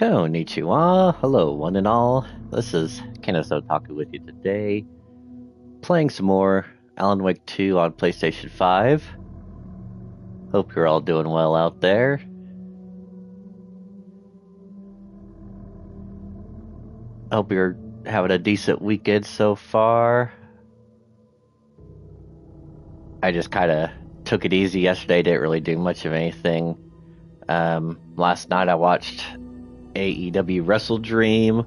Konnichiwa, hello one and all. This is Kenneth Otaku with you today, playing some more Alan Wake 2 on PlayStation 5. Hope you're all doing well out there. Hope you're having a decent weekend so far. I just kind of took it easy yesterday, didn't really do much of anything. Last night I watched AEW Wrestle Dream.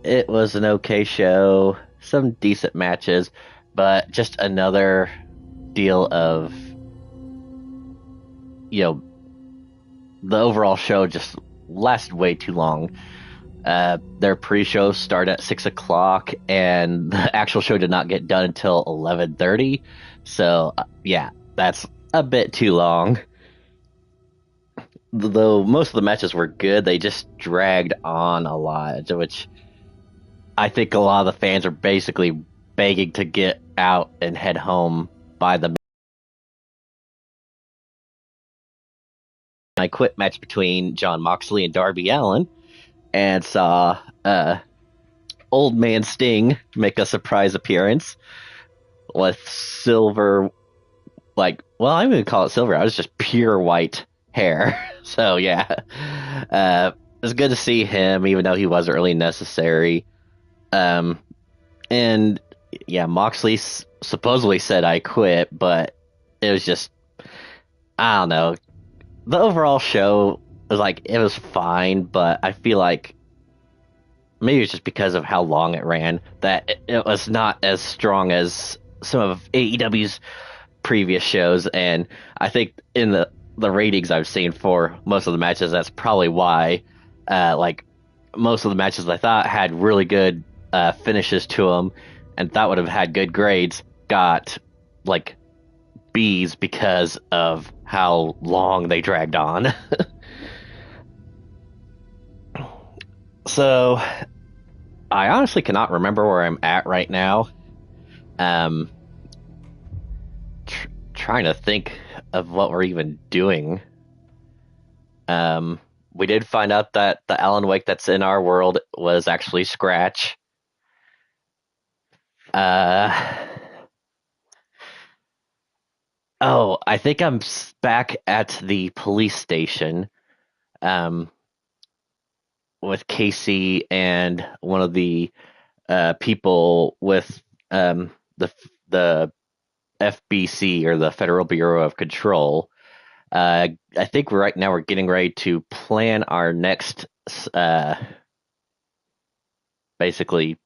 It was an okay show, some decent matches, but just another deal of, the overall show just lasted way too long. Their pre-show started at 6 o'clock, and the actual show did not get done until 11:30. So, yeah, that's a bit too long. Though most of the matches were good, they just dragged on a lot, which I think a lot of the fans are basically begging to get out and head home by the I quit match between Jon Moxley and Darby Allin, and saw Old Man Sting make a surprise appearance with silver, I wouldn't even call it silver, I was just pure white hair. So yeah, it was good to see him, even though he wasn't really necessary. And yeah, Moxley supposedly said I quit, but it was just, I don't know. The overall show was it was fine, but I feel like maybe it's just because of how long it ran that it was not as strong as some of AEW's previous shows, and I think in the ratings I've seen for most of the matches, that's probably why. Most of the matches I thought had really good finishes to them, and thought would have had good grades, got B's because of how long they dragged on. So, I honestly cannot remember where I'm at right now. Trying to think of what we're even doing. We did find out that the Alan Wake that's in our world was actually Scratch. I think I'm back at the police station with Casey and one of the people with the FBC, or the Federal Bureau of Control. I think right now we're getting ready to plan our next, basically,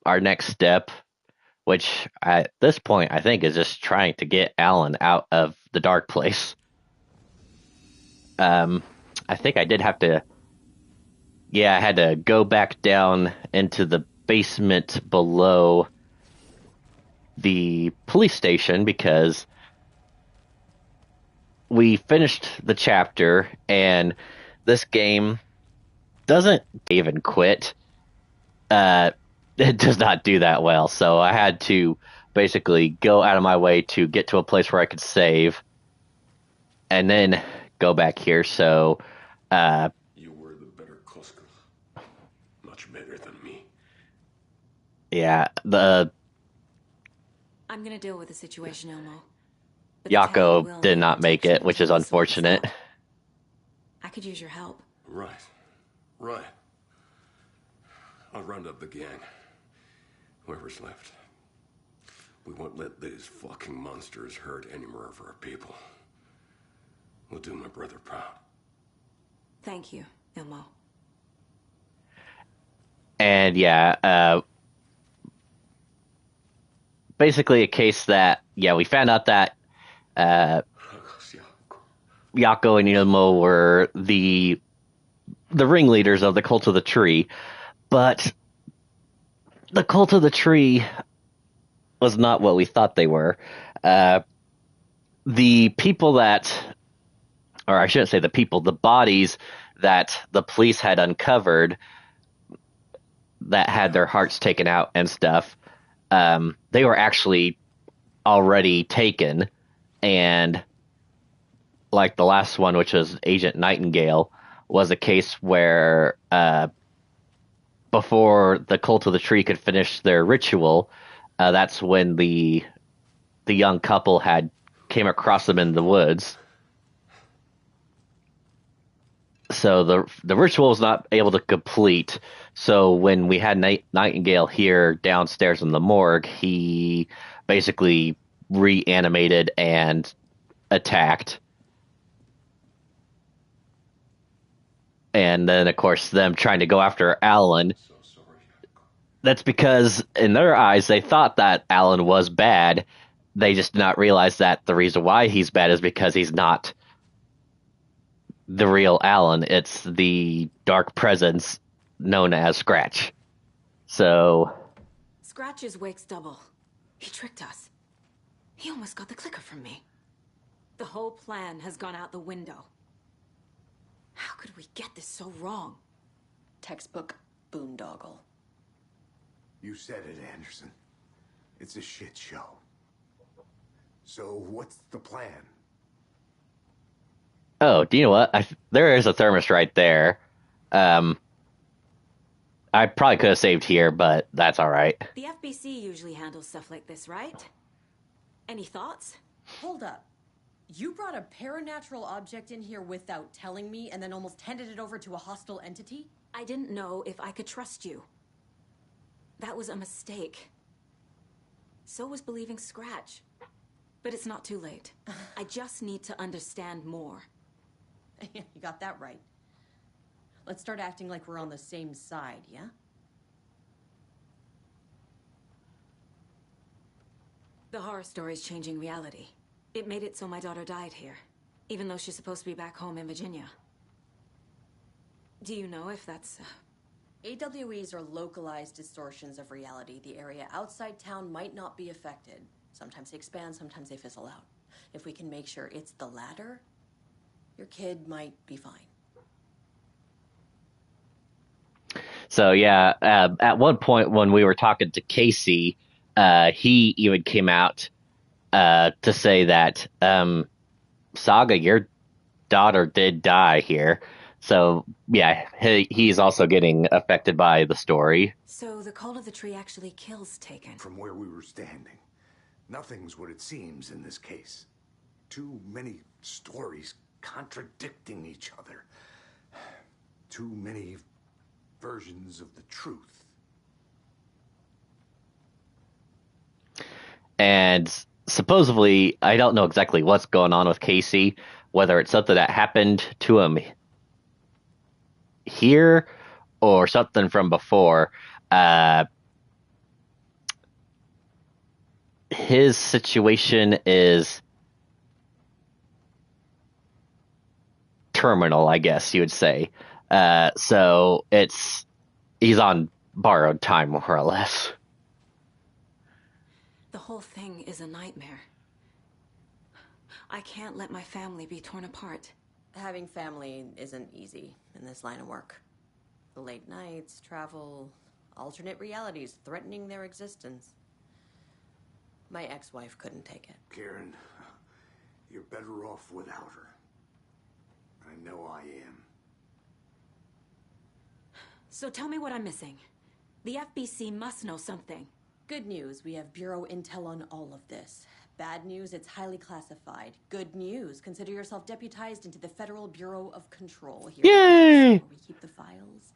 our next step, which at this point I think is just trying to get Alan out of the dark place. I think I did have to, I had to go back down into the basement below the police station because we finished the chapter, and this game doesn't even quit. It does not do that well, so I had to basically go out of my way to get to a place where I could save, and then go back here. So you were the better Koska. Much better than me. Yeah, I'm gonna deal with the situation, Elmo. Yako did not make it, which is unfortunate. I could use your help. Right. I'll round up the gang. Whoever's left. We won't let these fucking monsters hurt any more of our people. We'll do my brother proud. Thank you, Elmo. And yeah, basically a case that, we found out that Yako and Inamo were the ringleaders of the Cult of the Tree, but the Cult of the Tree was not what we thought they were. The people that, or I shouldn't say the people, the bodies that the police had uncovered that had their hearts taken out and stuff, they were actually already taken, and the last one, which was Agent Nightingale, was a case where before the cult of the tree could finish their ritual, that's when the young couple had came across them in the woods. So the ritual was not able to complete. So when we had Nightingale here downstairs in the morgue, he basically reanimated and attacked. And then, of course, them trying to go after Alan. So sorry. That's because, in their eyes, they thought that Alan was bad. They just did not realize that the reason why he's bad is because he's not the real Alan. It's the dark presence known as Scratch. So, Scratch's wake's double. He tricked us. He almost got the clicker from me. The whole plan has gone out the window. How could we get this so wrong? Textbook boondoggle. You said it, Anderson. It's a shit show. So what's the plan? oh, do you know what? There is a thermos right there. I probably could have saved here, but that's all right. The FBC usually handles stuff like this, right? Any thoughts? Hold up. You brought a paranatural object in here without telling me and then almost handed it over to a hostile entity? I didn't know if I could trust you. That was a mistake. So was believing Scratch. But it's not too late. I just need to understand more. You got that right. Let's start acting like we're on the same side, yeah? The horror story's changing reality. It made it so my daughter died here, even though she's supposed to be back home in Virginia. Do you know if that's... AWEs are localized distortions of reality. The area outside town might not be affected. Sometimes they expand, sometimes they fizzle out. If we can make sure it's the latter, your kid might be fine. So yeah, at one point when we were talking to Casey, he even came out to say that Saga, your daughter did die here. So yeah, he's also getting affected by the story. So the cult of the tree actually kills Taken. From where we were standing, nothing's what it seems in this case. Too many stories contradicting each other. Too many versions of the truth. And supposedly, I don't know exactly what's going on with Casey, whether it's something that happened to him here or something from before. His situation is terminal, I guess you would say. So he's on borrowed time, more or less. The whole thing is a nightmare. I can't let my family be torn apart. Having family isn't easy in this line of work. The late nights, travel, alternate realities threatening their existence. My ex-wife couldn't take it. Karen, you're better off without her. I know I am. So tell me what I'm missing. The FBC must know something. Good news, we have Bureau intel on all of this. Bad news, it's highly classified. Good news, consider yourself deputized into the Federal Bureau of Control. Here Yay! where we keep the files.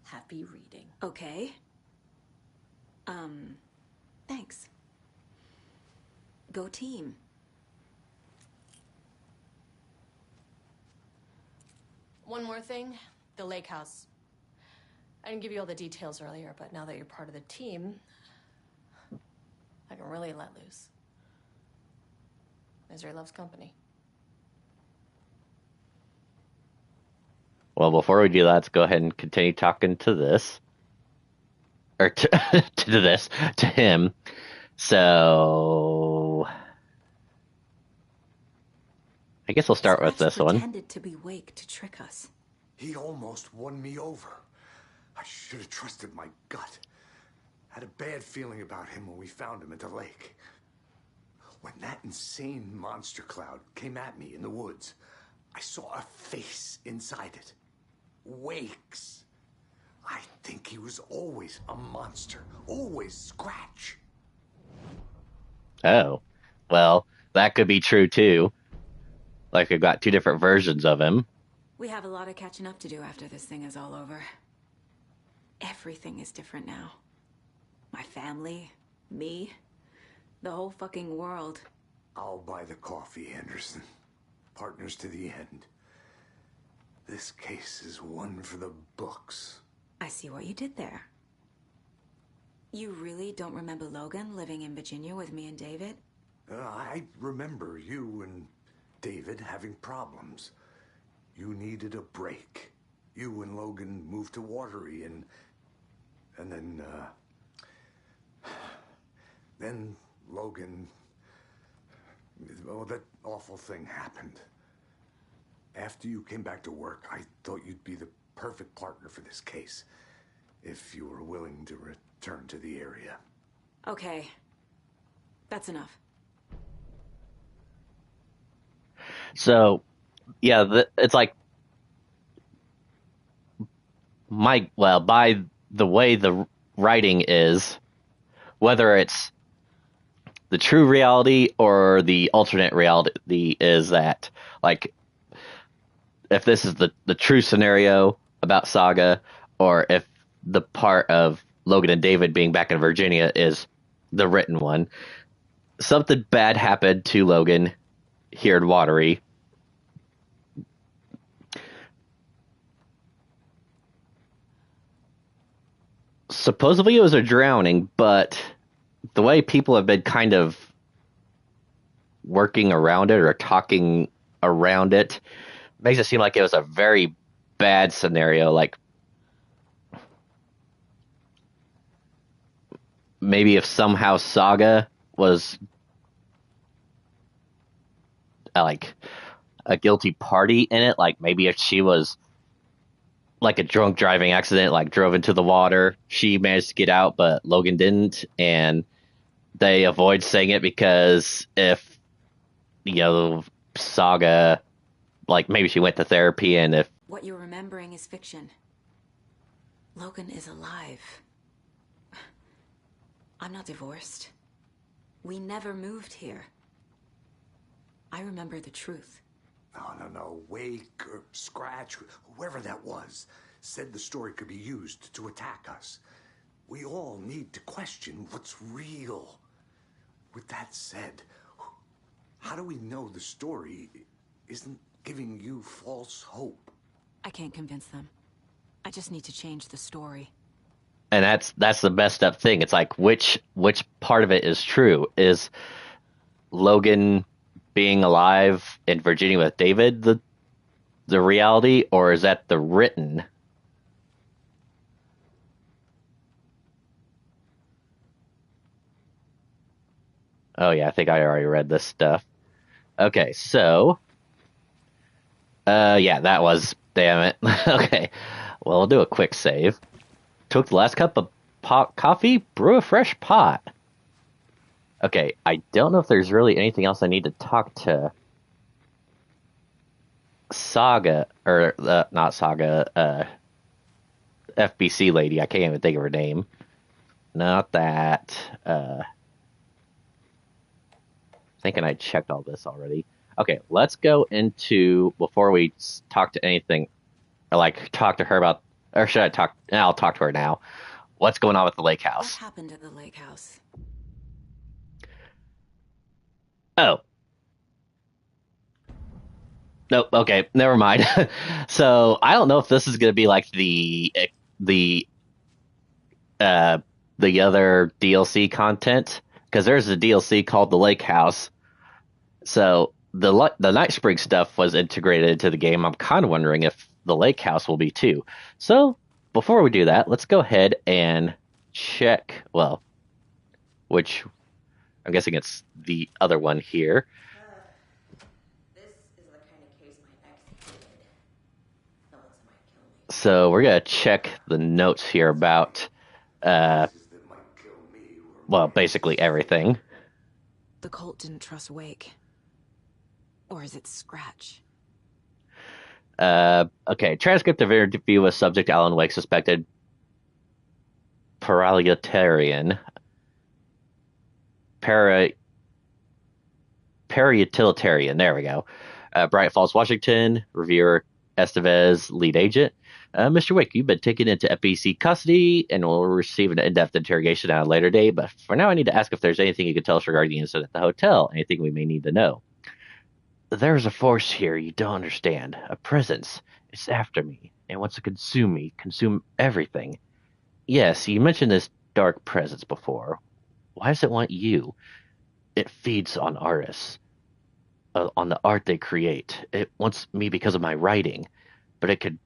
Happy reading. Okay. Thanks. Go team. One more thing, the lake house. I didn't give you all the details earlier, but now that you're part of the team, I can really let loose. Misery loves company. Well, before we do that, let's go ahead and continue talking to this. Or to him. So I guess we'll start with Scratch this one. pretended to be Wake to trick us. He almost won me over. I should have trusted my gut. Had a bad feeling about him when we found him at the lake. When that insane monster cloud came at me in the woods, I saw a face inside it. Wakes. I think he was always a monster. Always Scratch. Oh, well, that could be true too. Like, we've got two different versions of him. We have a lot of catching up to do after this thing is all over. Everything is different now. My family, me, the whole fucking world. I'll buy the coffee, Anderson. Partners to the end. This case is one for the books. I see what you did there. You really don't remember Logan living in Virginia with me and David? I remember you and David having problems. You needed a break. You and Logan moved to Watery and then Logan, well, that awful thing happened. After you came back to work, I thought you'd be the perfect partner for this case, if you were willing to return to the area. Okay. That's enough. So, yeah, it's like by the way the writing is, whether it's the true reality or the alternate reality, is that, like, if this is the true scenario about Saga, or if the part of Logan and David being back in Virginia is the written one. Something bad happened to Logan here in Watery. Supposedly it was a drowning, but the way people have been kind of working around it or talking around it makes it seem like it was a very bad scenario. Like, maybe if somehow Saga was like a guilty party in it, like maybe if she was like a drunk driving accident, like drove into the water, she managed to get out, but Logan didn't, and they avoid saying it because if, Saga, like maybe she went to therapy, and if... What you're remembering is fiction. Logan is alive. I'm not divorced. We never moved here. I remember the truth. No. Wake or Scratch, whoever that was, said the story could be used to attack us. We all need to question what's real. With that said, how do we know the story isn't giving you false hope? I can't convince them. I just need to change the story. And that's the messed up thing. It's like, which part of it is true? Is Logan being alive in Virginia with David the reality, or is that the written? Oh yeah, I think I already read this stuff. Okay, so yeah, that was, damn it. Okay, well, we'll do a quick save. Took the last cup of coffee, brew a fresh pot. Okay, I don't know if there's really anything else I need to talk to Saga, or not Saga, FBC lady. I can't even think of her name. Not that. Thinking I checked all this already. Okay, let's go into, before we talk to anything, or like talk to her about, or should I talk? I'll talk to her now. What's going on with the lake house? What happened at the lake house? Oh. Nope. Okay. Never mind. So I don't know if this is going to be like the other DLC content, because there's a DLC called the Lake House. So the Night Spring stuff was integrated into the game. I'm kind of wondering if the Lake House will be too. So before we do that, let's go ahead and check. Well, which I'm guessing it's the other one here. This is the kind of case my ex hated. Else might kill me. So we're gonna check the notes here about, well, basically everything. The cult didn't trust Wake. Or is it Scratch? Okay, transcript of interview with subject Alan Wake, suspected paralitarian, para, para-utilitarian. There we go. Bright Falls, Washington. Reviewer Estevez, lead agent. Mr. Wake, you've been taken into FBC custody and will receive an in-depth interrogation at a later date. But for now, I need to ask if there's anything you can tell us regarding the incident at the hotel. Anything we may need to know. There's a force here you don't understand. A presence. It's after me and wants to consume me, consume everything. Yes, you mentioned this dark presence before. Why does it want you? It feeds on artists, on the art they create. It wants me because of my writing, but it could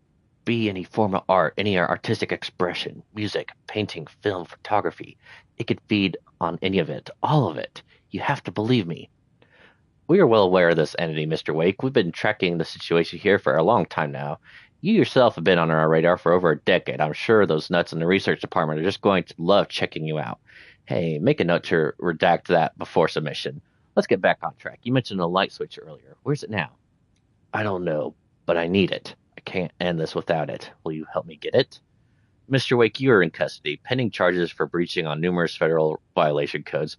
be any form of art, any artistic expression, music, painting, film, photography. It could feed on any of it, all of it. You have to believe me. We are well aware of this entity, Mr. Wake. We've been tracking the situation here for a long time now. You yourself have been on our radar for over a decade. I'm sure those nuts in the research department are just going to love checking you out. Hey, make a note to redact that before submission. Let's get back on track. You mentioned a light switch earlier. Where's it now? I don't know, but I need it. I can't end this without it. Will you help me get it? Mr. Wake, you are in custody, pending charges for breaching on numerous federal violation codes.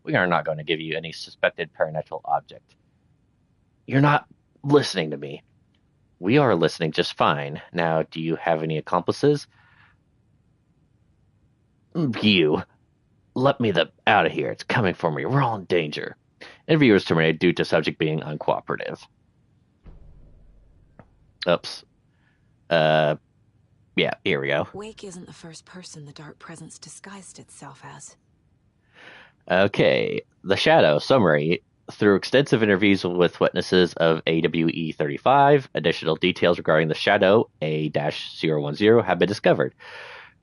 We are not going to give you any suspected paranatural object. You're not listening to me. We are listening just fine. Now, do you have any accomplices? You. Let me out of here. It's coming for me. We're all in danger. Interview was terminated due to subject being uncooperative. Oops. Yeah, here we go. Wake isn't the first person the dark presence disguised itself as. Okay, The Shadow summary. Through extensive interviews with witnesses of AWE 35, additional details regarding the Shadow A-010 have been discovered.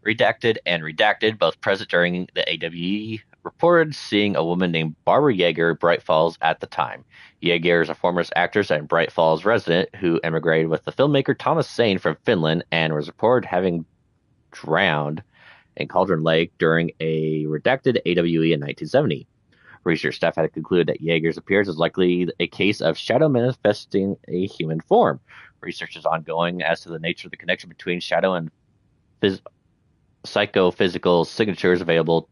Redacted and Redacted, both present during the AWE, reported seeing a woman named Barbara Yeager at Bright Falls at the time. Yeager is a former actress and Bright Falls resident who emigrated with the filmmaker Thomas Sane from Finland and was reported having drowned in Cauldron Lake during a redacted AWE in 1970. Research staff had concluded that Yeager's appearance is likely a case of shadow manifesting a human form. Research is ongoing as to the nature of the connection between shadow and psychophysical signatures available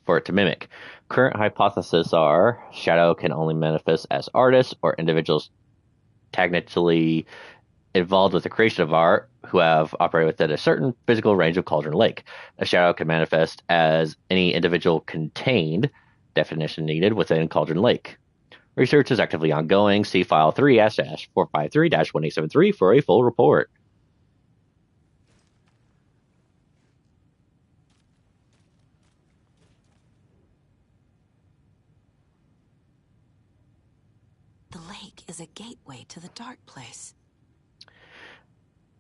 for it to mimic. Current hypotheses are shadow can only manifest as artists or individuals tangentially involved with the creation of art who have operated within a certain physical range of Cauldron Lake. A shadow can manifest as any individual contained, definition needed, within Cauldron Lake. Research is actively ongoing. See File 3-453-1873 for a full report. The lake is a gateway to the dark place.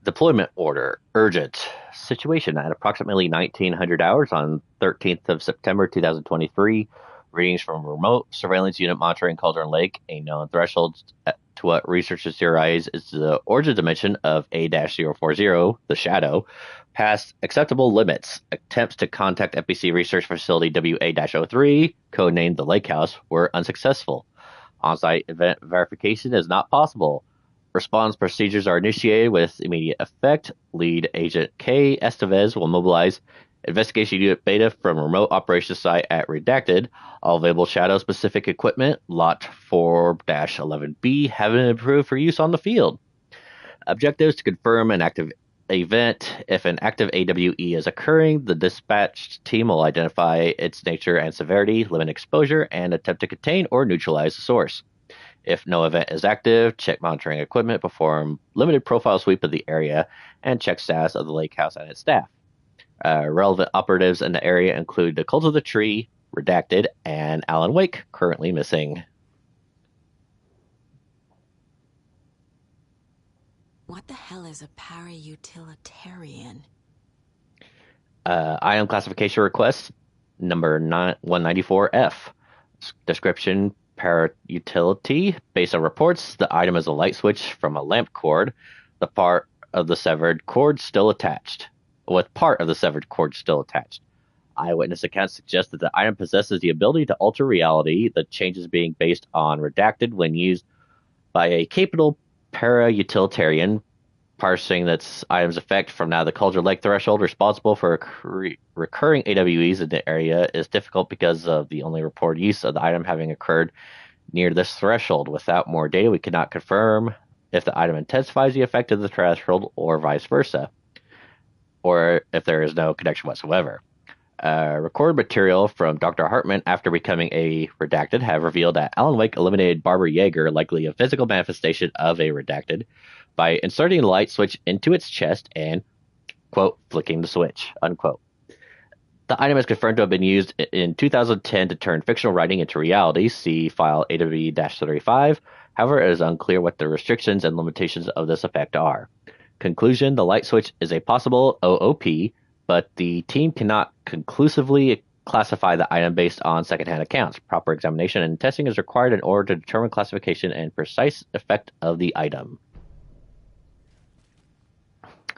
Deployment order. Urgent. Situation at approximately 1900 hours on 13th of September 2023. Readings from remote surveillance unit monitoring Cauldron Lake. A known threshold to what researchers theorize is the origin dimension of A-040, the Shadow, past acceptable limits. Attempts to contact FBC Research Facility WA-03, codenamed the Lake House, were unsuccessful. On-site event verification is not possible. Response procedures are initiated with immediate effect. Lead Agent K. Estevez will mobilize Investigation Unit Beta from remote operations site at Redacted. All available Shadow-specific equipment, Lot 4-11B, have been approved for use on the field. Objectives to confirm an active event. If an active AWE is occurring, the dispatched team will identify its nature and severity, limit exposure, and attempt to contain or neutralize the source. If no event is active, check monitoring equipment, perform limited profile sweep of the area, and check status of the lake house and its staff. Relevant operatives in the area include the Cult of the Tree, Redacted, and Alan Wake, currently missing. What the hell is a para-utilitarian? Item classification request number 194F. Description: para-utility. Based on reports, the item is a light switch from a lamp cord, the part of the severed cord still attached. Eyewitness accounts suggest that the item possesses the ability to alter reality, the changes being based on Redacted when used by a capable para-utilitarian parsing this item's effect from now the Cauldron Lake threshold responsible for recurring AWEs in the area is difficult because of the only reported use of the item having occurred near this threshold. Without more data, we cannot confirm if the item intensifies the effect of the threshold or vice versa, or if there is no connection whatsoever. Recorded material from Dr. Hartman after becoming a redacted have revealed that Alan Wake eliminated Barbara Yeager, likely a physical manifestation of a redacted, by inserting the light switch into its chest and, quote, flicking the switch, unquote. The item is confirmed to have been used in 2010 to turn fictional writing into reality. See file AW-35. However, it is unclear what the restrictions and limitations of this effect are. Conclusion: the light switch is a possible OOP, but the team cannot conclusively classify the item based on secondhand accounts. Proper examination and testing is required in order to determine classification and precise effect of the item.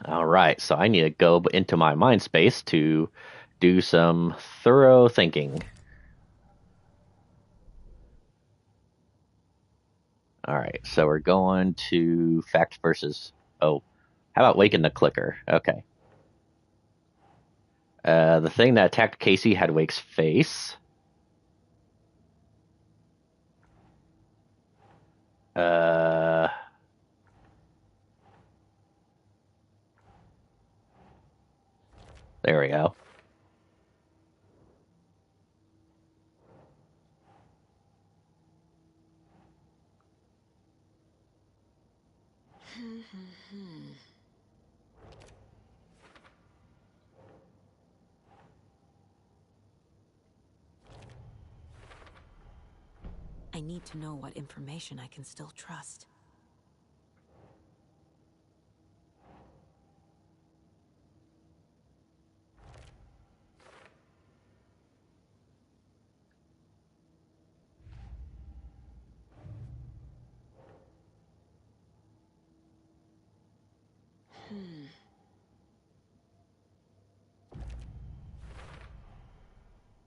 All right, so I need to go into my mind space to do some thorough thinking. All right, so we're going to fact versus... Oh, how about Wake and the Clicker? Okay. The thing that attacked Casey had Wake's face. There we go. I need to know what information I can still trust.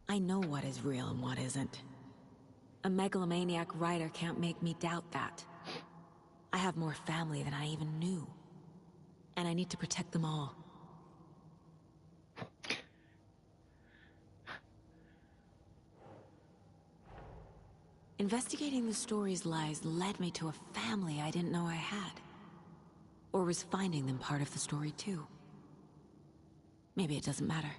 I know what is real and what isn't. A megalomaniac writer can't make me doubt that. I have more family than I even knew. And I need to protect them all. Investigating the story's lies led me to a family I didn't know I had. Or was finding them part of the story too. Maybe it doesn't matter.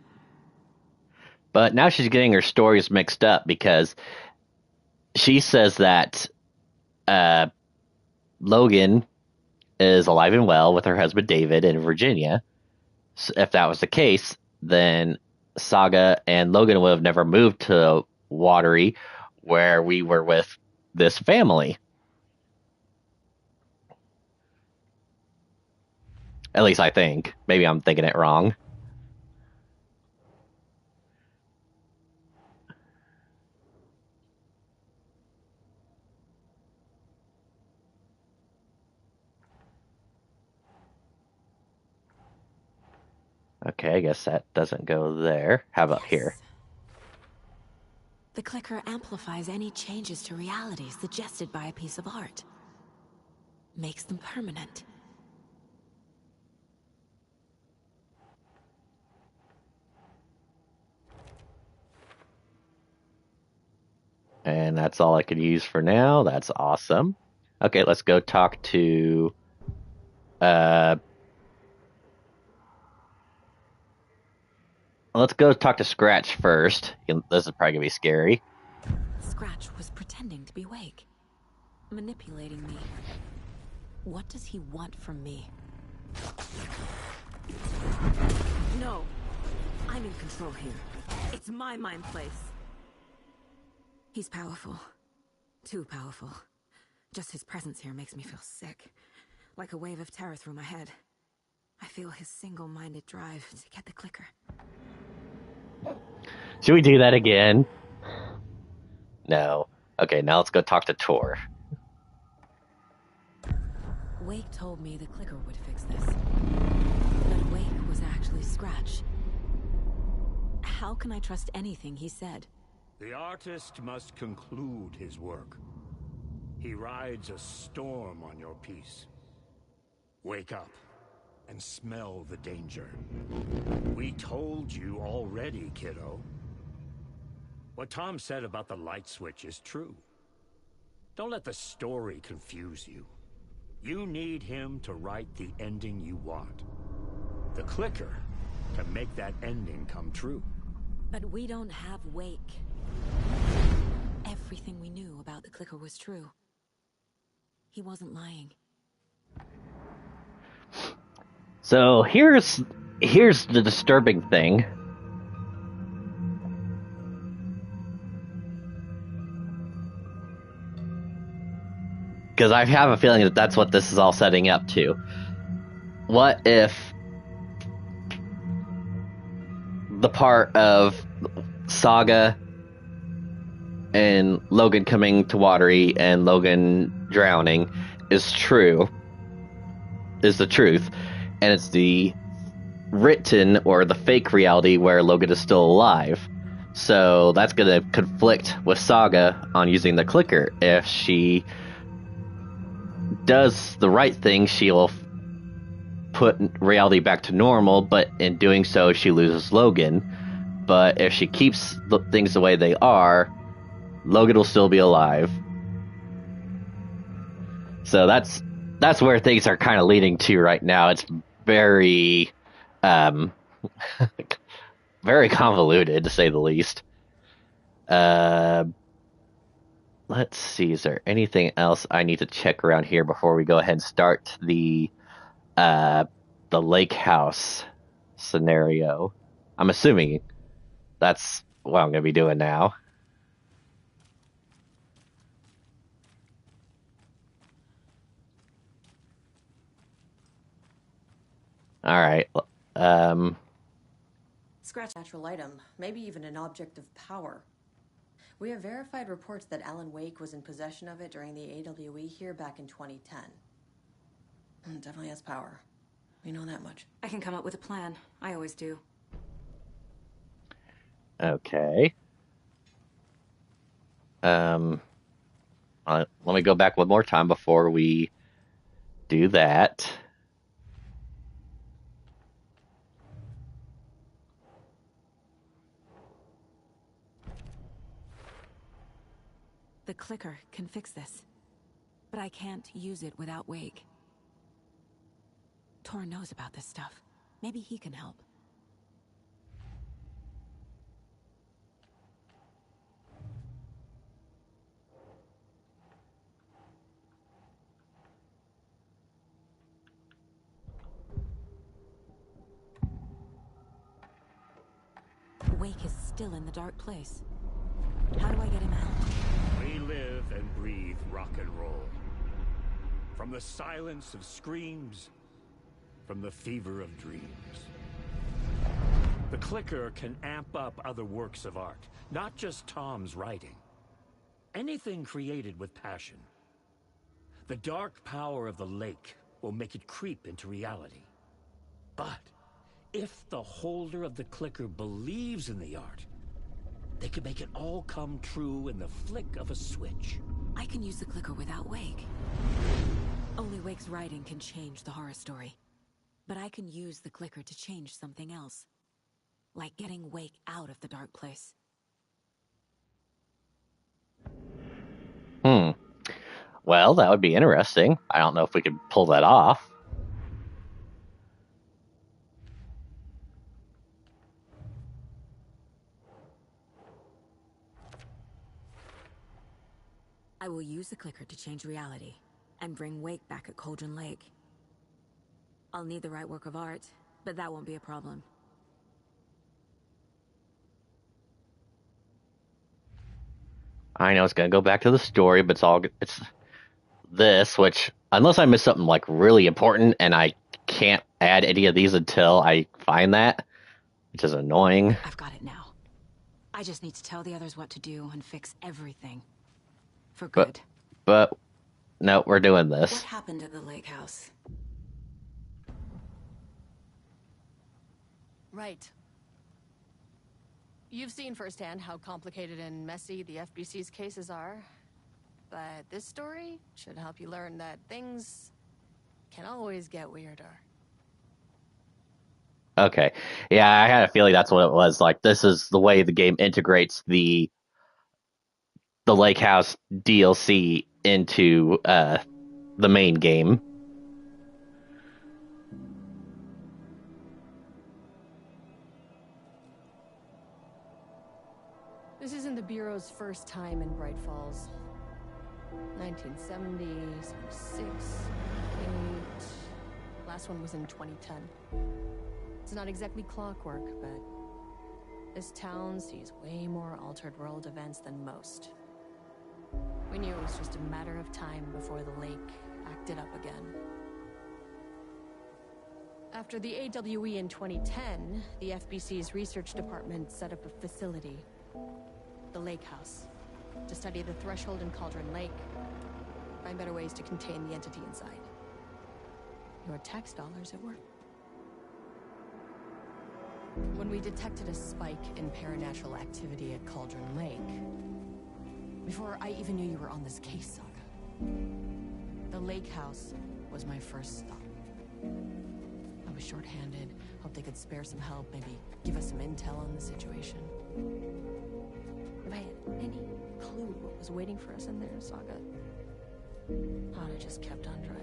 But now she's getting her stories mixed up because she says that Logan is alive and well with her husband David in Virginia. So if that was the case, then Saga and Logan would have never moved to Watery, where we were with this family. At least I think. Maybe I'm thinking it wrong. Okay, I guess that doesn't go there. How about here? The clicker amplifies any changes to reality suggested by a piece of art. Makes them permanent. And that's all I could use for now. That's awesome. Okay, let's go talk to... let's go talk to Scratch first. This is probably going to be scary. Scratch was pretending to be Wake. Manipulating me. What does he want from me? No. I'm in control here. It's my mind place. He's powerful. Too powerful. Just his presence here makes me feel sick. Like a wave of terror through my head. I feel his single-minded drive to get the clicker. Should we do that again? No. Okay, now let's go talk to Tor. Wake told me the clicker would fix this. But Wake was actually Scratch. How can I trust anything he said? The artist must conclude his work. He rides a storm on your piece. Wake up. and smell the danger. We told you already, kiddo. What Tom said about the light switch is true. Don't let the story confuse you. You need him to write the ending you want. The clicker can make that ending come true. But we don't have Wake. Everything we knew about the clicker was true. He wasn't lying. So here's the disturbing thing. Because I have a feeling that that's what this is all setting up to. What if the part of Saga and Logan coming to Watery and Logan drowning is true, is the truth, and it's the written or the fake reality where Logan is still alive. So that's going to conflict with Saga on using the clicker. If she does the right thing, she'll put reality back to normal, but in doing so, she loses Logan. But if she keeps things the way they are, Logan will still be alive. So that's where things are kind of leading to right now. It's very, very convoluted, to say the least. Let's see, is there anything else I need to check around here before we go ahead and start the lake house scenario? I'm assuming that's what I'm going to be doing now. All right. Scratch natural item, maybe even an object of power. We have verified reports that Alan Wake was in possession of it during the AWE here back in 2010. Definitely has power. We know that much. I can come up with a plan. I always do. Okay. Let me go back one more time before we do that. The clicker can fix this. But I can't use it without Wake. Tor knows about this stuff. Maybe he can help. Wake is still in the dark place. How do I get him out? We live and breathe rock and roll. From the silence of screams, from the fever of dreams. The clicker can amp up other works of art, not just Tom's writing. Anything created with passion. The dark power of the lake will make it creep into reality. But if the holder of the clicker believes in the art, they could make it all come true in the flick of a switch. I can use the clicker without Wake. Only Wake's writing can change the horror story. But I can use the clicker to change something else. Like getting Wake out of the dark place. Well, that would be interesting. I don't know if we could pull that off. I will use the clicker to change reality and bring Wake back at Cauldron Lake. I'll need the right work of art, but that won't be a problem. I know it's going to go back to the story, but it's this, which, unless I miss something like really important and I can't add any of these until I find that, which is annoying. I've got it now. I just need to tell the others what to do and fix everything. For good. But no, we're doing this. What happened at the lake house? Right. You've seen firsthand how complicated and messy the FBC's cases are. But this story should help you learn that things can always get weirder. Okay. Yeah, I had a feeling that's what it was. Like, this is the way the game integrates the Lake House DLC into the main game. This isn't the Bureau's first time in Bright Falls. 1970, 76, 8. Last one was in 2010. It's not exactly clockwork, but this town sees way more altered world events than most. We knew it was just a matter of time before the lake acted up again. After the AWE in 2010, the FBC's research department set up a facility, the Lake House, to study the threshold in Cauldron Lake, find better ways to contain the entity inside. Your tax dollars at work. When we detected a spike in paranatural activity at Cauldron Lake, before I even knew you were on this case, Saga, the Lake House was my first stop. I was short-handed, hoped they could spare some help, maybe give us some intel on the situation. If I had any clue what was waiting for us in there, Saga, I'd have just kept on driving.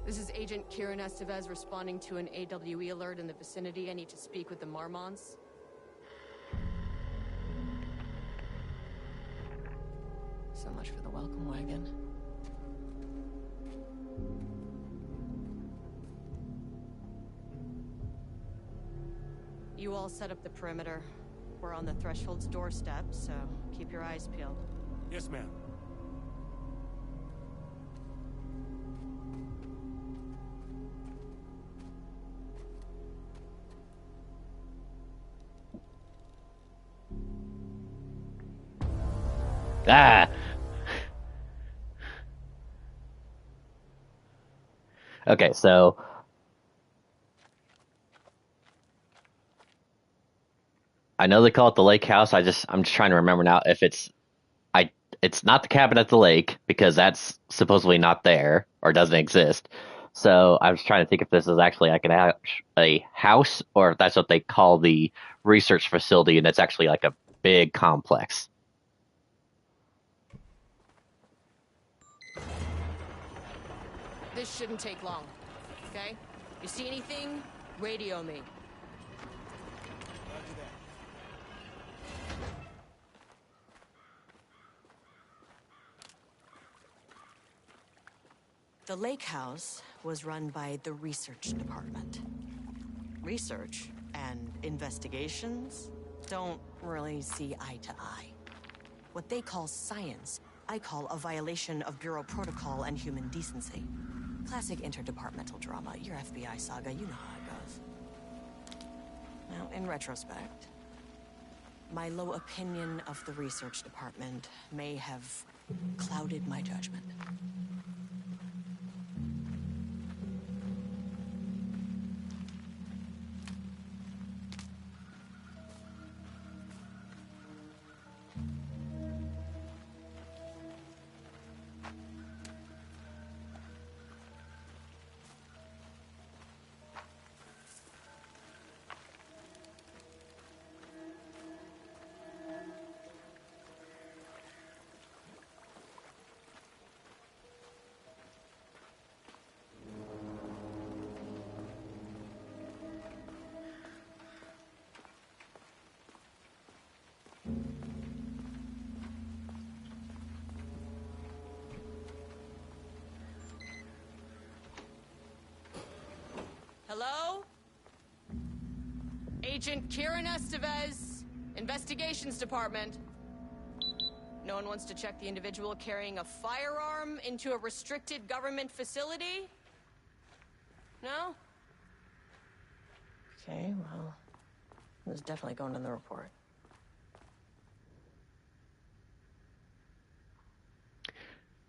This is Agent Kieran Estevez responding to an AWE alert in the vicinity. I need to speak with the Marmonts. So much for the welcome wagon. You all set up the perimeter. We're on the Threshold's doorstep, so keep your eyes peeled. Yes, ma'am. Ah. Okay, so I know they call it the Lake House. I'm just trying to remember now if it's not the cabin at the lake because that's supposedly not there or doesn't exist. So I was trying to think if this is actually like a house or if that's what they call the research facility and it's actually like a big complex. This shouldn't take long, okay? You see anything? Radio me. The Lake House was run by the research department. Research and investigations don't really see eye to eye. What they call science, I call a violation of Bureau protocol and human decency. Classic interdepartmental drama. Your FBI saga, you know how it goes. Now, in retrospect, my low opinion of the research department may have clouded my judgment. Hello? Agent Kieran Estevez, Investigations Department. No one wants to check the individual carrying a firearm into a restricted government facility? No? Okay, well, this is definitely going in the report.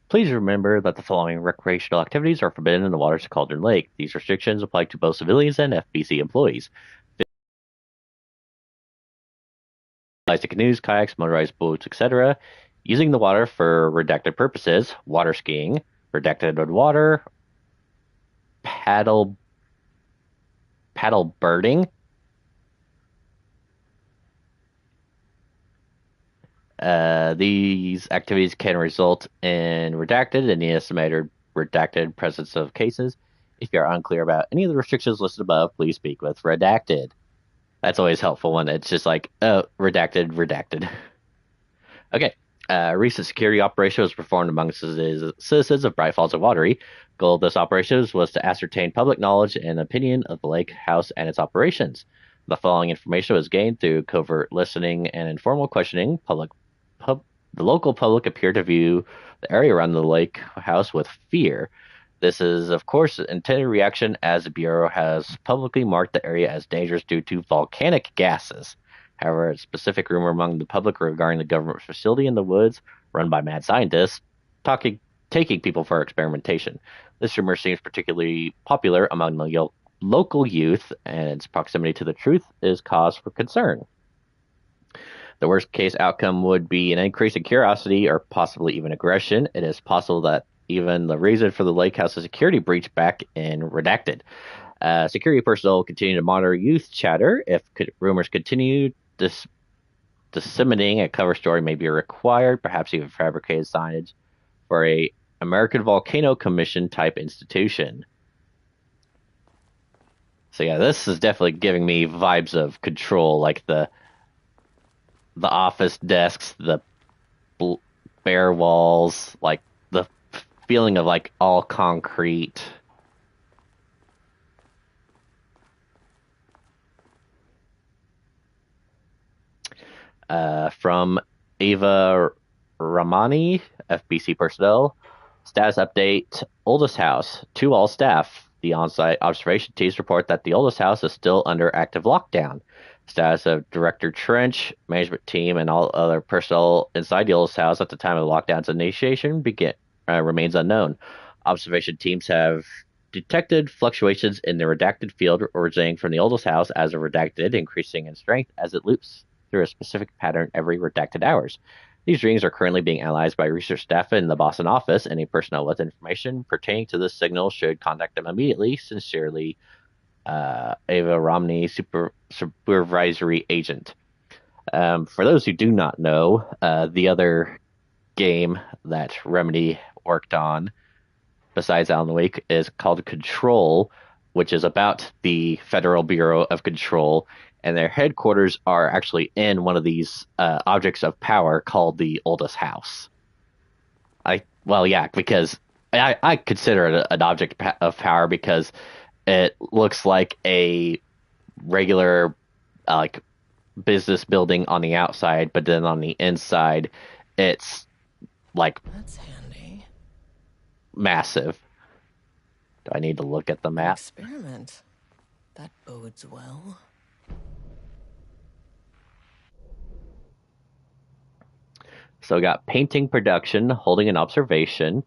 Please remember that the following recreational activities are forbidden in the waters of Cauldron Lake. These restrictions apply to both civilians and FBC employees. Applies to canoes, kayaks, motorized boats, etc. Using the water for redacted purposes, water skiing, redacted water, paddle birding. These activities can result in redacted and the estimated redacted presence of cases. If you are unclear about any of the restrictions listed above, please speak with redacted. That's always helpful when it's just like, oh, redacted. Okay. Recent security operation was performed among citizens of Bright Falls and Watery. Goal of this operation was to ascertain public knowledge and opinion of the lake house and its operations. The following information was gained through covert listening and informal questioning. The local public appeared to view the area around the lake house with fear. This is, of course, an intended reaction as the Bureau has publicly marked the area as dangerous due to volcanic gases. However, a specific rumor among the public regarding the government facility in the woods run by mad scientists taking people for experimentation. This rumor seems particularly popular among the local youth, and its proximity to the truth is cause for concern. The worst case outcome would be an increase in curiosity or possibly even aggression. It is possible that even the reason for the lake house's security breach back in redacted. Security personnel will continue to monitor youth chatter. If rumors continue, disseminating a cover story may be required, perhaps even fabricated signage for a American Volcano Commission type institution. So yeah, this is definitely giving me vibes of Control, like the office desks, the bare walls, like the feeling of like all concrete. From Ava Ramani, FBC personnel. Status update, oldest house, to all staff. The on-site observation teams report that the oldest house is still under active lockdown. Status of Director Trench, management team, and all other personnel inside the oldest house at the time of the lockdown's initiation remains unknown. Observation teams have detected fluctuations in the redacted field originating from the oldest house as a redacted, increasing in strength as it loops through a specific pattern every redacted hours. These readings are currently being analyzed by research staff in the Boston office. Any personnel with information pertaining to this signal should contact them immediately. Sincerely, Ava Romney, supervisory agent. For those who do not know, the other game that Remedy worked on, besides Alan Wake, is called Control, which is about the Federal Bureau of Control, and their headquarters are actually in one of these objects of power called the oldest house. Because I consider it an object of power because it looks like a regular like business building on the outside, but then on the inside, it's like That's handy. Massive. Do I need to look at the map? Experiment. That bodes well. So we got painting production, holding an observation,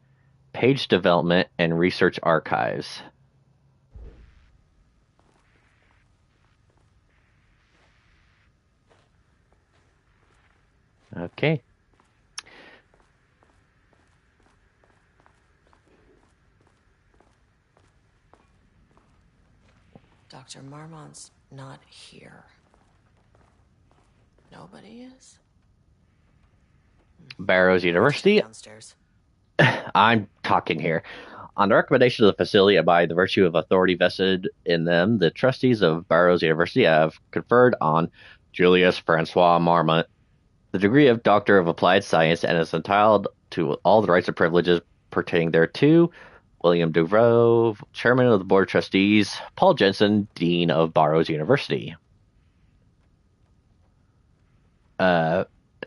page development, and research archives. Okay. Dr. Marmont's not here. Nobody is? Barrows University. Downstairs. I'm talking here. On the recommendation of the facility and by the virtue of authority vested in them, the trustees of Barrows University have conferred on Julius Francois Marmont the degree of Doctor of Applied Science and is entitled to all the rights and privileges pertaining thereto. William Duvreau, Chairman of the Board of Trustees. Paul Jensen, Dean of Barrows University.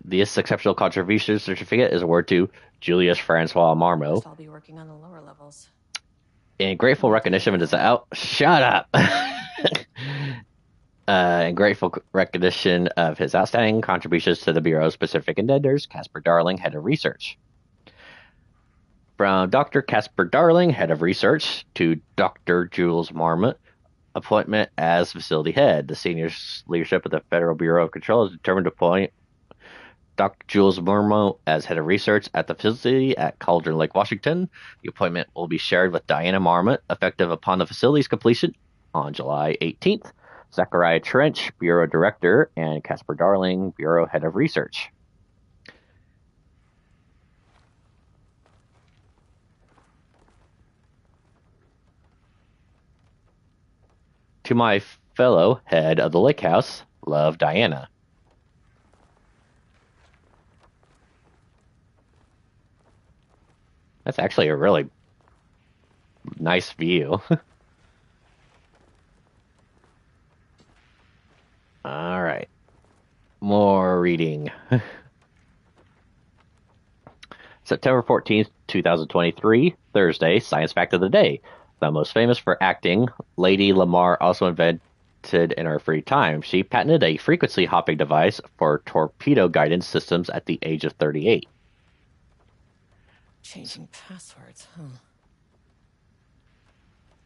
This exceptional contribution certificate is awarded to Julius Francois Marmot. I'll be working on the lower levels. In grateful recognition of his shut up. In grateful recognition of his outstanding contributions to the Bureau's specific endeavors, Casper Darling, head of research. From Dr. Casper Darling, head of research, to Dr. Jules Marmot, appointment as facility head. The senior leadership of the Federal Bureau of Control is determined to appoint Dr. Jules Marmot as head of research at the facility at Cauldron Lake, Washington. The appointment will be shared with Diana Marmot, effective upon the facility's completion on July 18th. Zachariah Trench, Bureau Director, and Casper Darling, Bureau Head of Research. To my fellow head of the Lake House, love, Diana. That's actually a really nice view. All right. More reading. September 14th, 2023, Thursday, Science Fact of the Day. The most famous for acting, Lady Lamar also invented in her free time. She patented a frequency hopping device for torpedo guidance systems at the age of 38. Changing passwords, huh?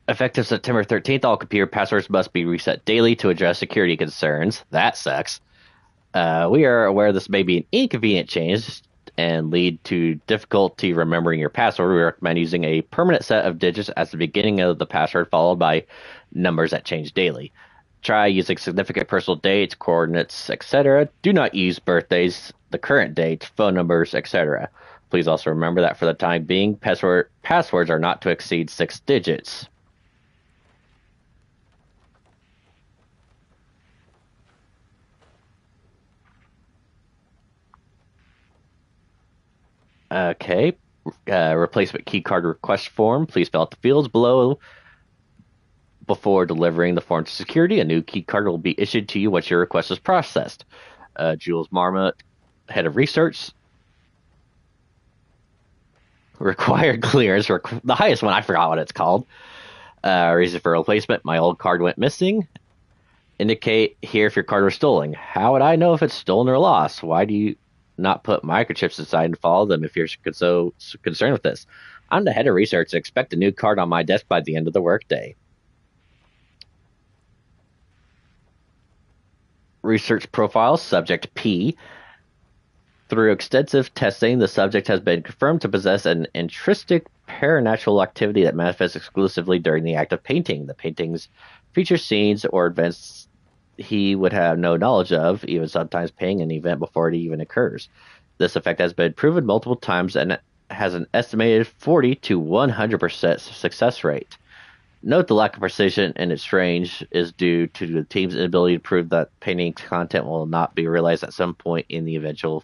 Effective September 13th, all computer passwords must be reset daily to address security concerns. That sucks. We are aware this may be an inconvenient change and lead to difficulty remembering your password. We recommend using a permanent set of digits at the beginning of the password, followed by numbers that change daily. Try using significant personal dates, coordinates, etc. Do not use birthdays, the current date, phone numbers, etc. Please also remember that for the time being, passwords are not to exceed 6 digits. Okay. Replacement keycard request form. Please fill out the fields below before delivering the form to security. A new keycard will be issued to you once your request is processed. Jules Marmot, head of research. Required clearance. The highest one, I forgot what it's called. Reason for replacement. My old card went missing. Indicate here if your card was stolen. How would I know if it's stolen or lost? Why do you not put microchips inside and follow them if you're so concerned with this? I'm the head of research and expect a new card on my desk by the end of the workday. Research profile, subject P. Through extensive testing, the subject has been confirmed to possess an intrinsic paranatural activity that manifests exclusively during the act of painting. The paintings feature scenes or events he would have no knowledge of, even sometimes painting an event before it even occurs. This effect has been proven multiple times and has an estimated 40 to 100% success rate. Note the lack of precision in its range is due to the team's inability to prove that painting content will not be realized at some point in the eventual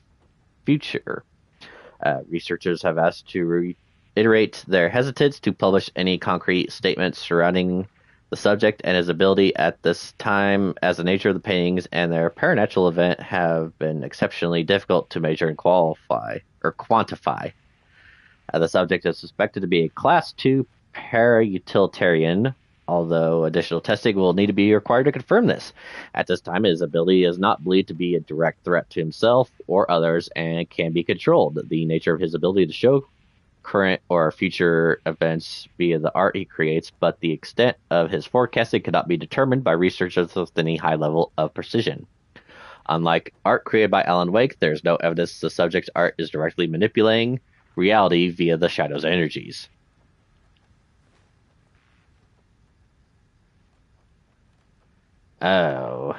future. Researchers have asked to reiterate their hesitance to publish any concrete statements surrounding the subject and his ability at this time, as the nature of the paintings and their paranatural event have been exceptionally difficult to measure and quantify. The subject is suspected to be a Class 2 para-utilitarian, although additional testing will need to be required to confirm this. At this time, his ability is not believed to be a direct threat to himself or others and can be controlled. The nature of his ability to show current or future events via the art he creates, but the extent of his forecasting cannot be determined by researchers with any high level of precision. Unlike art created by Alan Wake, there is no evidence the subject's art is directly manipulating reality via the shadow's energies. Oh.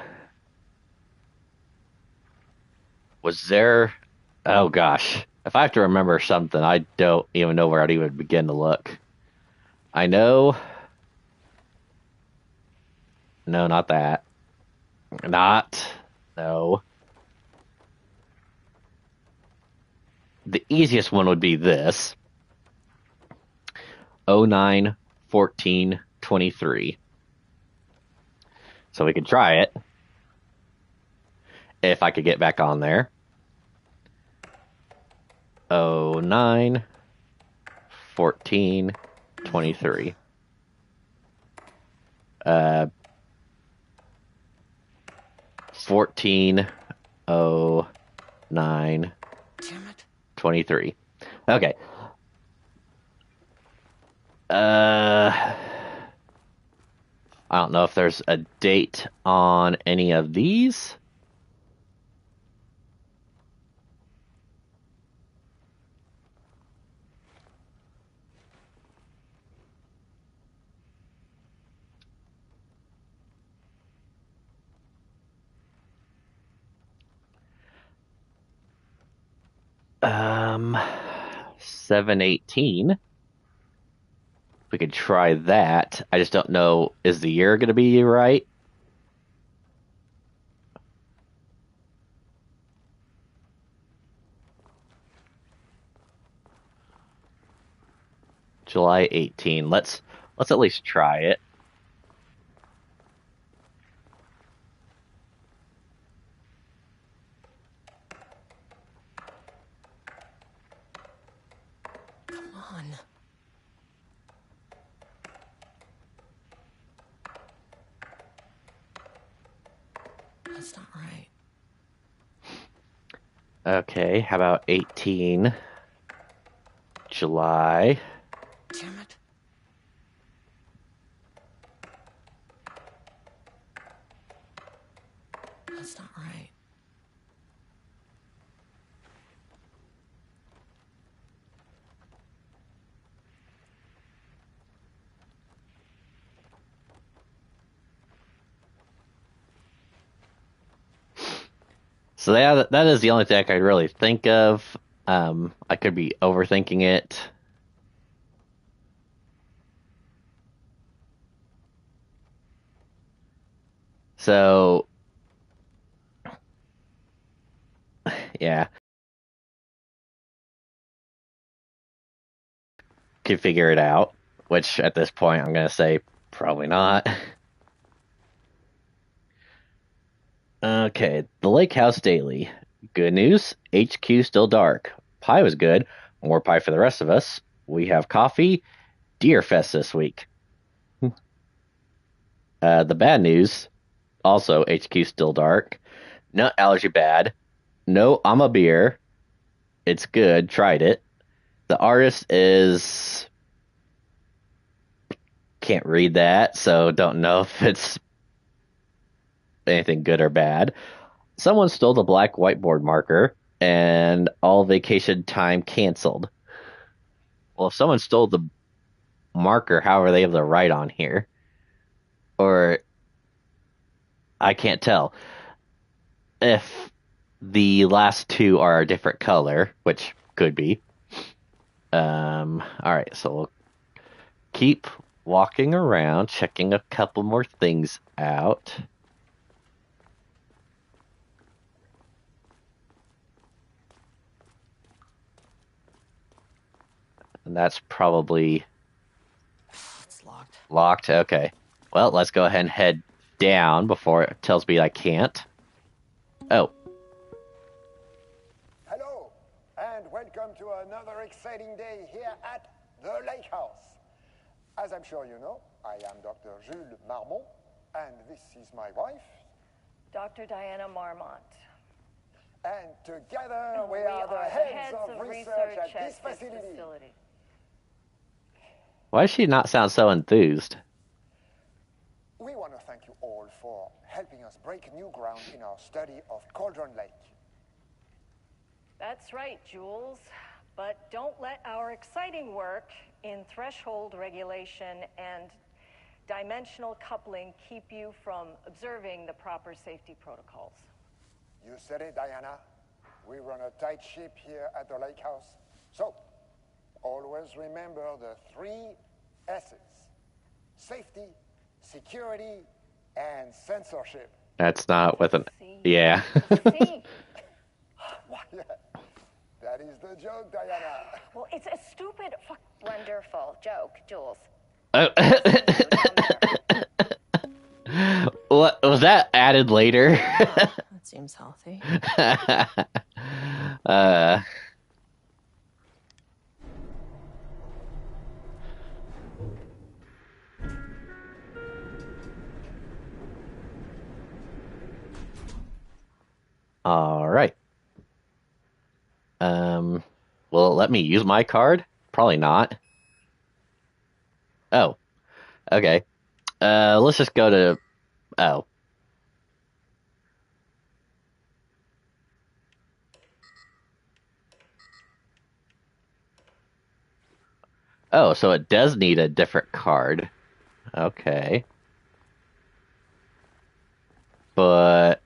Was there... Oh, gosh. If I have to remember something, I don't even know where I'd even begin to look. I know... No, not that. No. The easiest one would be this. 09, 14, 23. So we could try it. If I could get back on there. 09, 14, 23. 14, 09, 23. Okay. I don't know if there's a date on any of these. Um, 7/18. We could try that. I just don't know. Is the year going to be right? July 18. Let's at least try it. Come on. That's not right. Okay, how about 18 July? Damn it. That's not right. So yeah, that is the only thing I could really think of. I could be overthinking it. So, yeah, could figure it out. Which at this point, I'm gonna say probably not. Okay, the Lake House Daily. Good news, HQ still dark. Pie was good. More pie for the rest of us. We have coffee. Deer Fest this week. The bad news, also HQ still dark. Nut allergy bad. No, I'm a beer. It's good. Tried it. The artist is... Can't read that, so don't know if it's anything good or bad. Someone stole the black whiteboard marker, and all vacation time canceled. Well, if someone stole the marker, how are they able to write on here? Or I can't tell. If the last two are a different color, which could be. All right, so we'll keep walking around, checking a couple more things out. And that's probably It's locked. locked. Okay. Well, let's go ahead and head down before it tells me I can't. Oh. Hello, and welcome to another exciting day here at the Lake House. As I'm sure you know, I am Dr. Jules Marmont, and this is my wife. Dr. Diana Marmont. And together we are the heads of research at this facility. Why does she not sound so enthused? We want to thank you all for helping us break new ground in our study of Cauldron Lake. That's right, Jules. But don't let our exciting work in threshold regulation and dimensional coupling keep you from observing the proper safety protocols. You said it, Diana. We run a tight ship here at the Lake House. So, always remember the 3 S's. Safety, security, and censorship. That's not with an... Yeah. See? Yeah, that is the joke, Diana. Well, it's a stupid Wonderful joke, Jules. Oh. What was that added later? That seems healthy. All right. Will it let me use my card? Probably not. Oh, okay. Let's just go to... Oh. Oh, so it does need a different card. Okay. But...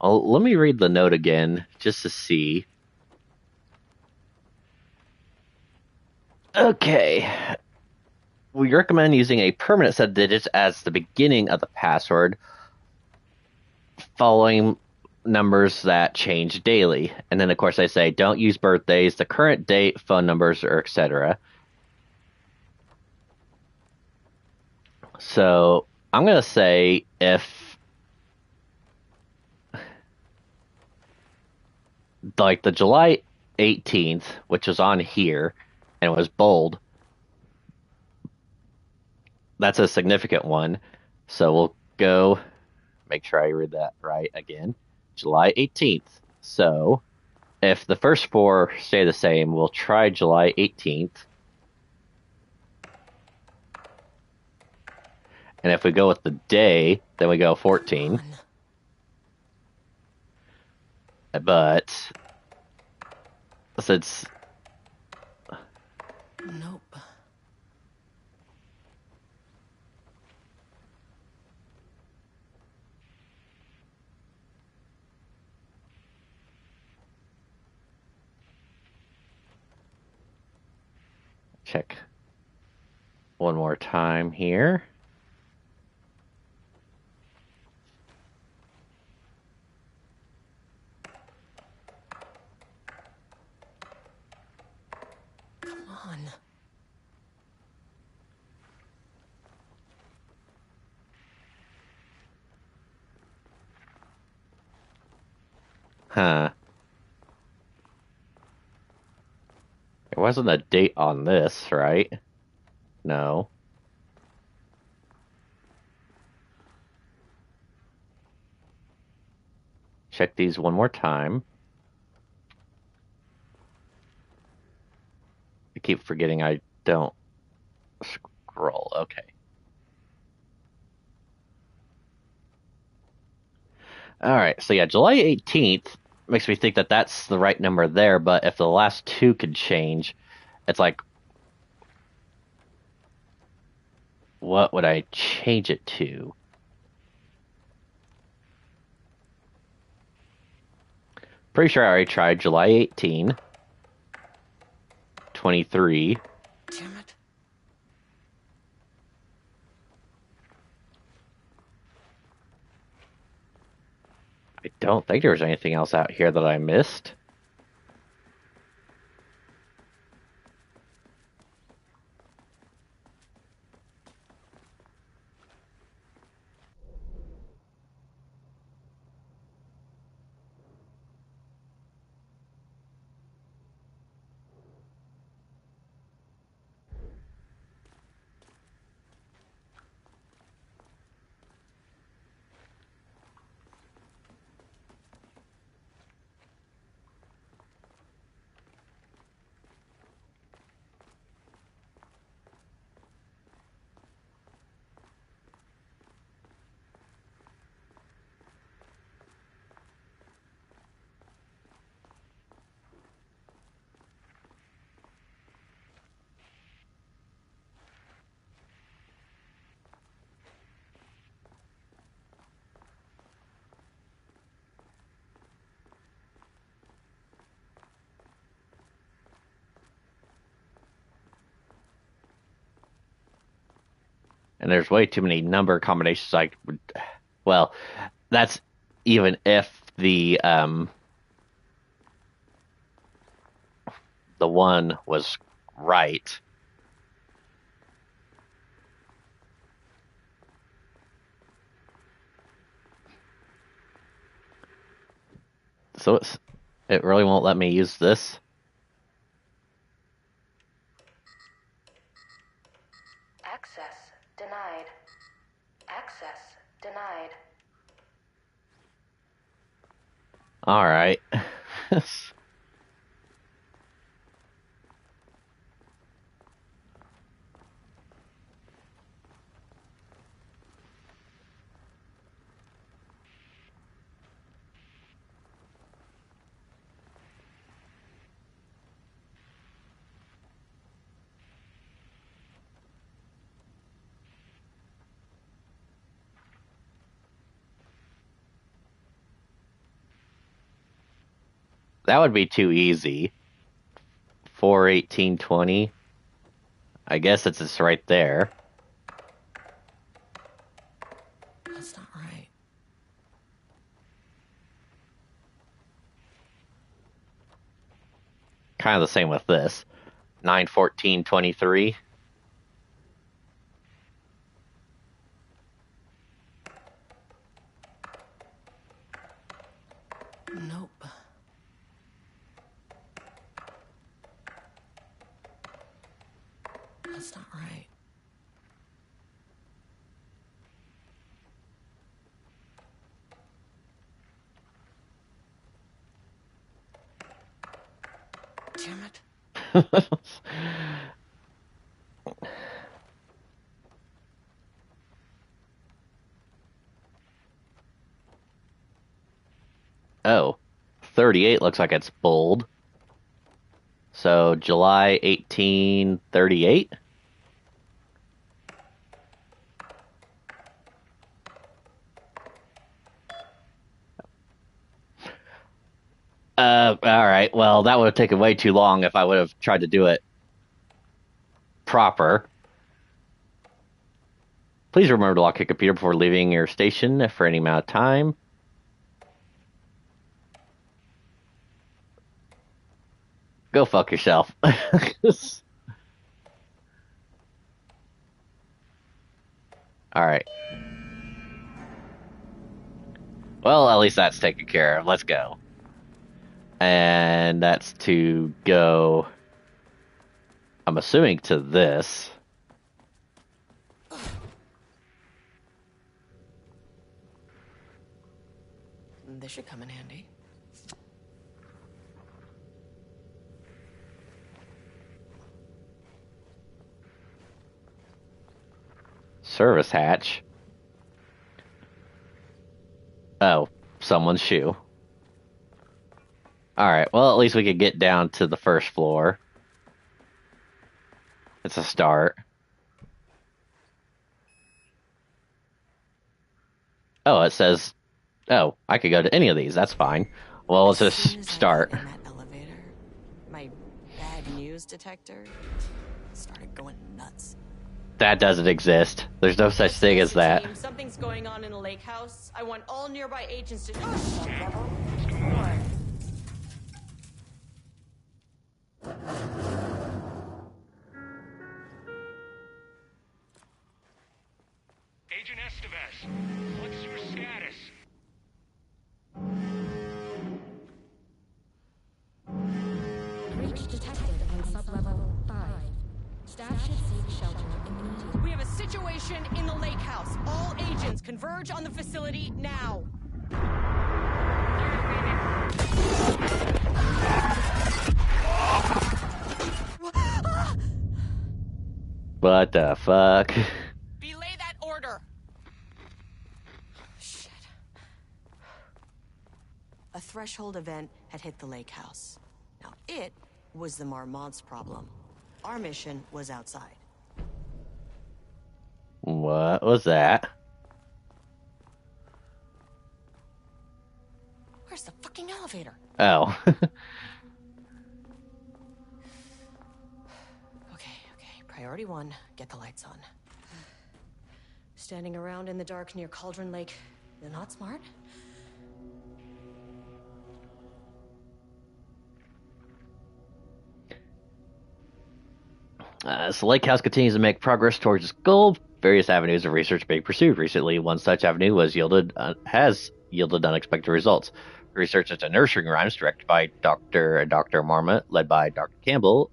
Oh, let me read the note again, just to see. Okay. We recommend using a permanent set of digits as the beginning of the password, following numbers that change daily. And then, of course, I say don't use birthdays, the current date, phone numbers, or etc. So I'm going to say if, like, the July 18th, which was on here, and it was bold, that's a significant one. So we'll go, make sure I read that right again. July 18th. So if the first four stay the same, we'll try July 18th. And if we go with the day, then we go 14. But since... Nope. Check one more time here. Come on. Huh. There wasn't a date on this, right? No. Check these one more time. I keep forgetting I don't scroll. Okay. Alright, so yeah, July 18th makes me think that that's the right number there, but if the last two could change, it's like, what would I change it to? Pretty sure I already tried July 18, 23. Damn it. I don't think there was anything else out here that I missed. And there's way too many number combinations I would... Well, that's even if the one was right. So it really won't let me use this. Access denied. Access denied. All right. That would be too easy. 4/18/20. I guess it's just right there. That's not right. Kind of the same with this. 9/14/23. Nope. That's not right. Damn it. Oh, 38 looks like it's bold. So July 1838. All right. Well, that would have taken way too long if I would have tried to do it proper. Please remember to lock your computer before leaving your station for any amount of time. Go fuck yourself. All right. Well, at least that's taken care of. Let's go. And that's to go, I'm assuming, to this. This should come in handy. Service hatch. Oh, someone's shoe. Alright, well, at least we could get down to the first floor. It's a start. Oh, it says, oh, I could go to any of these. That's fine. Well, let's just start. In that elevator, my bad news detector started going nuts. That doesn't exist. There's no such thing as that. Team, something's going on in the lake house. I want all nearby agents to... Oh, shit. Agent Estevez, what's your status? Breach detected on sublevel 5. Staff should seek shelter immediately. We have a situation in the lake house. All agents converge on the facility now. What the fuck? Belay that order. Shit. A threshold event had hit the lake house. Now, it was the Marmont's problem. Our mission was outside. What was that? Where's the fucking elevator? Oh. Okay. Priority 1, get the lights on. Standing around in the dark near Cauldron Lake, you're not smart? As the lake house continues to make progress towards its goal, various avenues of research being pursued. Recently, one such avenue has yielded unexpected results. Research into nursery rhymes, directed by Dr. Marmot, led by Dr. Campbell,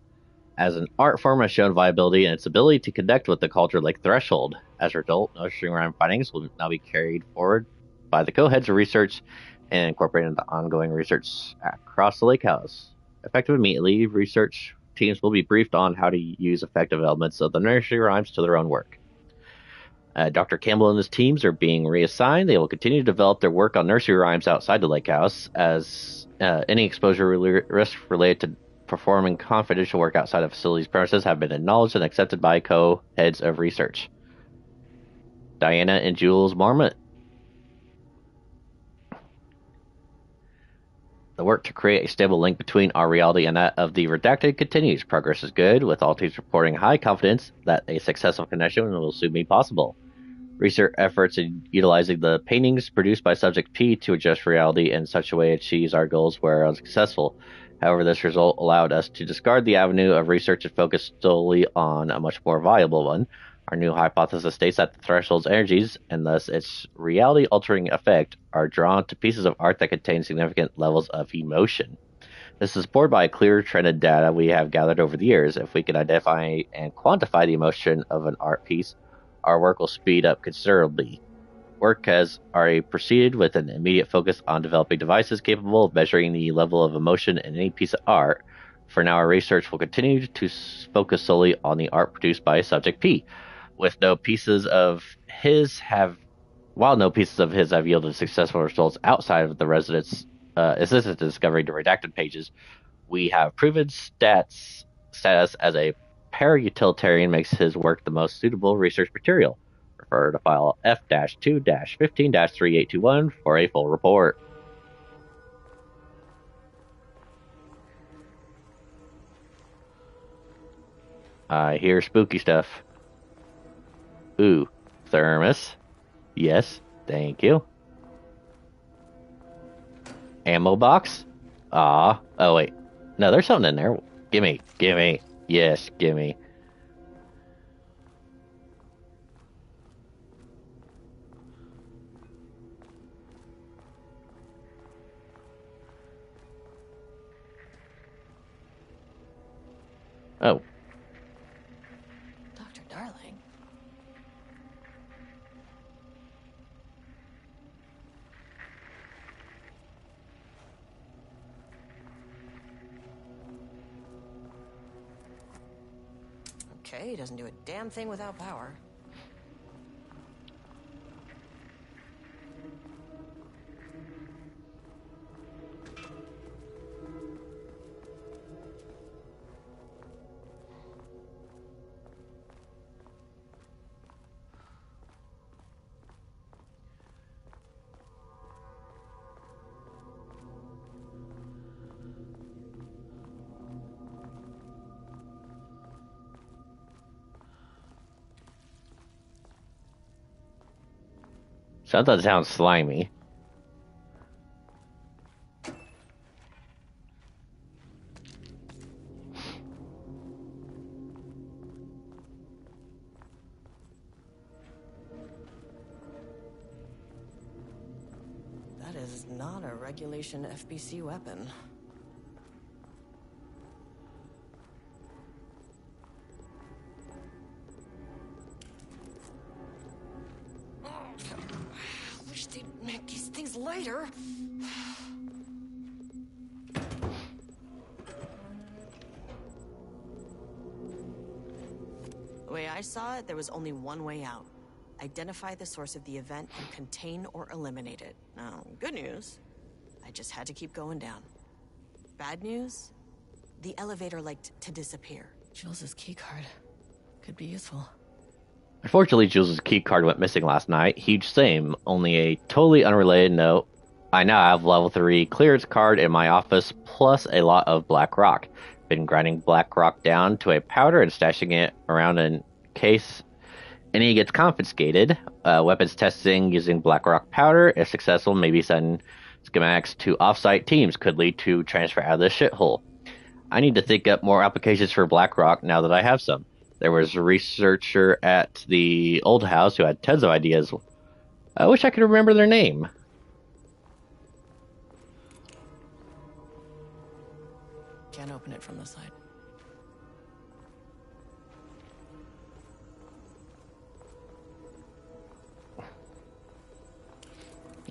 as an art form has shown viability in its ability to connect with the Cauldron Lake threshold. As a result, nursery rhyme findings will now be carried forward by the co-heads of research and incorporated into ongoing research across the lake house. Effective immediately, research teams will be briefed on how to use effective elements of the nursery rhymes to their own work. Dr. Campbell and his teams are being reassigned. They will continue to develop their work on nursery rhymes outside the lake house, as any exposure risks related to performing confidential work outside of facilities premises have been acknowledged and accepted by co-heads of research. Diana and Jules Marmot. The work to create a stable link between our reality and that of the redacted continues. Progress is good, with all teams reporting high confidence that a successful connection will soon be possible. Research efforts in utilizing the paintings produced by Subject P to adjust reality in such a way achieves our goals were unsuccessful. However, this result allowed us to discard the avenue of research and focus solely on a much more valuable one. Our new hypothesis states that the threshold's energies, and thus its reality-altering effect, are drawn to pieces of art that contain significant levels of emotion. This is supported by clear trended data we have gathered over the years. If we can identify and quantify the emotion of an art piece, our work will speed up considerably. Work has already proceeded with an immediate focus on developing devices capable of measuring the level of emotion in any piece of art. For now, our research will continue to focus solely on the art produced by Subject P. While no pieces of his have yielded successful results outside of the resident's assistant discovering the redacted pages, we have proven status as a para-utilitarian makes his work the most suitable research material. Refer to file F-2-15-3821 for a full report. I hear spooky stuff. Ooh, thermos. Yes, thank you. Ammo box? Oh wait. No, there's something in there. Gimme. Yes, gimme. Oh. Dr. Darling. Okay, he doesn't do a damn thing without power. Something sounds slimy. That is not a regulation FBC weapon. Wish they'd make these things lighter. The way I saw it, there was only one way out. Identify the source of the event and contain or eliminate it. Now, good news, I just had to keep going down. Bad news, the elevator liked to disappear. Jules's keycard could be useful. Unfortunately, Jules' keycard went missing last night. Huge same. Only a totally unrelated note. I now have level 3 clearance card in my office, plus a lot of black rock. Been grinding black rock down to a powder and stashing it around in case any gets confiscated. Weapons testing using black rock powder, if successful, maybe send schematics to offsite teams, could lead to transfer out of this shithole. I need to think up more applications for black rock now that I have some. There was a researcher at the old house who had tons of ideas. I wish I could remember their name. Can't open it from the side.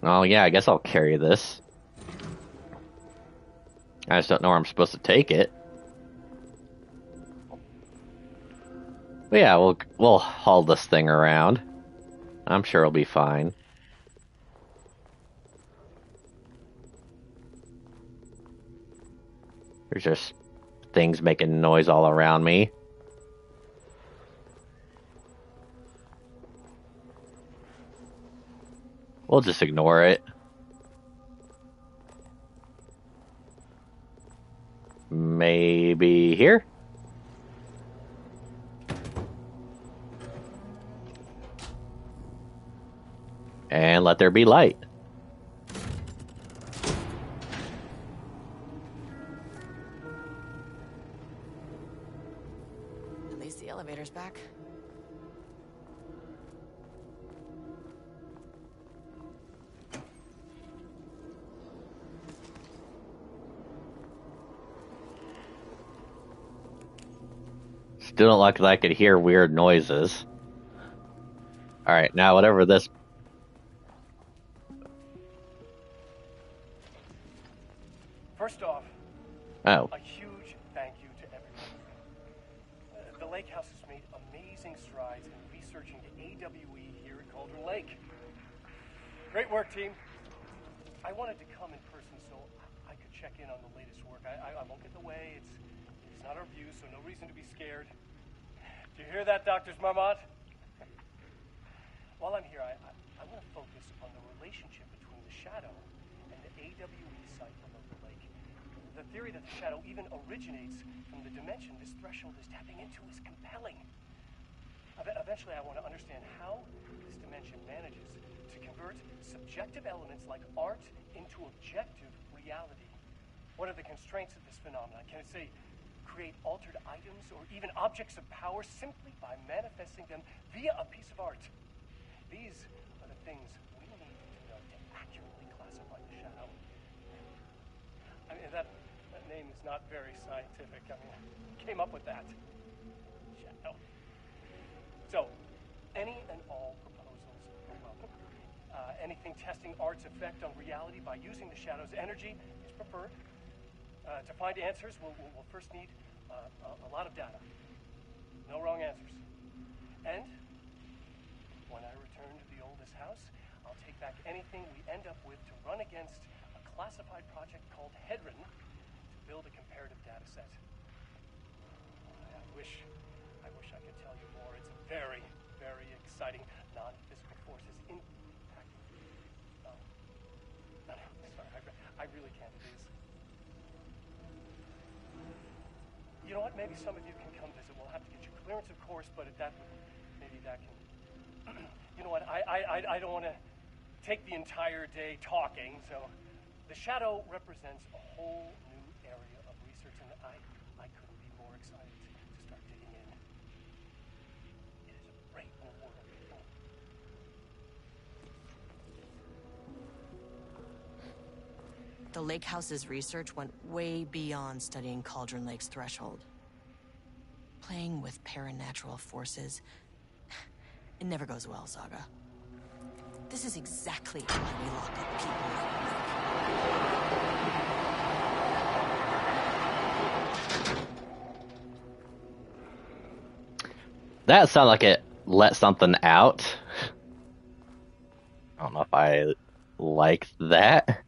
Oh yeah, I guess I'll carry this. I just don't know where I'm supposed to take it. But yeah, we'll haul this thing around. I'm sure it'll be fine. There's just things making noise all around me. We'll just ignore it. Maybe here? And let there be light. At least the elevator's back. Still don't like that I could hear weird noises. Alright, now whatever this... First off, Oh. a huge thank you to everyone. The Lake House has made amazing strides in researching the AWE here at Cauldron Lake. Great work, team. I wanted to come in person so I could check in on the latest work. I won't get in the way. It's not our view, so no reason to be scared. Do you hear that, Dr. Marmot? While I'm here, I want to focus on the relationship between the shadow and the AWE site below the lake. The theory that the shadow even originates from the dimension this threshold is tapping into is compelling. Eventually, I want to understand how this dimension manages to convert subjective elements like art into objective reality. What are the constraints of this phenomenon? Can it, say, create altered items or even objects of power simply by manifesting them via a piece of art? These are the things we need to know to accurately classify the shadow. I mean, that name is not very scientific. I mean, who came up with that? Shadow. So, any and all proposals are welcome. Anything testing art's effect on reality by using the shadow's energy is preferred. To find answers, we'll first need a lot of data. No wrong answers. And when I return to the oldest house, I'll take back anything we end up with to run against a classified project called Hedron to build a comparative data set. I wish I could tell you more. It's very, very exciting. Non-physical forces impact. Oh. No, sorry, I really can't. It is. You know what? Maybe some of you can come visit. We'll have to get you clearance, of course, but maybe that can. You know what? I don't want to take the entire day talking. So, the shadow represents a whole new area of research, and I couldn't be more excited to start digging in. It is a great new world. The Lake House's research went way beyond studying Cauldron Lake's threshold. Playing with paranatural forces, it never goes well, Saga. This is exactly why we lock up people like That sounded like it let something out. I don't know if I like that.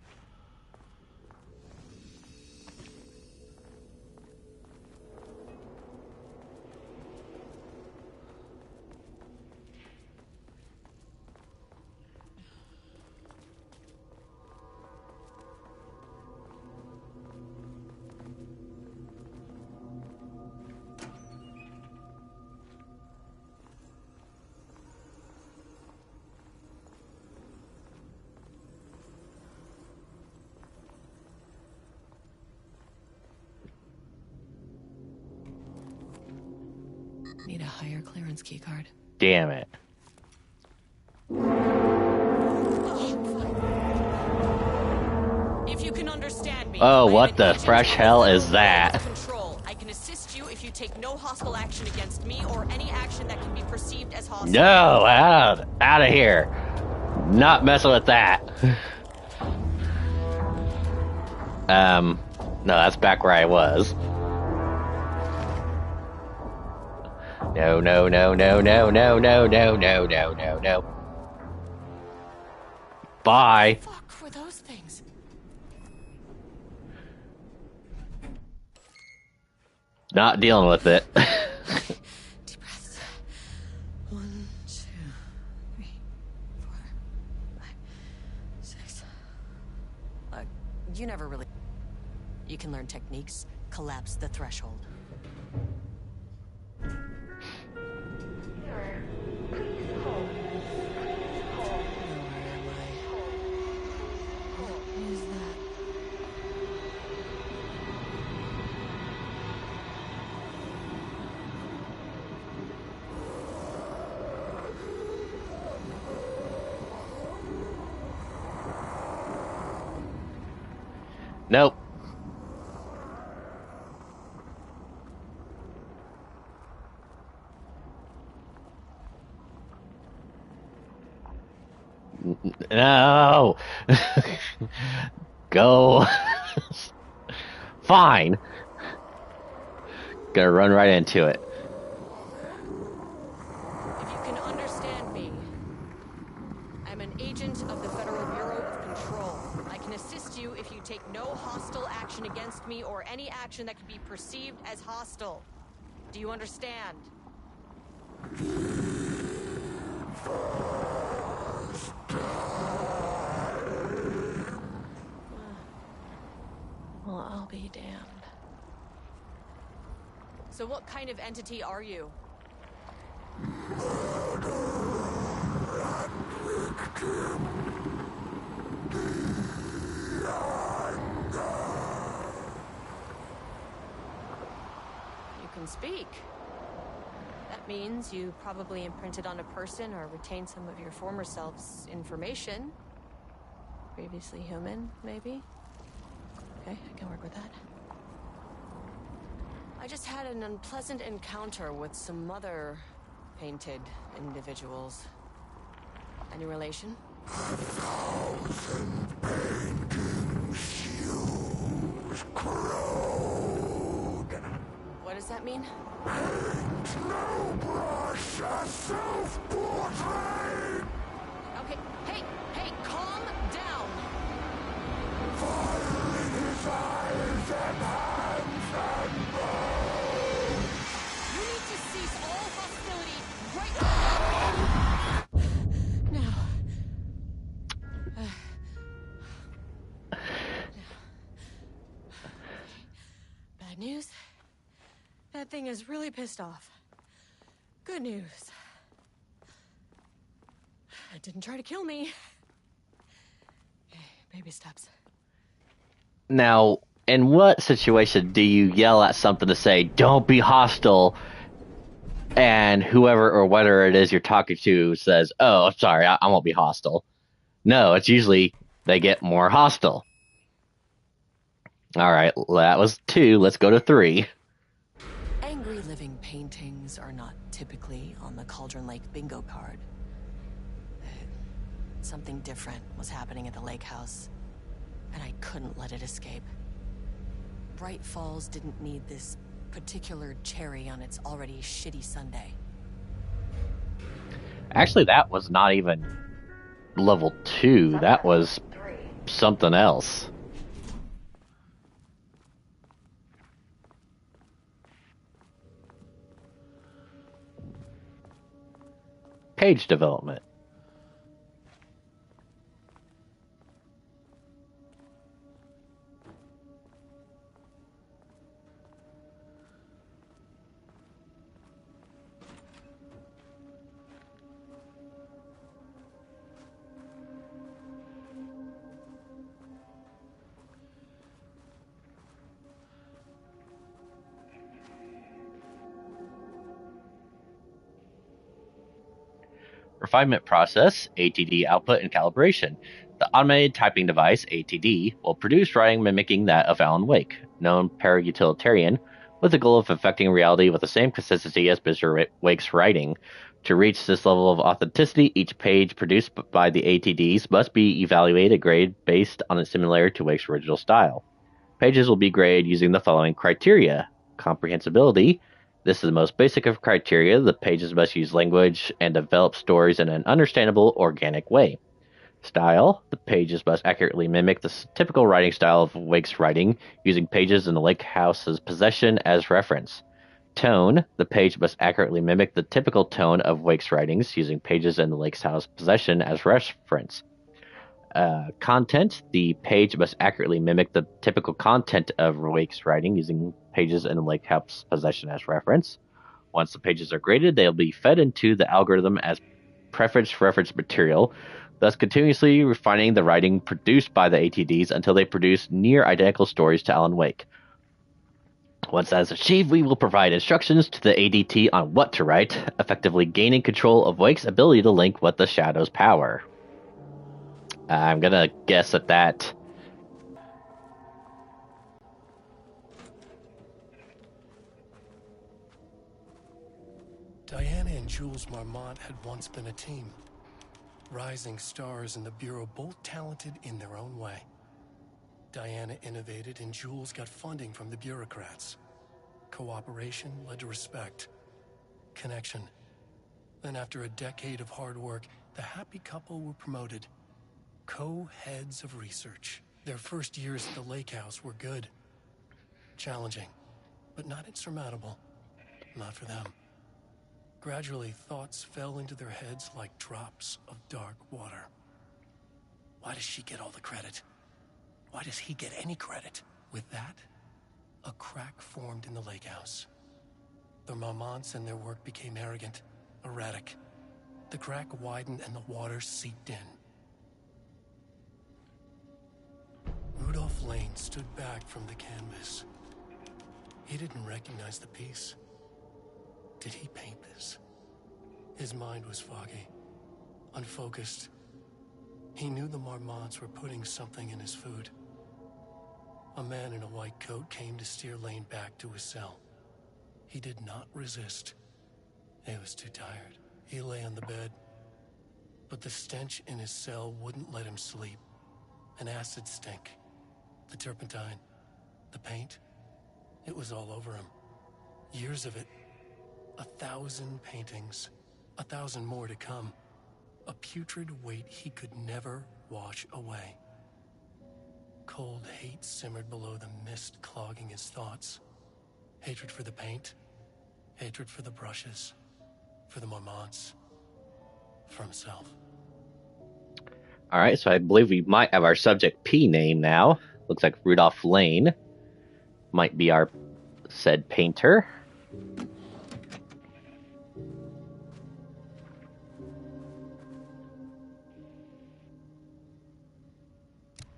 Need a higher clearance keycard. Damn it. If you can understand me. Oh, what the fresh hell is that? Control. I can assist you if you take no hostile action against me or any action that can be perceived as hostile. No, out of here. Not messing with that. No, that's back where I was. No, no, no, no, no, no, no, no, no, no, no, no. Bye. What the fuck were those things? Not dealing with it. Deep breaths. 1, 2, 3, 4, 5, 6. You never really. You can learn. learned techniques collapse the threshold. Nope. No. Go. Fine. Gonna run right into it. If you can understand me, I'm an agent of the Federal Bureau of Control. I can assist you if you take no hostile action against me or any action that can be perceived as hostile. Do you understand? Well, I'll be damned. So what kind of entity are you? You can speak. That means you probably imprinted on a person or retained some of your former self's information. Previously human, maybe? Okay, I can work with that. I just had an unpleasant encounter with some other painted individuals. Any relation? 1,000 painting shoes corrode. What does that mean? Paint no brush, a self-portrait. Okay, hey, calm down. Fire in his eyes and hands and bones. You need to cease all hostility right now. Bad news? That thing is really pissed off. Good news. It didn't try to kill me. Okay, baby steps. Now, in what situation do you yell at something to say, don't be hostile, and whoever or whatever it is you're talking to says, oh, sorry, I won't be hostile? No, it's usually they get more hostile. All right, that was 2. Let's go to 3. Angry living paintings are not typically on the Cauldron Lake bingo card. Something different was happening at the lake house, and I couldn't let it escape. Bright Falls didn't need this particular cherry on its already shitty Sunday. Actually, that was not even level 2. That was something else. Page development. Refinement process, ATD output and calibration. The automated typing device, ATD, will produce writing mimicking that of Alan Wake, known para-utilitarian, with the goal of affecting reality with the same consistency as Mr. Wake's writing. To reach this level of authenticity, each page produced by the ATDs must be evaluated grade based on its similarity to Wake's original style. Pages will be graded using the following criteria: comprehensibility. This is the most basic of criteria. The pages must use language and develop stories in an understandable, organic way. Style. The pages must accurately mimic the typical writing style of Wake's writing, using pages in the lake house's possession as reference. Tone. The page must accurately mimic the typical tone of Wake's writings, using pages in the lake's house possession as reference. Content. The page must accurately mimic the typical content of Wake's writing using pages in Lake House possession as reference. Once the pages are graded, they'll be fed into the algorithm as preference reference material, thus continuously refining the writing produced by the ATDs until they produce near identical stories to Alan Wake. Once that is achieved, we will provide instructions to the ADT on what to write, effectively gaining control of Wake's ability to link with the Shadow's power. I'm gonna guess that Diana and Jules Marmont had once been a team. Rising stars in the Bureau, both talented in their own way. Diana innovated and Jules got funding from the bureaucrats. Cooperation led to respect. Connection. Then after a decade of hard work, the happy couple were promoted. Co-heads of research. Their first years at the lake house were good. Challenging, but not insurmountable. Not for them. Gradually, thoughts fell into their heads like drops of dark water. Why does she get all the credit? Why does he get any credit? With that, a crack formed in the lake house. The Marmonts and their work became arrogant, erratic. The crack widened and the water seeped in. Rudolph Lane stood back from the canvas. He didn't recognize the piece. Did he paint this? His mind was foggy, unfocused. He knew the Marmonts were putting something in his food. A man in a white coat came to steer Lane back to his cell. He did not resist. He was too tired. He lay on the bed, but the stench in his cell wouldn't let him sleep. An acid stink. The turpentine. The paint. It was all over him. Years of it. 1,000 paintings. 1,000 more to come. A putrid weight he could never wash away. Cold hate simmered below the mist clogging his thoughts. Hatred for the paint. Hatred for the brushes. For the Marmonts. For himself. Alright, so I believe we might have our subject P name now. Looks like Rudolph Lane might be our said painter.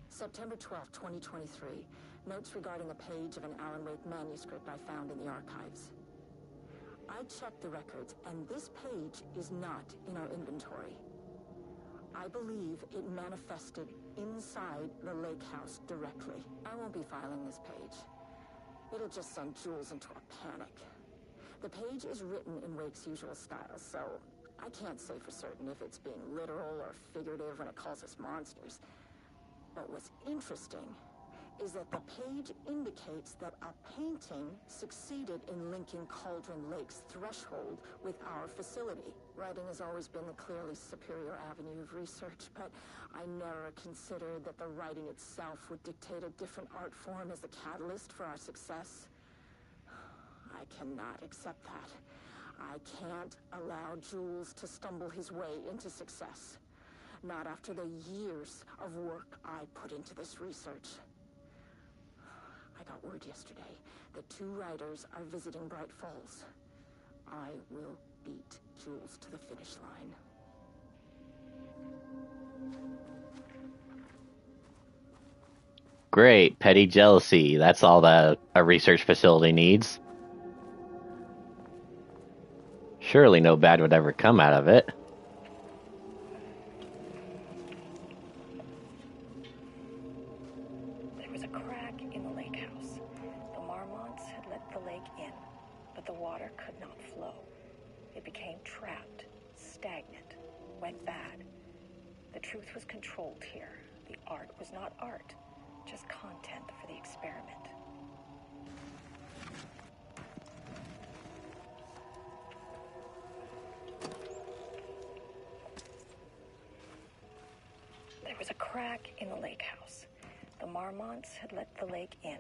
September 12, 2023. Notes regarding a page of an Alan Wake manuscript I found in the archives. I checked the records, and this page is not in our inventory. I believe it manifested inside the lake house directly. I won't be filing this page. It'll just send Jules into a panic. The page is written in Wake's usual style, so I can't say for certain if it's being literal or figurative when it calls us monsters. But what's interesting is that the page indicates that a painting succeeded in linking Cauldron Lake's threshold with our facility. Writing has always been the clearly superior avenue of research, but I never considered that the writing itself would dictate a different art form as the catalyst for our success. I cannot accept that. I can't allow Jules to stumble his way into success. Not after the years of work I put into this research. I got word yesterday that 2 writers are visiting Bright Falls. I will beat Jules to the finish line. Great, petty jealousy. That's all that a research facility needs. Surely no bad would ever come out of it. There was a crack in the lake house. The Marmonts had let the lake in, but the water could not flow. It became trapped, stagnant, went bad. The truth was controlled here. The art was not art, just content for the experiment. There was a crack in the lake house. The Marmonts had let the lake in,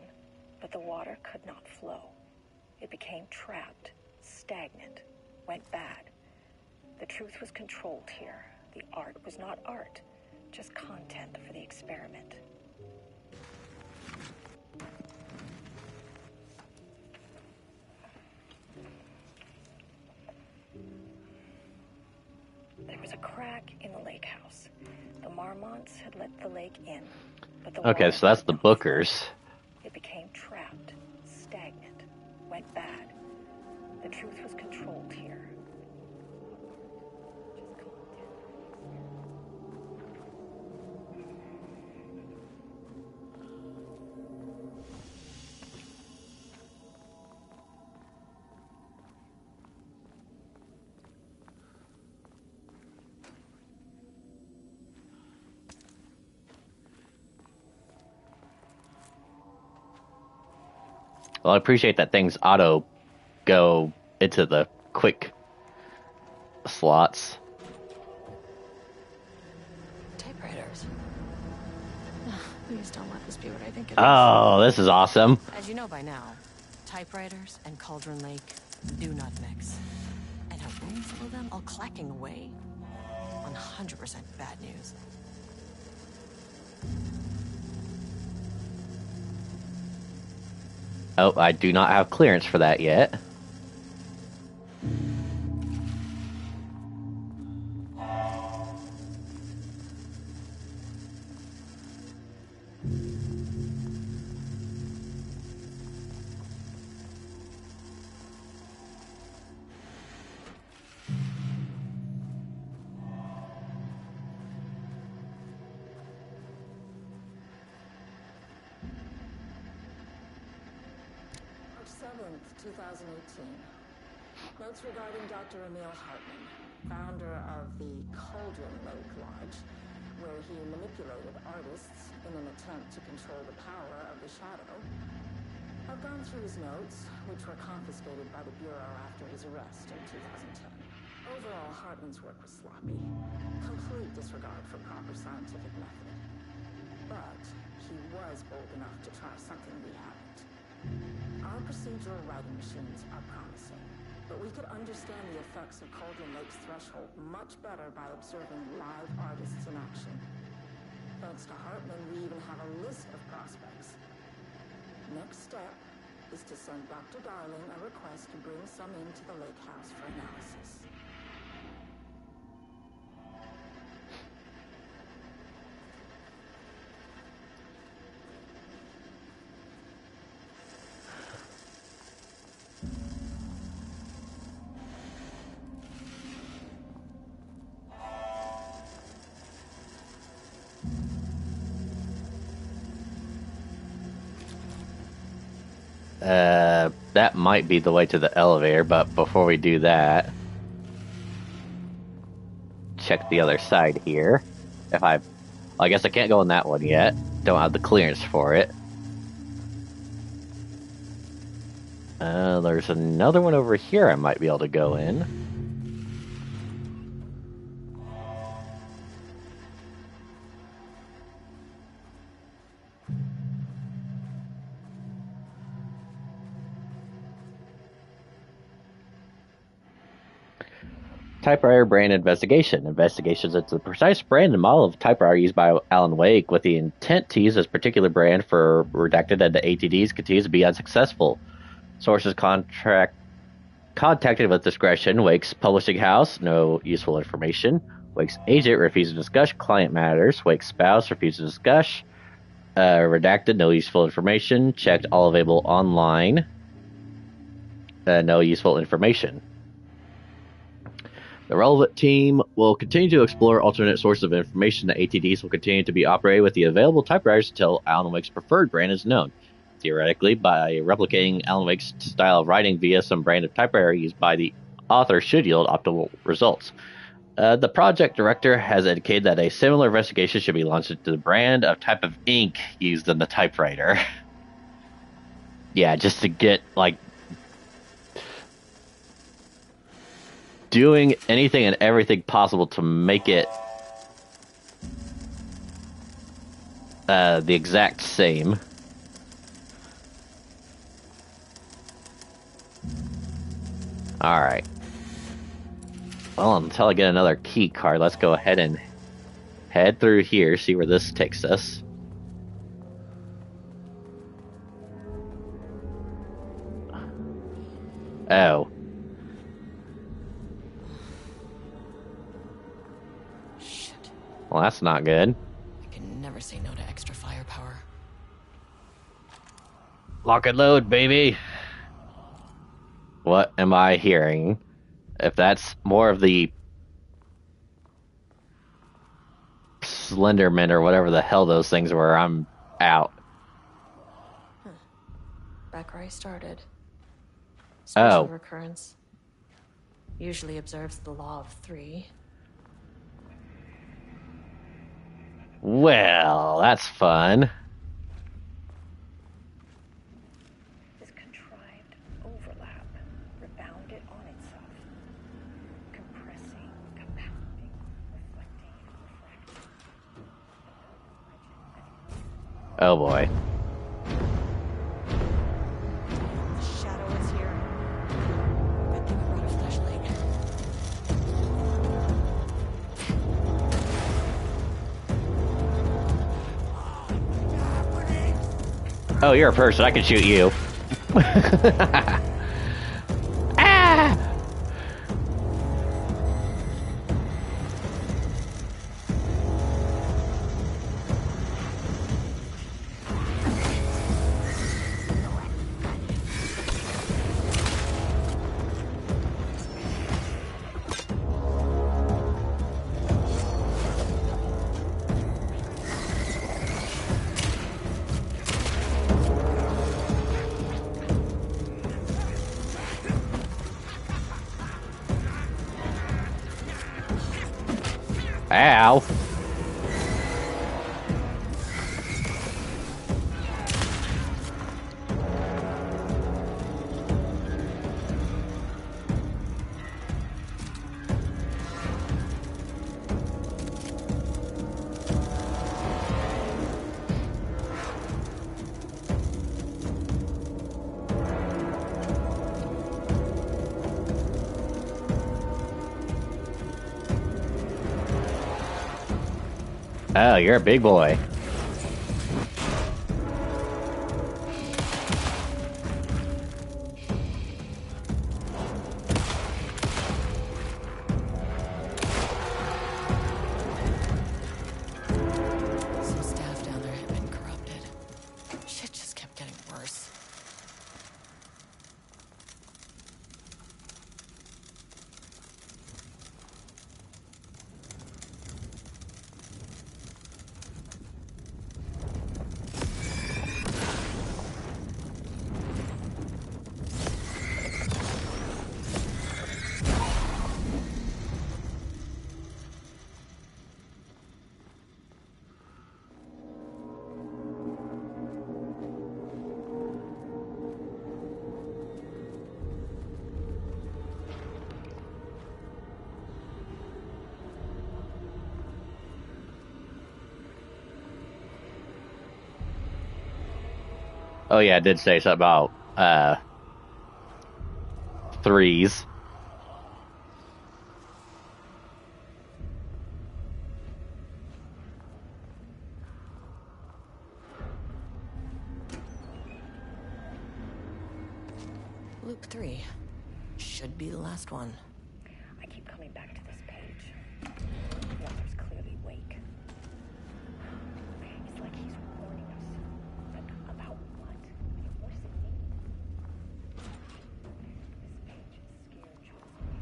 but the water could not flow. It became trapped, stagnant, went bad. The truth was controlled here. The art was not art, just content for the experiment. There was a crack in the lake house. The Marmonts had let the lake in, but the Okay, so that's the Bookers. It became trapped, stagnant, went bad. The truth was controlled here. Well, I appreciate that things auto go into the quick slots. Typewriters. Please don't let this be what I think it is. Oh, this is awesome. As you know by now, typewriters and Cauldron Lake do not mix. And a room full of them all clacking away? 100% bad news. Oh, I do not have clearance for that yet. March 7th, 2018. Notes regarding Dr. Emil Hartman, founder of the Cauldron Lake Lodge, where he manipulated artists in an attempt to control the power of the shadow. I've gone through his notes, which were confiscated by the Bureau after his arrest in 2010. Overall, Hartman's work was sloppy. Complete disregard for proper scientific method. But he was bold enough to try something we haven't. Our procedural writing machines are promising, but we could understand the effects of Cauldron Lake's threshold much better by observing live artists in action. Thanks to Hartman, we even have a list of prospects. Next step is to send Dr. Darling a request to bring some into the lake house for analysis. That might be the way to the elevator, but before we do that, check the other side here. I guess I can't go in that one yet. Don't have the clearance for it. There's another one over here I might be able to go in. Typewriter brand investigation. Investigations into the precise brand and model of typewriter used by Alan Wake with the intent to use this particular brand for redacted and the ATDs continues to be unsuccessful. Sources contacted with discretion. Wake's publishing house, no useful information. Wake's agent refuses to discuss client matters. Wake's spouse refuses to discuss. Redacted, no useful information. Checked all available online. No useful information. The relevant team will continue to explore alternate sources of information. The ATDs will continue to be operated with the available typewriters until Alan Wake's preferred brand is known. Theoretically, by replicating Alan Wake's style of writing via some brand of typewriter used by the author should yield optimal results. The project director has indicated that a similar investigation should be launched into the brand of type of ink used in the typewriter. Yeah, just to get, doing anything and everything possible to make it the exact same. Alright. Well, until I get another key card, let's go ahead and head through here, see where this takes us. Oh. Shit. Well, that's not good. I can never say no to extra firepower. Lock and load, baby. What am I hearing? If that's more of the Slenderman or whatever the hell those things were, I'm out. Back where I started. Oh. Spatial recurrence. Usually observes the law of 3. Well, that's fun. This contrived overlap rebounded on itself, compressing, compounding, reflecting, refracting. Oh boy. The shadow is here. Good thing I brought a flashlight. Oh, you're a person. I can shoot you. Ah! Ow. Oh, you're a big boy. Some staff down there had been corrupted. Shit just kept getting worse. Oh yeah, I did say something about threes. Loop 3. Should be the last one. I keep coming back to this page. The author's clearly awake. It's like he's warning us. But about what? What does it mean? This page is scared children.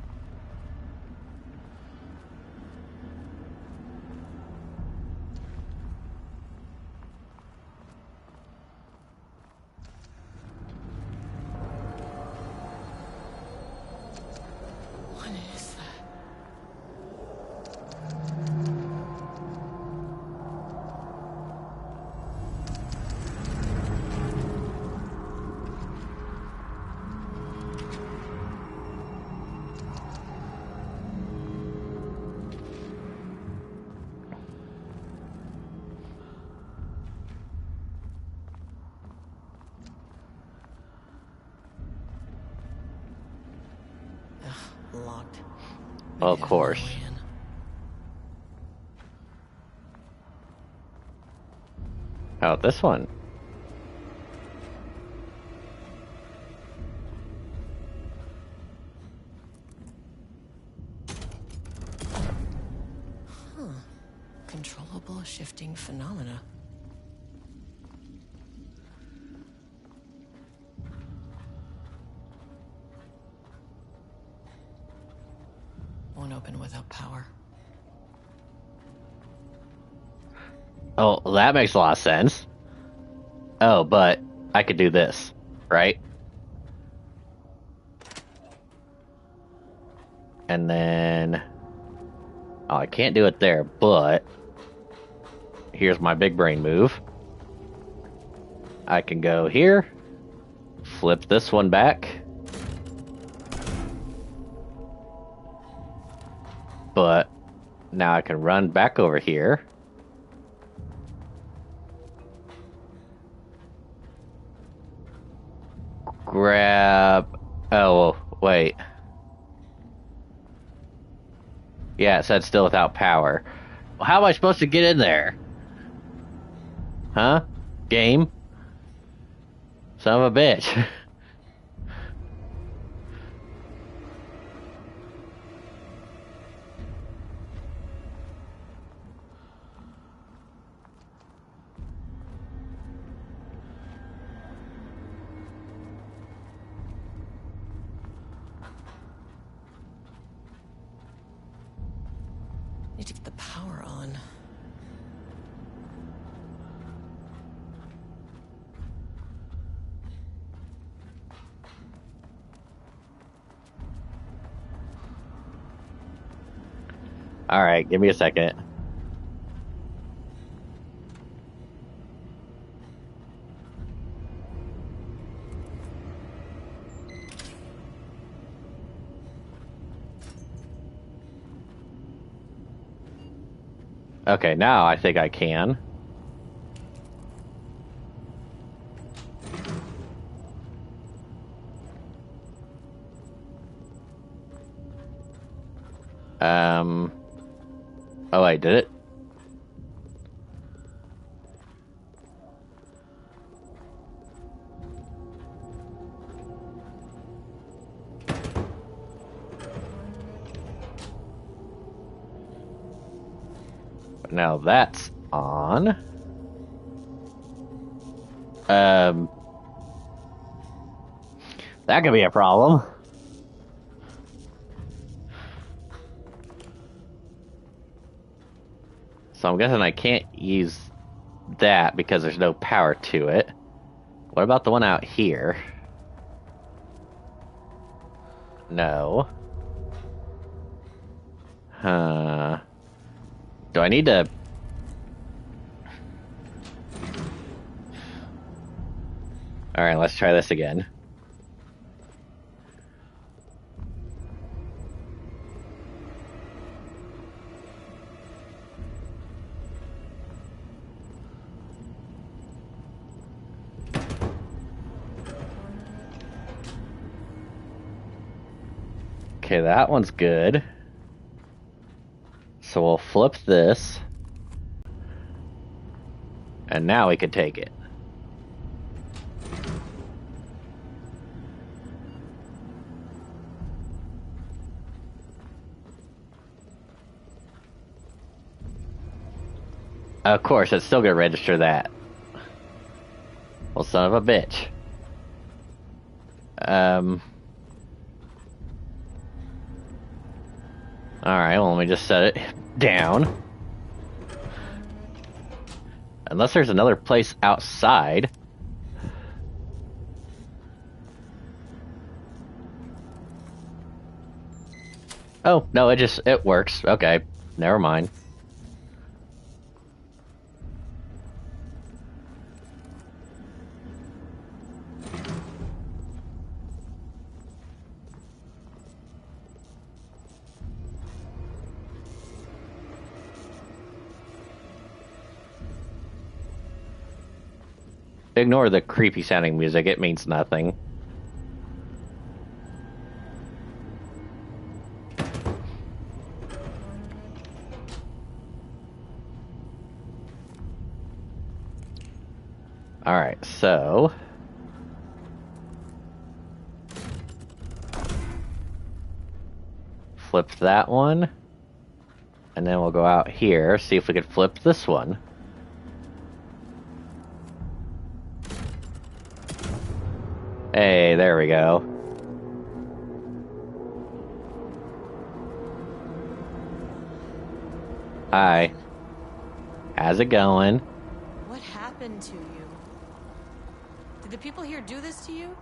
What is that? Ugh, locked. Well, of Maybe there's another course. way in. How about this one? Controllable shifting phenomena. Won't open without power. Oh, that makes a lot of sense. Oh, but I could do this, right? And then... Oh, I can't do it there, but... Here's my big brain move. I can go here, flip this one back. But now I can run back over here. Grab... Oh, wait. Yeah, it said still without power. Well, how am I supposed to get in there? Huh? Game? Son of a bitch. Need to get the power on. Alright, give me a second. Okay, now I think I can. Oh, I did it? Now that's on. That could be a problem. So I'm guessing I can't use that because there's no power to it. What about the one out here? No. Do I need to... Alright, let's try this again. Okay, that one's good. So we'll flip this. And now we can take it. Of course, it's still gonna register that. Well, son of a bitch. Alright, well, let me just set it down. Unless there's another place outside. Oh, no, it works. Okay, never mind. Ignore the creepy sounding music, it means nothing. Alright, so... flip that one. And then we'll go out here, see if we can flip this one. Hey, there we go. Hi. How's it going? What happened to you? Did the people here do this to you?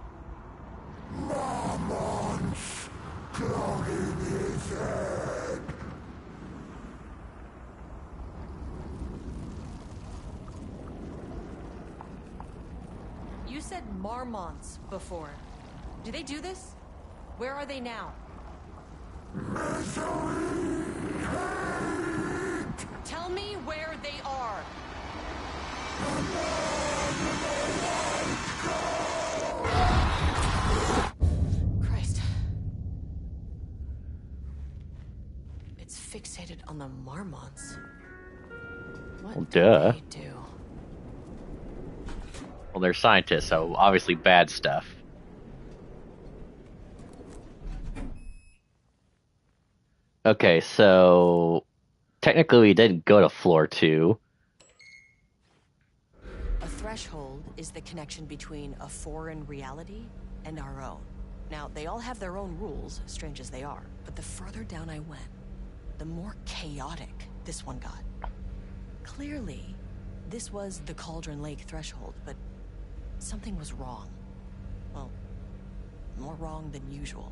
Marmon's clogging his head. You said Marmonts before. Do they do this? Where are they now? Misery, hate. Tell me where they are. Christ. It's fixated on the Marmonts. What Well, did duh. they do? Well, they're scientists, so obviously bad stuff. Okay, so... technically we did go to floor 2. A threshold is the connection between a foreign reality and our own. Now, they all have their own rules, strange as they are, but the further down I went, the more chaotic this one got. Clearly, this was the Cauldron Lake threshold, but something was wrong. Well, more wrong than usual.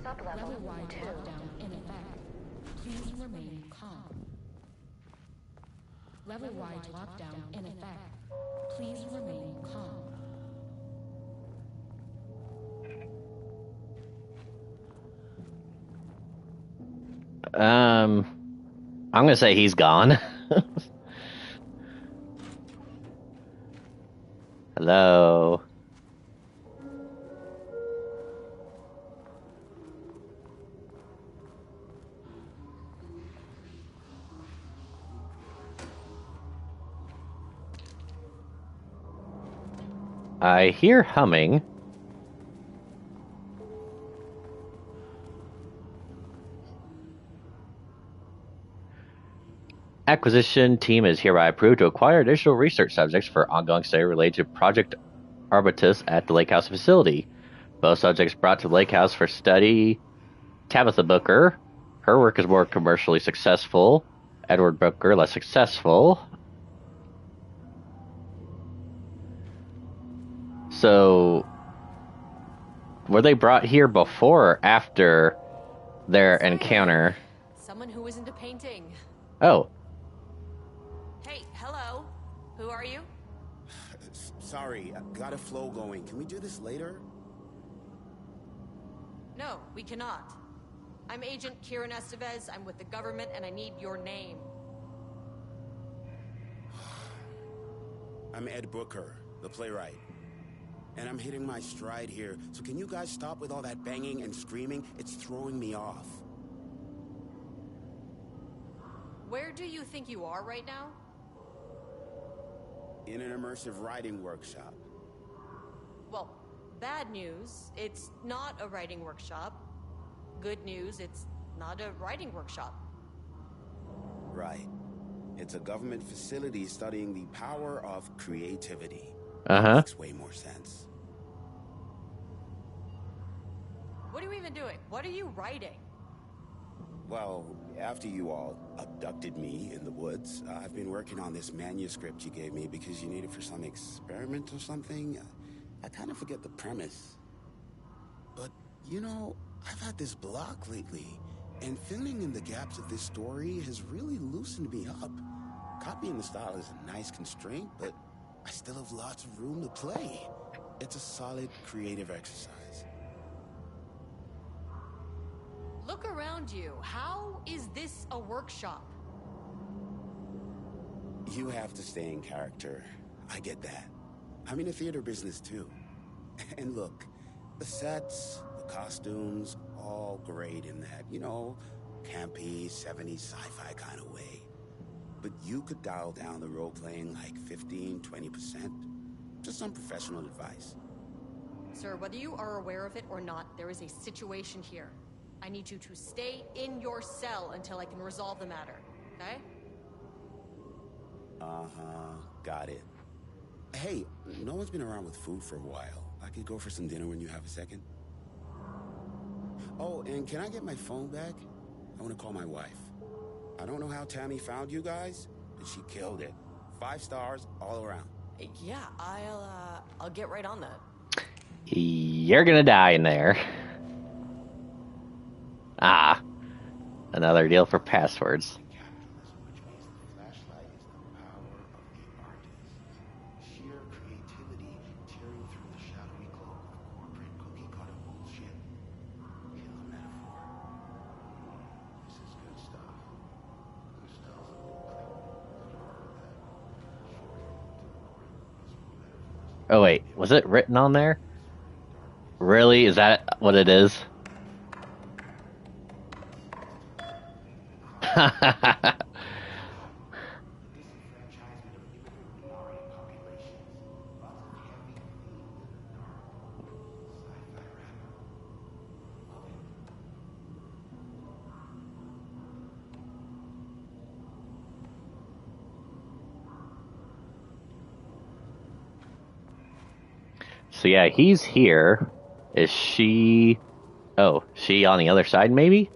Sublevel 2. In effect. Please remain calm. Level-wide lockdown in effect. Please remain calm. I'm gonna say he's gone. Hello? I hear humming. Acquisition team is hereby approved to acquire additional research subjects for ongoing study related to Project Arbutus at the Lake House facility. Both subjects brought to the Lake House for study. Tabitha Booker. Her work is more commercially successful. Edward Booker, less successful. So, were they brought here before or after their encounter? Someone who isn't a painting. Oh. Hey, hello. Who are you? Sorry, got a flow going. Can we do this later? No, we cannot. I'm Agent Kieran Estevez. I'm with the government, and I need your name. I'm Ed Booker, the playwright. And I'm hitting my stride here, so can you guys stop with all that banging and screaming? It's throwing me off. Where do you think you are right now? In an immersive writing workshop. Well, bad news, it's not a writing workshop. Good news, it's not a writing workshop. Right. It's a government facility studying the power of creativity. Uh-huh. Makes way more sense. What are you even doing? What are you writing? Well, after you all abducted me in the woods, I've been working on this manuscript you gave me because you need it for some experiment or something. I kind of forget the premise. But, you know, I've had this block lately, and filling in the gaps of this story has really loosened me up. Copying the style is a nice constraint, but I still have lots of room to play. It's a solid creative exercise. Look around you. How is this a workshop? You have to stay in character. I get that. I'm in the theater business too. And look, the sets, the costumes, all great in that, you know, campy, 70s sci-fi kind of way. But you could dial down the role-playing like 15-20%. Just some professional advice. Sir, whether you are aware of it or not, there is a situation here. I need you to stay in your cell until I can resolve the matter, okay? Uh-huh, got it. Hey, no one's been around with food for a while. I could go for some dinner when you have a second. Oh, and can I get my phone back? I want to call my wife. I don't know how Tammy found you guys, but she killed it. 5 stars all around. Yeah, I'll get right on that. You're gonna die in there. Ah, another deal for passwords. Sheer creativity tearing through the shadowy cloak of corporate cookie-cutter bullshit. Kill metaphor. This is good stuff. Good stuff. Oh wait, was it written on there? Really? Is that what it is? So yeah, he's here. Is she... Oh, she on the other side, maybe?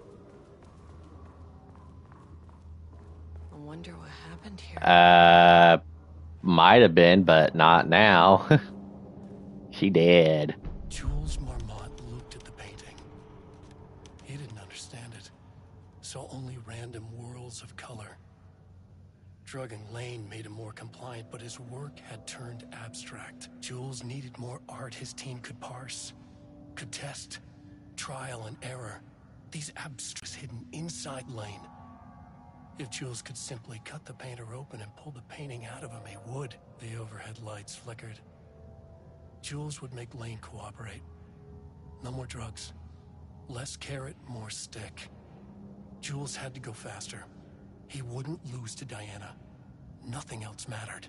I wonder what happened here. Might have been, but not now. She did. Jules Marmot looked at the painting. He didn't understand it. Saw only random whirls of color. Drugging Lane made him more compliant, but his work had turned abstract. Jules needed more art his team could parse, could test. Trial and error. These abstracts hidden inside Lane. If Jules could simply cut the painter open and pull the painting out of him, he would. The overhead lights flickered. Jules would make Lane cooperate. No more drugs. Less carrot, more stick. Jules had to go faster. He wouldn't lose to Diana. Nothing else mattered.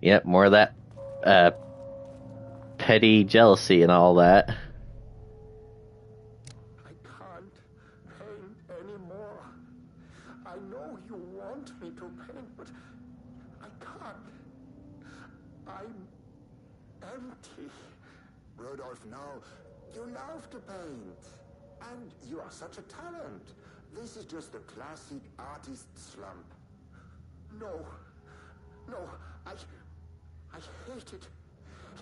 Yep, more of that petty jealousy and all that. I can't paint anymore. I know you want me to paint, but I can't. I'm empty. Rudolph, now, you love to paint. And you are such a talent. This is just the classic artist slump. No, I hate it.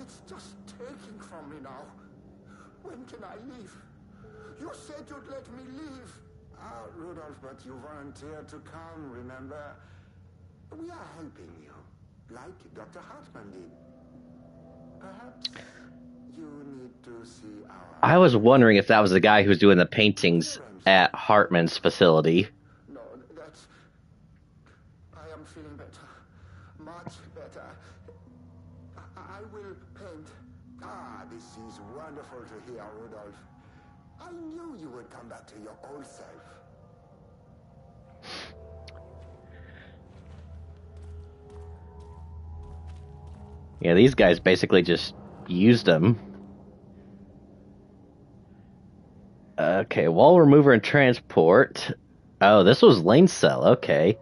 It's just taking from me now. When can I leave? You said you'd let me leave. Ah, Rudolph, but you volunteered to come, remember? We are helping you, like Dr. Hartman did. Perhaps you need to see our... I was wondering if that was the guy who was doing the paintings at Hartman's facility. No, that's... I am feeling better. Much better. I will paint. Ah, this is wonderful to hear, Rudolph. I knew you would come back to your old self. Yeah, these guys basically just used him. Okay, wall remover and transport. Oh, this was Lane's cell. Okay.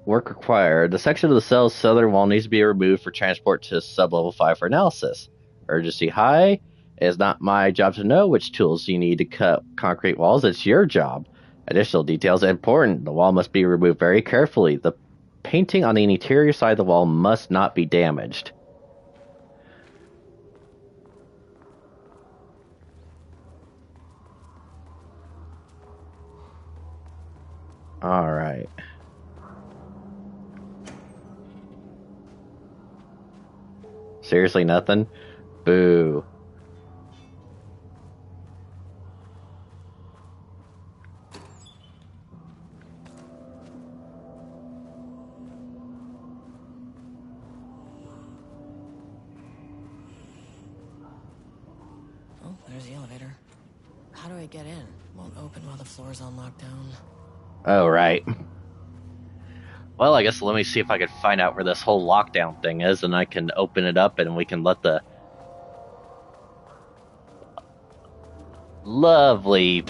Work required. The section of the cell's southern wall needs to be removed for transport to sub-level 5 for analysis. Urgency high. It is not my job to know which tools you need to cut concrete walls. It's your job. Additional details are important. The wall must be removed very carefully. The painting on the interior side of the wall must not be damaged. Alright. Seriously, nothing? Boo. Oh, there's the elevator. How do I get in? Won't open while the floor's on lockdown. Oh, right. Well, I guess let me see if I can find out where this whole lockdown thing is, and I can open it up and we can let the lovely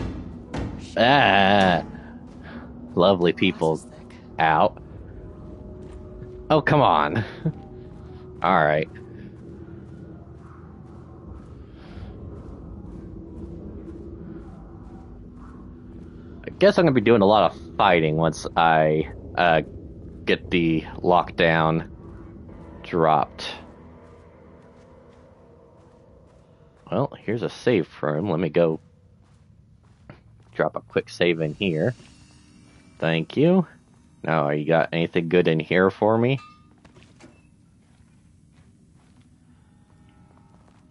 people out. Oh, come on. Alright. I guess I'm going to be doing a lot of fighting once I get the lockdown dropped. Well, here's a save room. Let me go drop a quick save in here. Thank you. Now, you got anything good in here for me?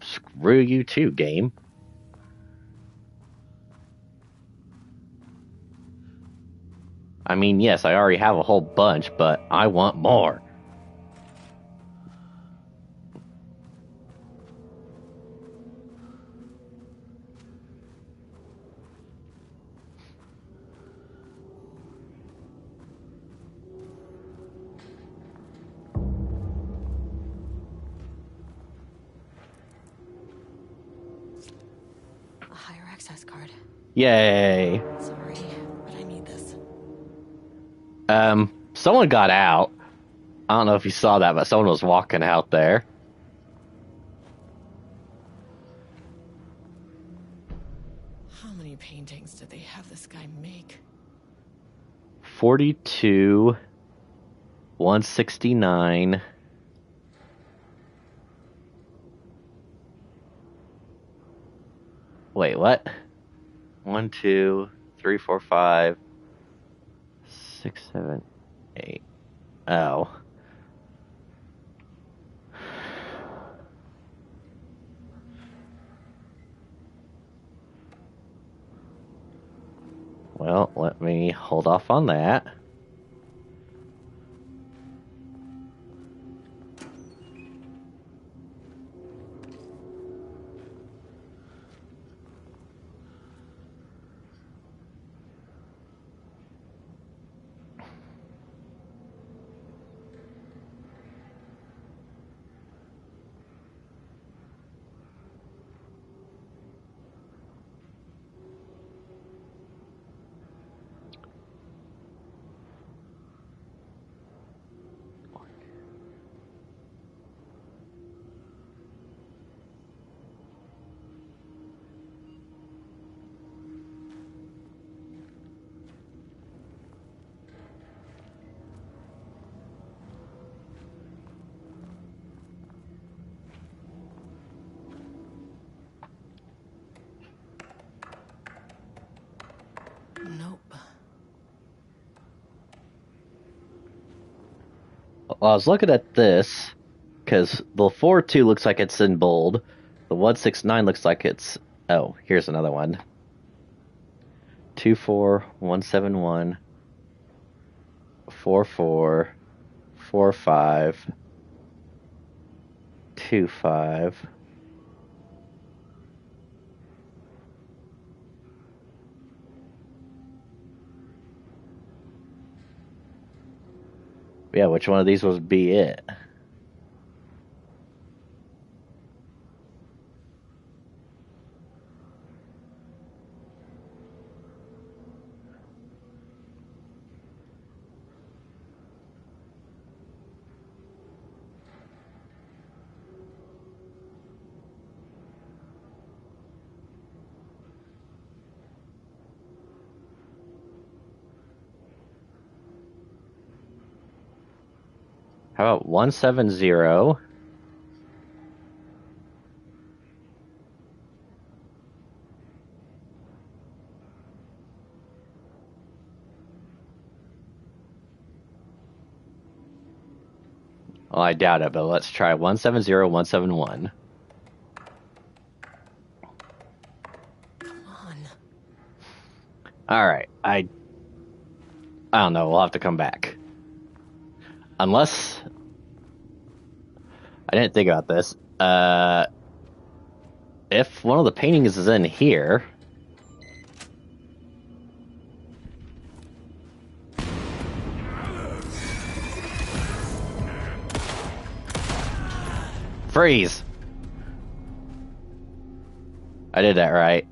Screw you too, game. I mean, yes, I already have a whole bunch, but I want more. A higher access card. Yay. Sorry, but I need this. Someone got out. I don't know if you saw that, but someone was walking out there. How many paintings did they have this guy make? 42, 169. Wait, what? 1, 2, 3, 4, 5, 6, 7, 8. Oh. Well, let me hold off on that. Nope. Well, I was looking at this, because the 4-2 looks like it's in bold. The 169 looks like it's... Oh, here's another one. 2-4, 171, 4-4, 4-5, 2-5. Yeah, which one of these would be it? How about 170? Well, I doubt it, but let's try 170, 171. Come on. Alright, I don't know, we'll have to come back. Unless... I didn't think about this. If one of the paintings is in here... Freeze! I did that right.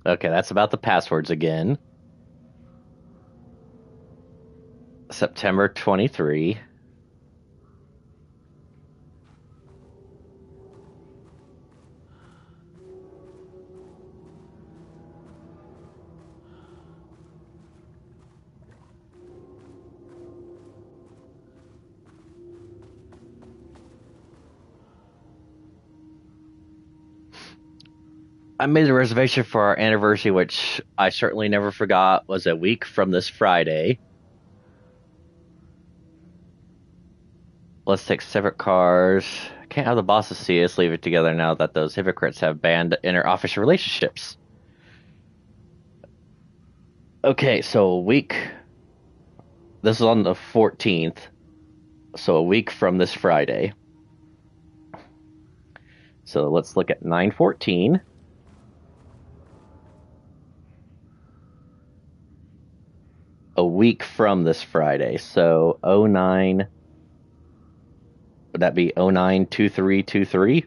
Okay, that's about the passwords again. September 23. I made a reservation for our anniversary, which I certainly never forgot was a week from this Friday. Let's take separate cars. Can't have the bosses see us leave it together now that those hypocrites have banned inter-office relationships. Okay, so a week. This is on the 14th. So a week from this Friday. So let's look at 9/14. A week from this Friday. So 09. Would that be 09/23/23?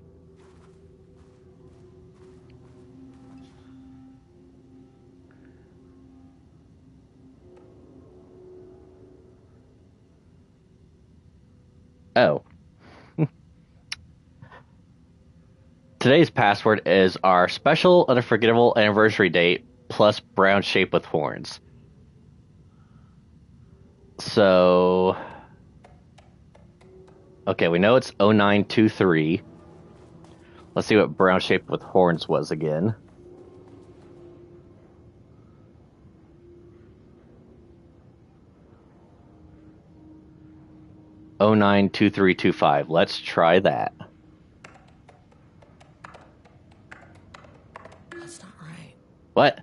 Oh. Today's password is our special unforgettable anniversary date plus brown shape with horns. So, okay, we know it's 09/23. Let's see what brown shape with horns was again. (09/23/25). Let's try that. That's not right. What?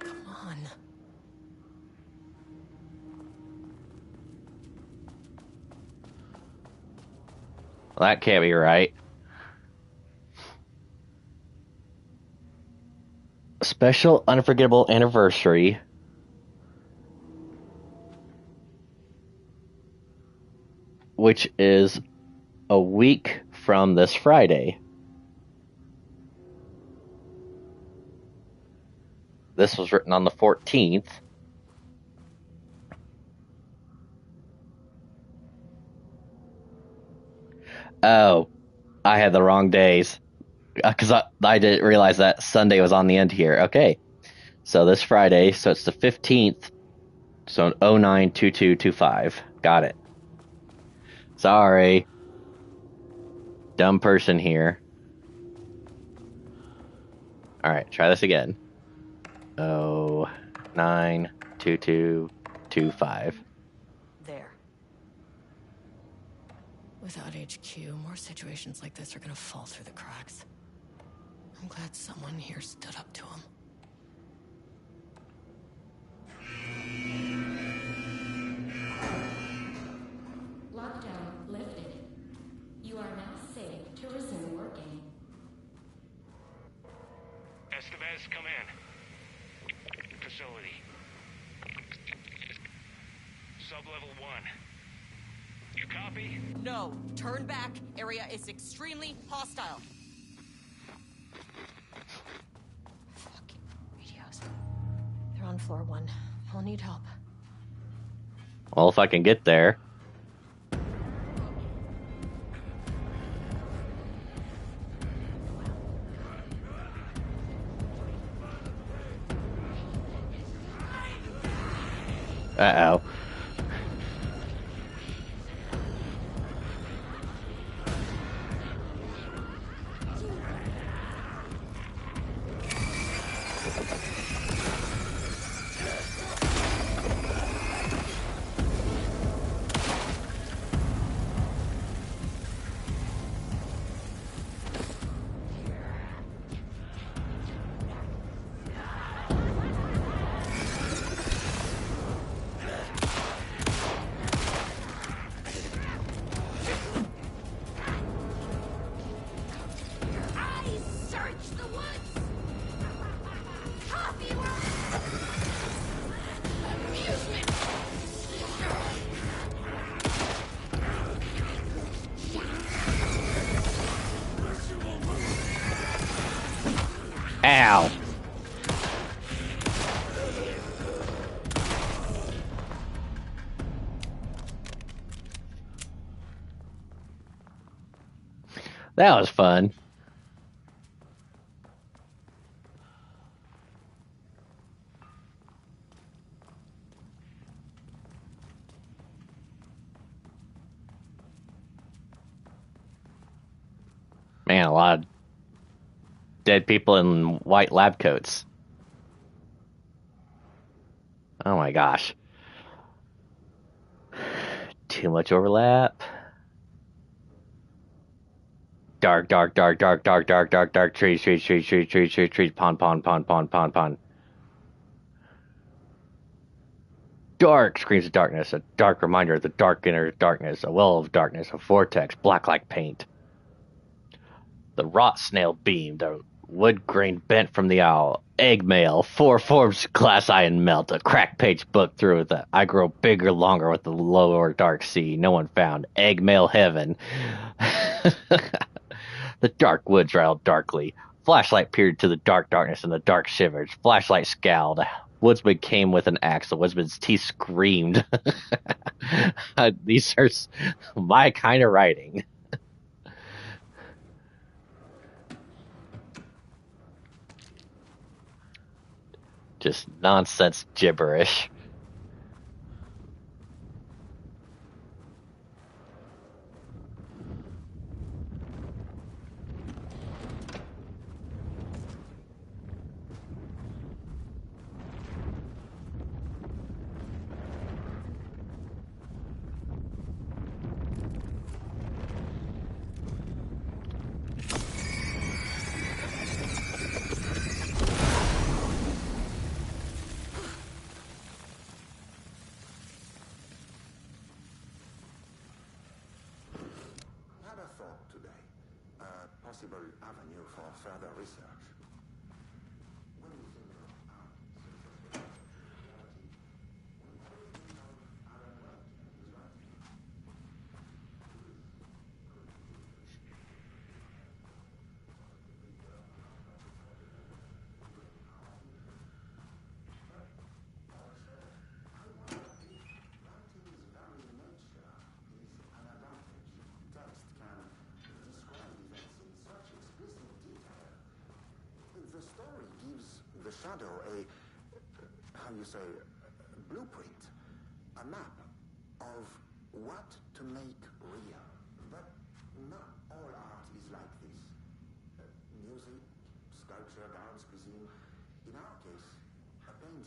Come on. Well, that can't be right. Special unforgettable anniversary. Which is a week from this Friday. This was written on the 14th. Oh, I had the wrong days. Because I didn't realize that Sunday was on the end here. Okay. So this Friday, so it's the 15th. So 09/22/25. Got it. Sorry. Dumb person here. Alright, try this again. 09/22/25. There. Without HQ, more situations like this are gonna fall through the cracks. I'm glad someone here stood up to him. Lockdown lifted. You are now safe to resume working. Estevez, come in. Facility. Sub-level 1. You copy? No, turn back. Area is extremely hostile. Fucking radios. They're on floor 1. I'll need help. Well, if I can get there. Uh-oh. Ow. That was fun. Man, a lot of dead people in white lab coats. Oh my gosh. Too much overlap. Dark, dark, dark, dark, dark, dark, dark, dark, trees, trees, trees, trees, trees, trees, trees, pond, pond, pond, pond, pond, pond. Dark screams of darkness, a dark reminder of the dark inner darkness, a well of darkness, a vortex, black like paint. The rot snail beamed, a wood grain bent from the owl, egg mail, four forms glass eye and melt, a cracked page book through with the I grow bigger longer with the lower dark sea, no one found, egg mail heaven. The dark woods rattled darkly. Flashlight peered to the dark darkness and the dark shivered. Flashlight scowled. Woodsman came with an axe. The woodsman's teeth screamed. These are my kind of writing. Just nonsense gibberish. Had a thought today. A possible avenue for further research. When you think of the shadow a, how you say, a blueprint, a map of what to make real. But not all art is like this. Music, sculpture, dance, cuisine. In our case, a painting.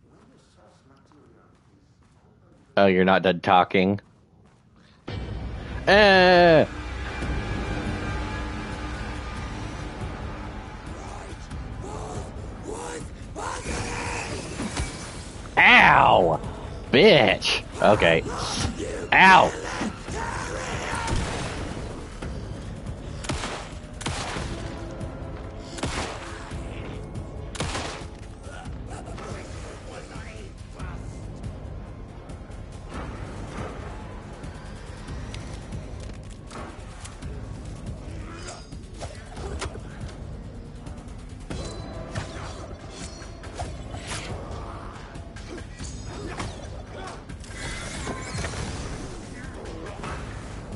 When the source material is... Oh, you're not done talking? Ow! Bitch! Okay. Ow!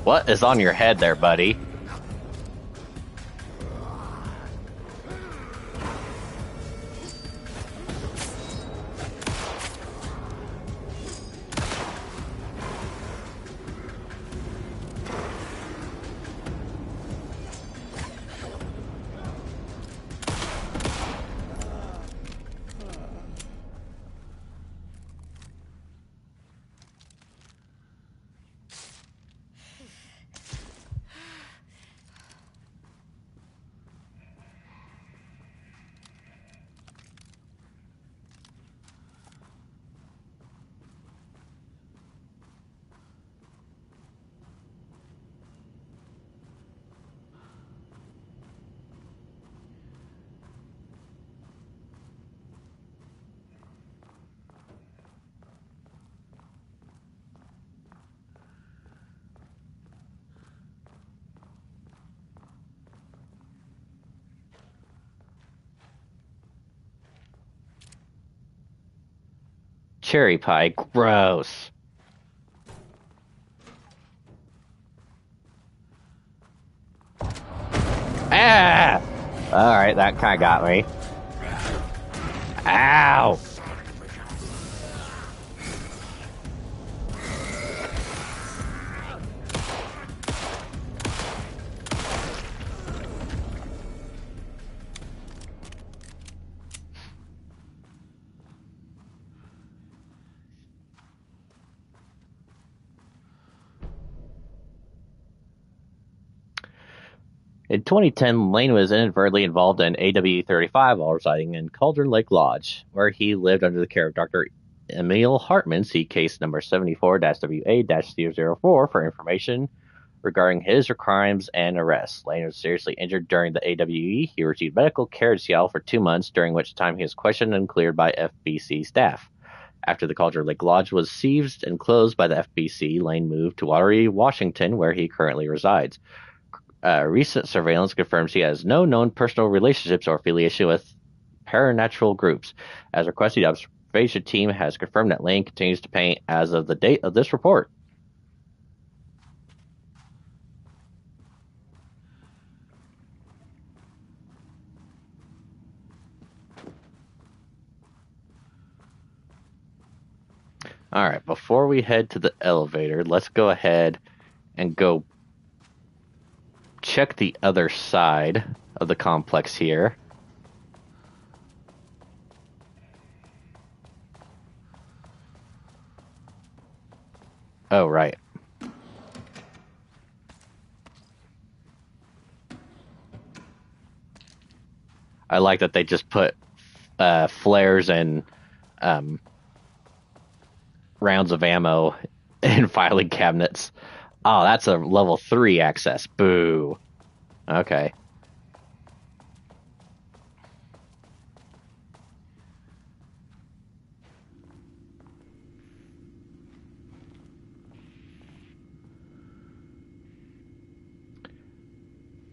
What is on your head there, buddy? Cherry pie, gross. Ah! Alright, that kind of got me. Ow! In 2010, Lane was inadvertently involved in AW-35 while residing in Cauldron Lake Lodge, where he lived under the care of Dr. Emil Hartman. See case number 74-WA-004 for information regarding his crimes and arrests. Lane was seriously injured during the AWE. He received medical care in Seattle for 2 months, during which time he was questioned and cleared by FBC staff. After the Cauldron Lake Lodge was seized and closed by the FBC, Lane moved to Wateree, Washington, where he currently resides. Recent surveillance confirms he has no known personal relationships or affiliation with paranatural groups. As requested, the observation team has confirmed that Lane continues to paint as of the date of this report. Alright, before we head to the elevator, let's go ahead and go check the other side of the complex here. Oh, right. I like that they just put flares and rounds of ammo in filing cabinets. Oh, that's a level 3 access. Boo. Okay.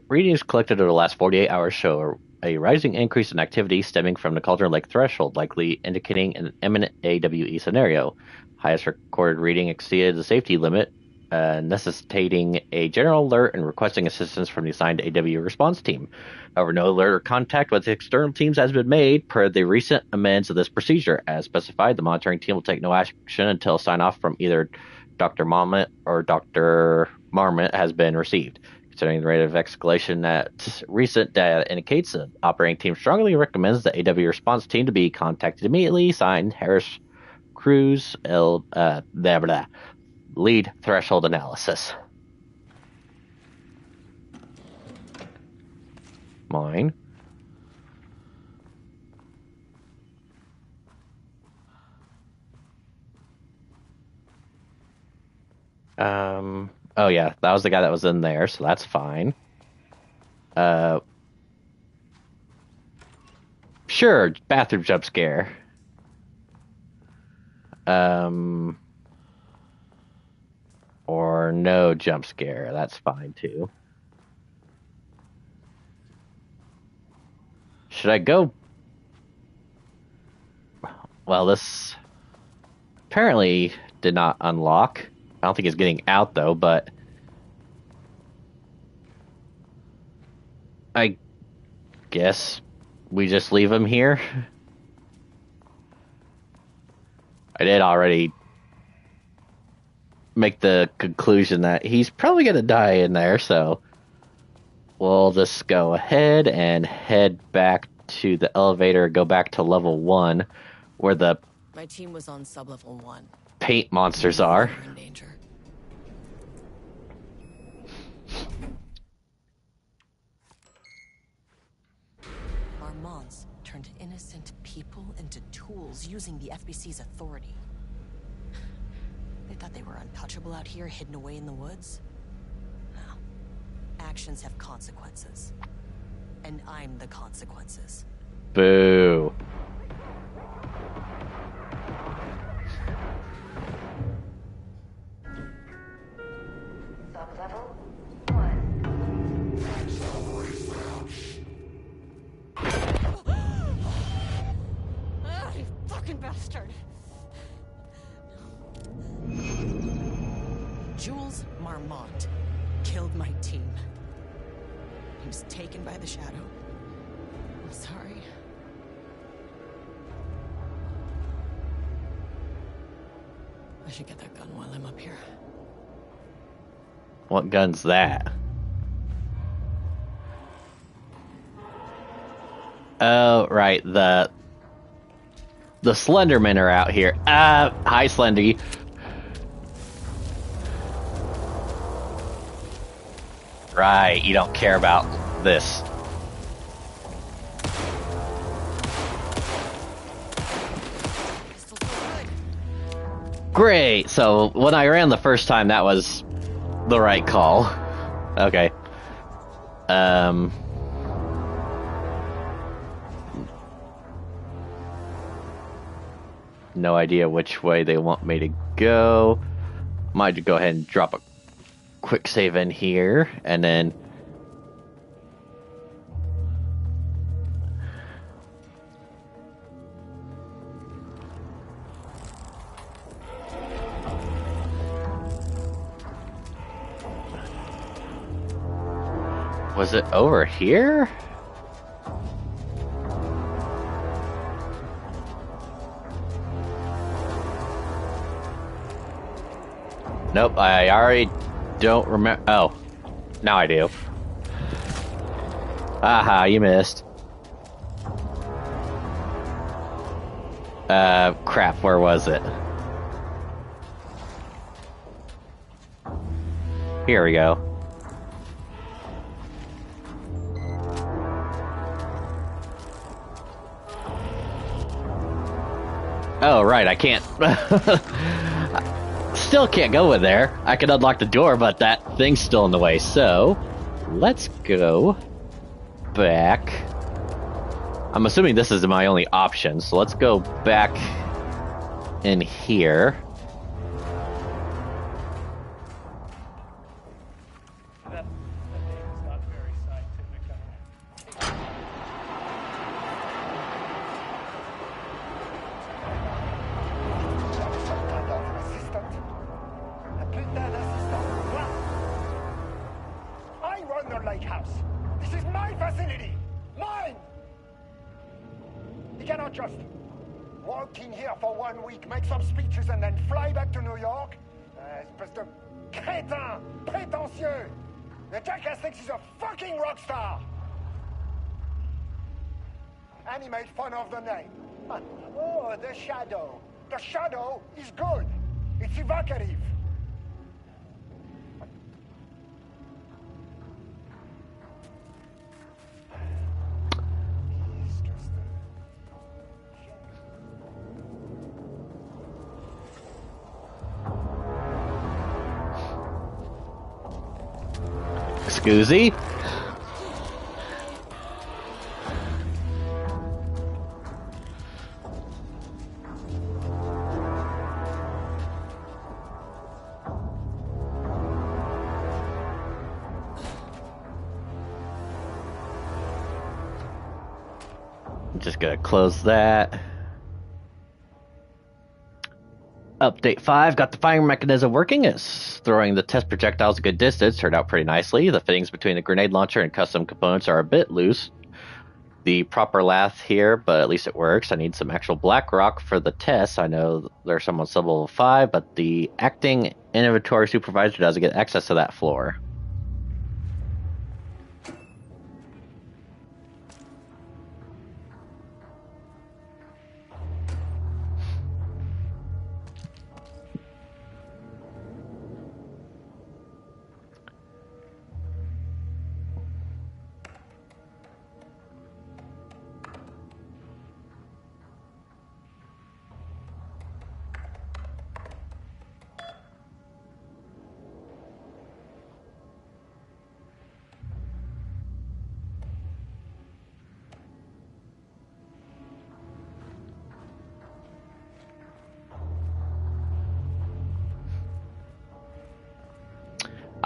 Readings collected over the last 48 hours show a rising increase in activity stemming from the Cauldron Lake threshold, likely indicating an imminent AWE scenario. Highest recorded reading exceeded the safety limit, necessitating a general alert and requesting assistance from the assigned AW response team. However, no alert or contact with external teams has been made per the recent amendments of this procedure. As specified, the monitoring team will take no action until sign-off from either Dr. Marmot or Dr. Marmot has been received. Considering the rate of escalation that recent data indicates, the operating team strongly recommends the AW response team to be contacted immediately. Signed, Harris Cruz, lead threshold analysis. Mine. Oh yeah, that was the guy that was in there, so that's fine. Sure, bathroom jump scare. Or no jump scare, that's fine too. Should I go? Well, this apparently did not unlock. I don't think it's getting out though, but I guess we just leave him here. I did already make the conclusion that he's probably going to die in there, so we'll just go ahead and head back to the elevator, go back to level 1, where the My team was on sublevel 1. Paint monsters are. In danger. Our Mons turned innocent people into tools using the FBC's authority. They thought they were untouchable out here, hidden away in the woods? No. Actions have consequences. And I'm the consequences. Boo. Sublevel 1. Ah, you fucking bastard! Jules Marmont killed my team. He was taken by the Shadow. I'm sorry. I should get that gun while I'm up here. What gun's that? Oh, right, the Slendermen are out here. Hi, Slendy. Right, you don't care about this. Great, so when I ran the first time, that was the right call. Okay. No idea which way they want me to go. Might go ahead and drop a quick save in here, and then was it over here? Nope, I already don't remember. Oh, now I do. Aha, you missed. Crap, where was it? Here we go. Oh, right, I can't. Still can't go in there. I can unlock the door, but that thing's still in the way. So, let's go back. I'm assuming this is my only option, so let's go back in here. And he made fun of the name. Oh, the Shadow. The Shadow is good. It's evocative. Scoozy? Just gonna close that. Update 5, got the firing mechanism working. It's throwing the test projectiles a good distance. Turned out pretty nicely. The fittings between the grenade launcher and custom components are a bit loose. The proper lath here, but at least it works. I need some actual black rock for the test. I know there's some on sub-level 5, but the acting inventory supervisor doesn't get access to that floor.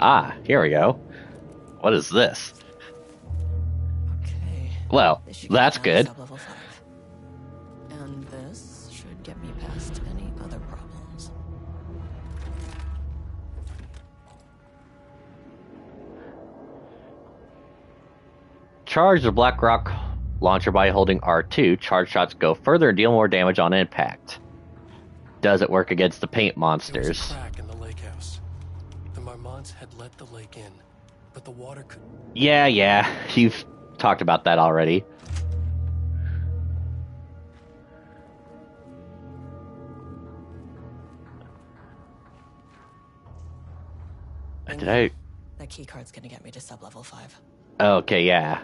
Ah, here we go. What is this? Okay. Well, that's good. Sub-level 5. And this should get me past any other problems. charge the Black Rock launcher by holding R2. Charge shots go further and deal more damage on impact. Does it work against the paint monsters? There was a crack in the lake house. The Marmonts had let the lake in, but the water could... Yeah, you've talked about that already. Did I... That key card's gonna get me to sub-level 5. Okay, yeah.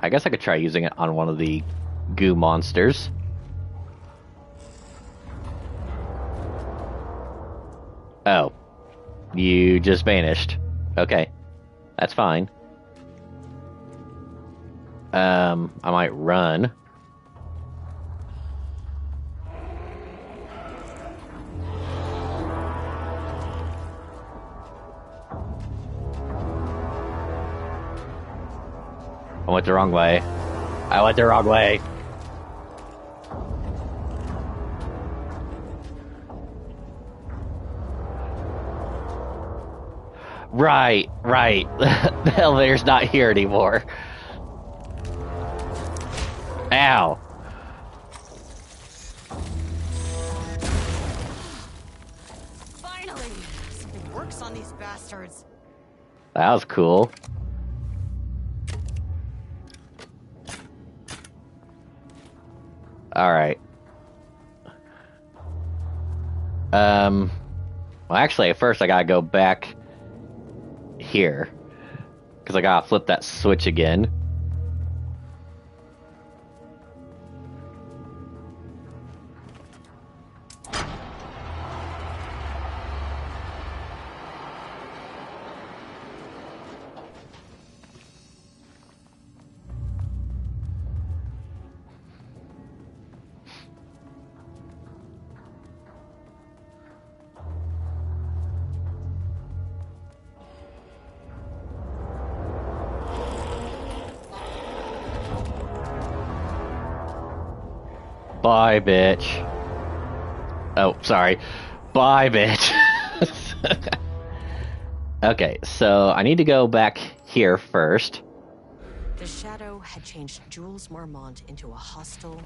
I guess I could try using it on one of the goo monsters. Oh. You just vanished. Okay. That's fine. I might run. I went the wrong way. I went the wrong way. Right. The elevator's not here anymore. Ow. Finally! Something works on these bastards. That was cool. Alright. Well, actually, at first I gotta go back here. Because I gotta flip that switch again. Bye, bitch. Oh, sorry. Bye, bitch. Okay, so I need to go back here first. The Shadow had changed Jules Marmont into a hostile,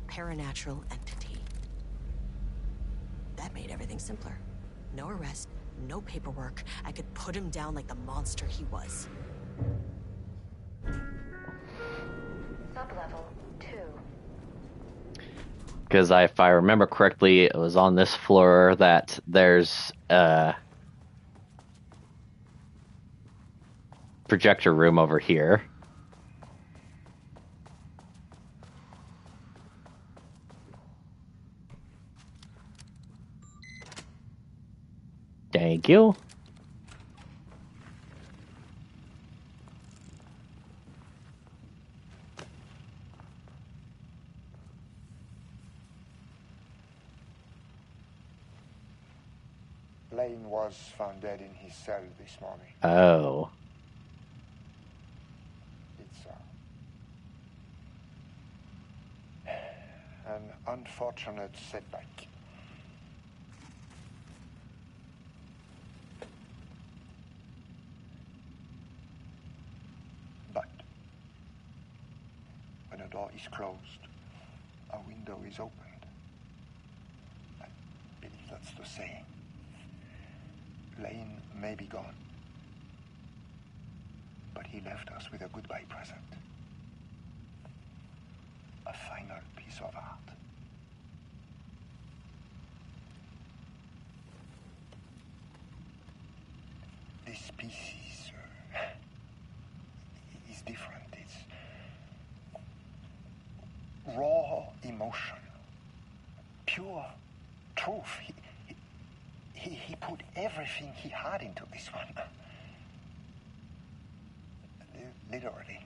paranatural entity. That made everything simpler. No arrest, no paperwork. I could put him down like the monster he was. Sublevel 2. Because if I remember correctly, it was on this floor that there's a projector room over here. Thank you. Lane was found dead in his cell this morning. Oh. It's an unfortunate setback. But when a door is closed, a window is opened. I believe that's the saying. Lane may be gone, but he left us with a goodbye present. A final piece of art. This piece is different. It's raw emotion, pure truth. He put everything he had into this one. Literally.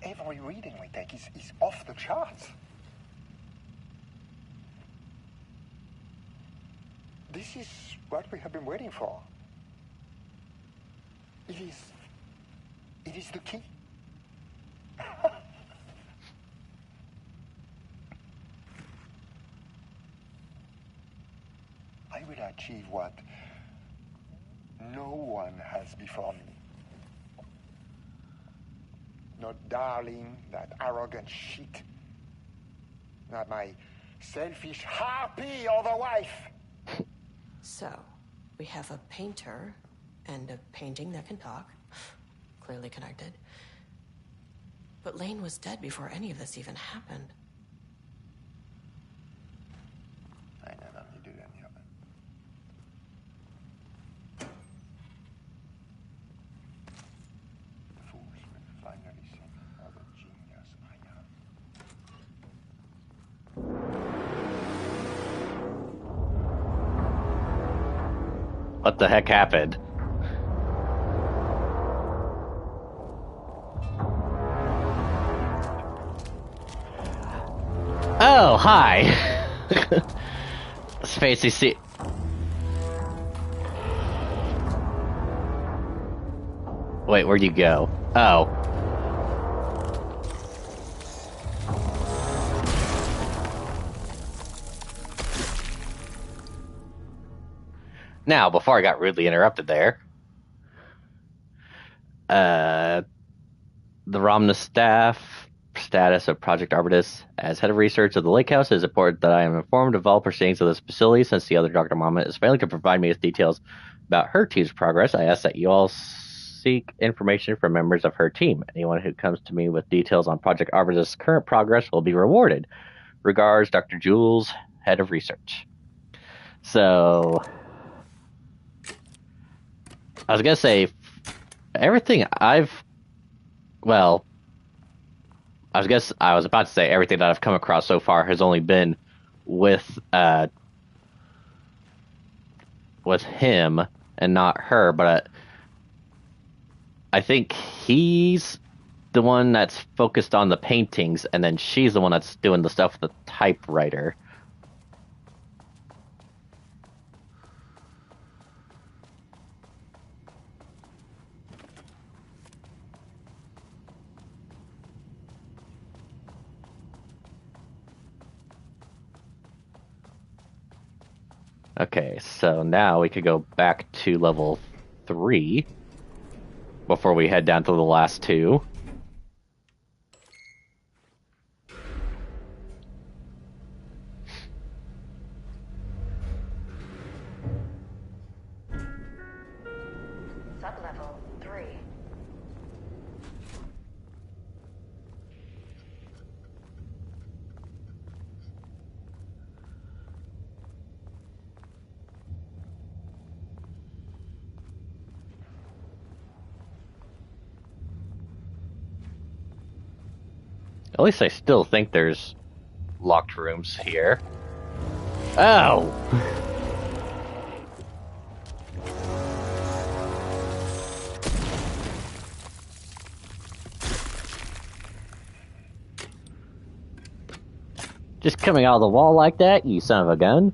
Every reading we take is off the charts. This is what we have been waiting for. It is the key. I will achieve what no one has before me. Not Darling, that arrogant shit. Not my selfish harpy or the wife. So, we have a painter and a painting that can talk. Clearly connected. But Lane was dead before any of this even happened. I never needed any of it. Fools will finally see what a genius I am. What the heck happened? Oh, hi. Spacey, see. Wait, where'd you go? Oh. Now, before I got rudely interrupted there, the Romna staff status of Project Arbutus. As head of research of the Lake House, it is important that I am informed of all proceedings of this facility. Since the other Dr. Mama is failing to provide me with details about her team's progress, I ask that you all seek information from members of her team. Anyone who comes to me with details on Project Arbutus' current progress will be rewarded. Regards, Dr. Jules, head of research. So, I was going to say, everything I was about to say everything that I've come across so far has only been with him and not her, but I think he's the one that's focused on the paintings, and then she's the one that's doing the stuff with the typewriter. Okay, so now we could go back to level 3 before we head down to the last 2. Sublevel 3. At least I still think there's locked rooms here. Oh! Just coming out of the wall like that, you son of a gun.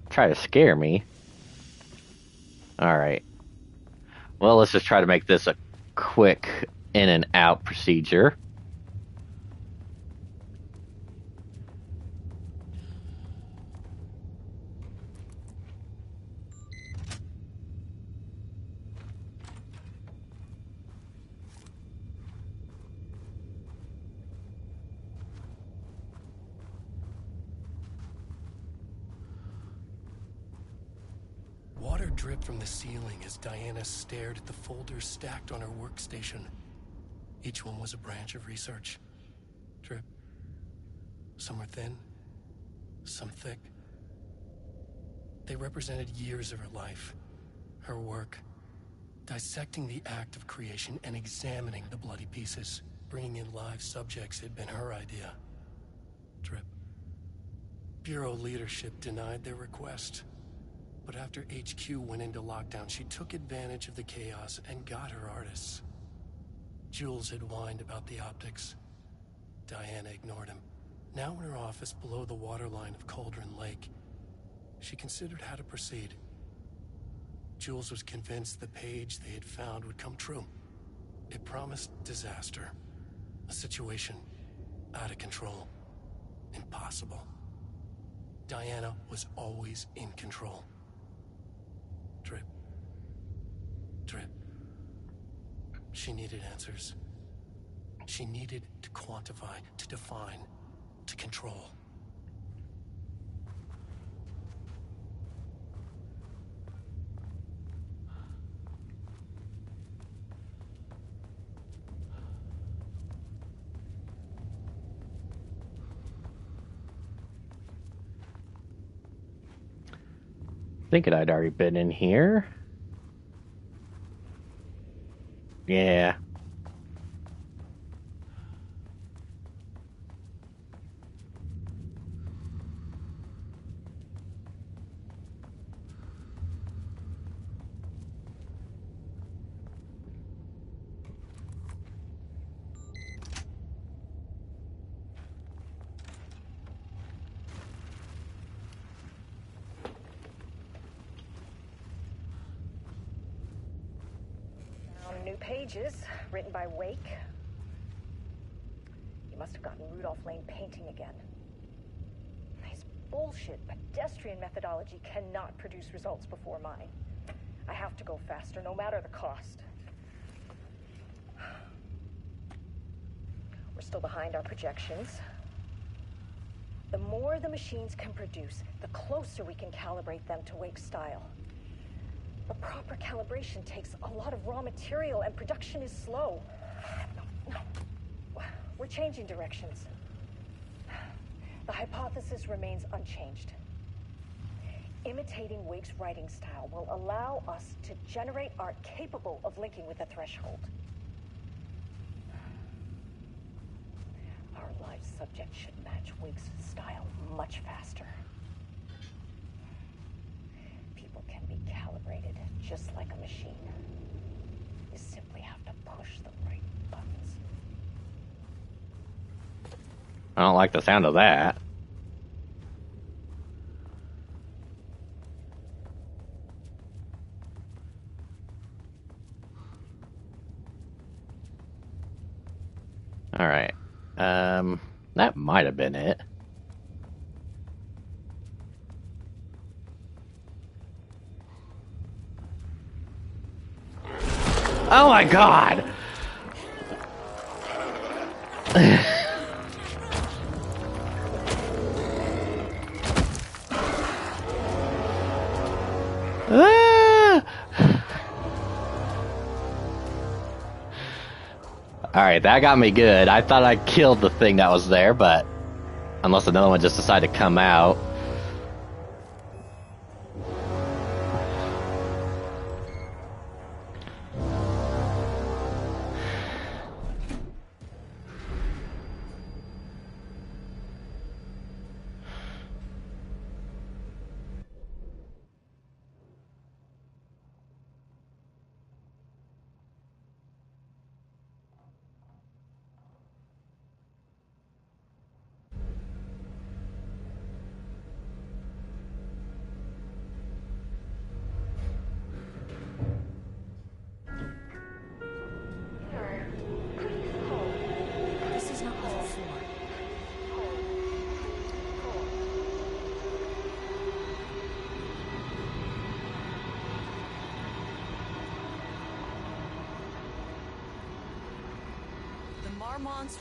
Try to scare me. Alright. Well, let's just try to make this a quick in and out procedure. Water dripped from the ceiling as Diana stared at the folders stacked on her workstation. Each one was a branch of research. Drip. Some were thin, some thick. They represented years of her life, her work, dissecting the act of creation and examining the bloody pieces. Bringing in live subjects had been her idea. Drip. Bureau leadership denied their request. But after HQ went into lockdown, she took advantage of the chaos and got her artists. Jules had whined about the optics. Diana ignored him. Now in her office below the waterline of Cauldron Lake, she considered how to proceed. Jules was convinced the page they had found would come true. It promised disaster. A situation Out of control. Impossible. Diana was always in control. Drip. Drip. She needed answers. She needed to quantify, to define, to control. Thinking I'd already been in here. Yeah. New pages written by Wake. You must have gotten Rudolph Lane painting again. His bullshit pedestrian methodology cannot produce results before mine. I have to go faster, no matter the cost. We're still behind our projections. The more the machines can produce, the closer we can calibrate them to Wake's style. But proper calibration takes a lot of raw material, and production is slow. We're changing directions. The hypothesis remains unchanged. Imitating Wake's writing style will allow us to generate art capable of linking with the threshold. Our live subject should match Wake's style much faster. People can be calibrated just like a machine. You simply have to push the right buttons. I don't like the sound of that. Alright. That might have been it. Oh my god! Alright, that got me good. I thought I killed the thing that was there, but unless another one just decided to come out.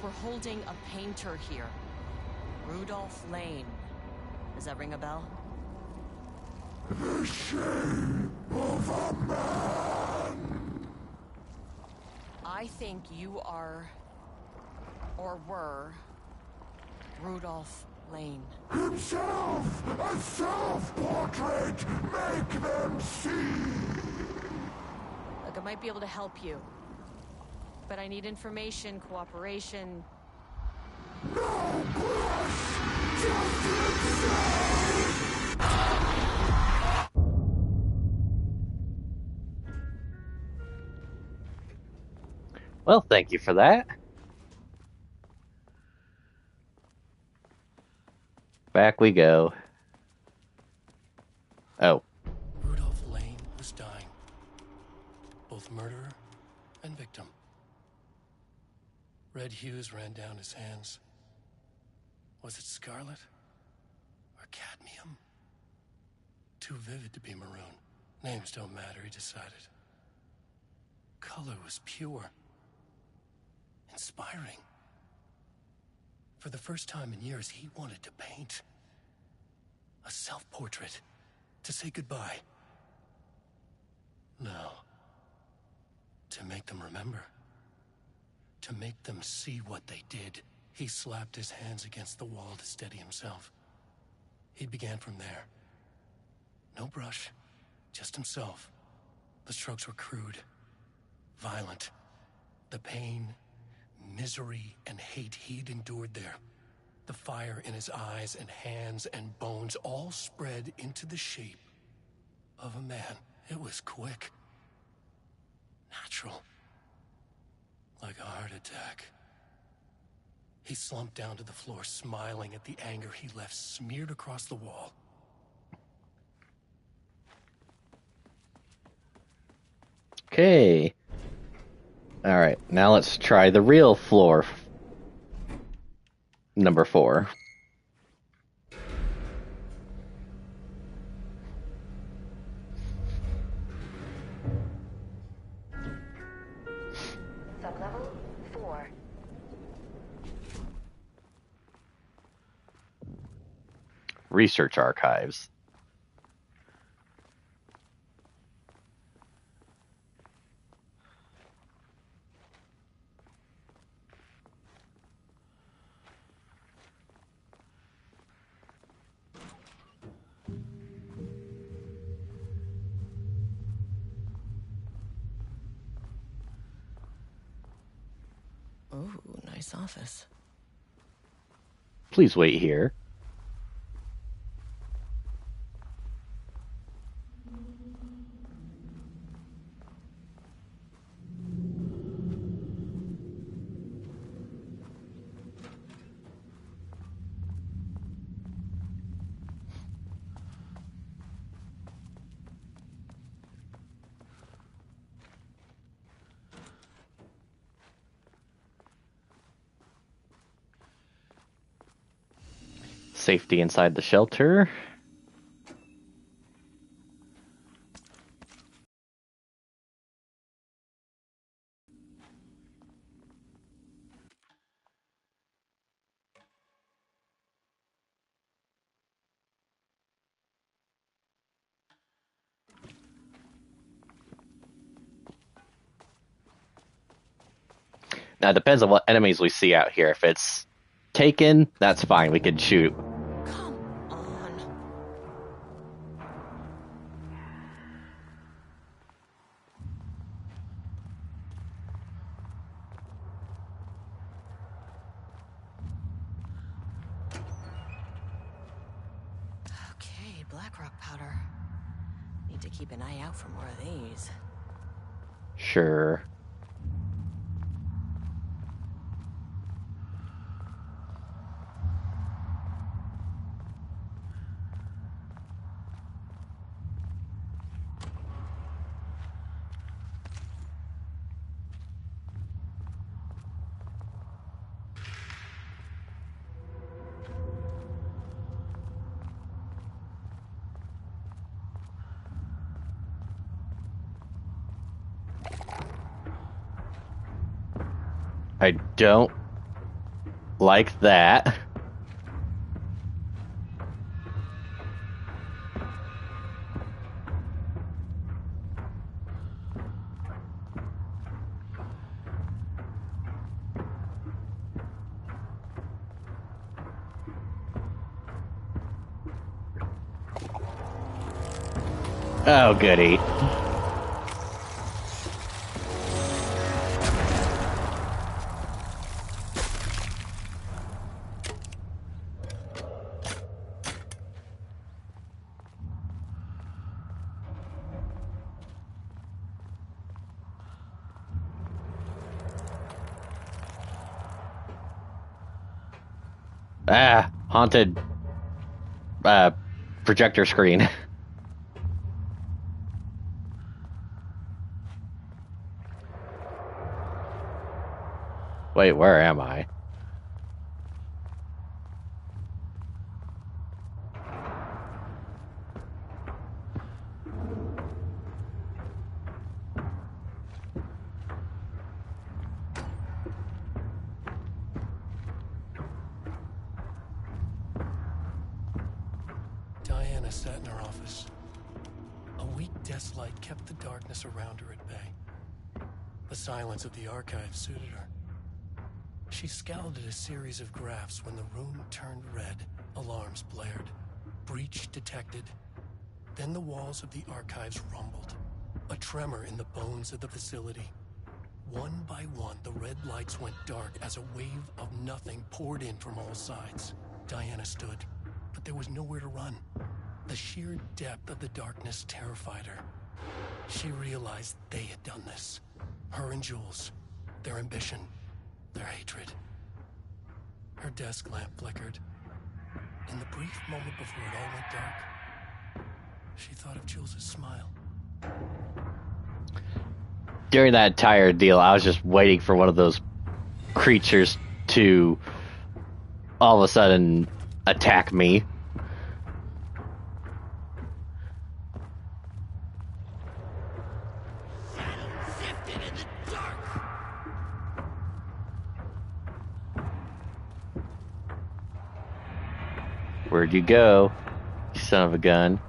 We're holding a painter here. Rudolph Lane. Does that ring a bell? The shape of a man. I think you are, or were, Rudolph Lane. Himself! A self-portrait! Make them see! Look, I might be able to help you. But I need information, cooperation. No push! Just insane! Well, thank you for that. Back we go. Oh. Rudolph Lane was dying. Both murderer and victim. Red hues ran down his hands, Was it scarlet? Or cadmium? Too vivid to be maroon. Names don't matter, he decided. Color was pure. Inspiring. For the first time in years, he wanted to paint. A self-portrait. To say goodbye. No. To make them remember. To make them see what they did. He slapped his hands against the wall to steady himself. He began from there. No brush, just himself. The strokes were crude, violent. The pain, misery, and hate he'd endured there. The fire in his eyes and hands and bones all spread into the shape of a man. It was quick. Natural. Like a heart attack. He slumped down to the floor, smiling at the anger he left smeared across the wall. Okay. Alright, now let's try the real floor. Number 4. Sublevel 4. Research archives. Ooh, nice office. Please wait here. Safety inside the shelter. Now it depends on what enemies we see out here. If it's taken, that's fine. We can shoot. Okay, black rock powder. Need to keep an eye out for more of these. Sure. I don't like that. Oh, goody. Ah, haunted projector screen. Wait, where am I? Diana sat in her office. A weak desk light kept the darkness around her at bay. The silence of the archive suited her. She scowled at a series of graphs when the room turned red. Alarms blared. Breach detected. Then the walls of the archives rumbled. A tremor in the bones of the facility. One by one, the red lights went dark as a wave of nothing poured in from all sides. Diana stood, but there was nowhere to run. The sheer depth of the darkness terrified her. She realized they had done this. Her and Jules. Their ambition. Their hatred. Her desk lamp flickered. In the brief moment before it all went dark, she thought of Jules' smile. During that entire deal, I was just waiting for one of those creatures to all of a sudden attack me. Where'd you go, you son of a gun?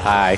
Hi.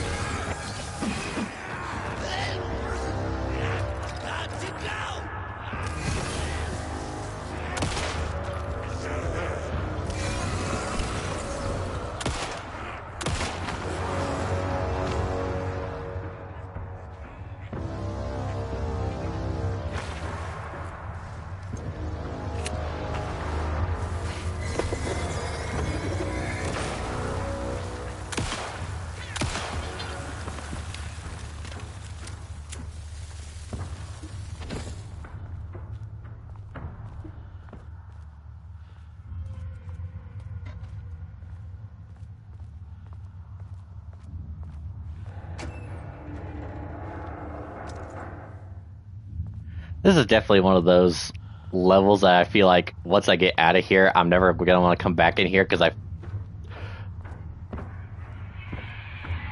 This is definitely one of those levels that I feel like once I get out of here, I'm never going to want to come back in here because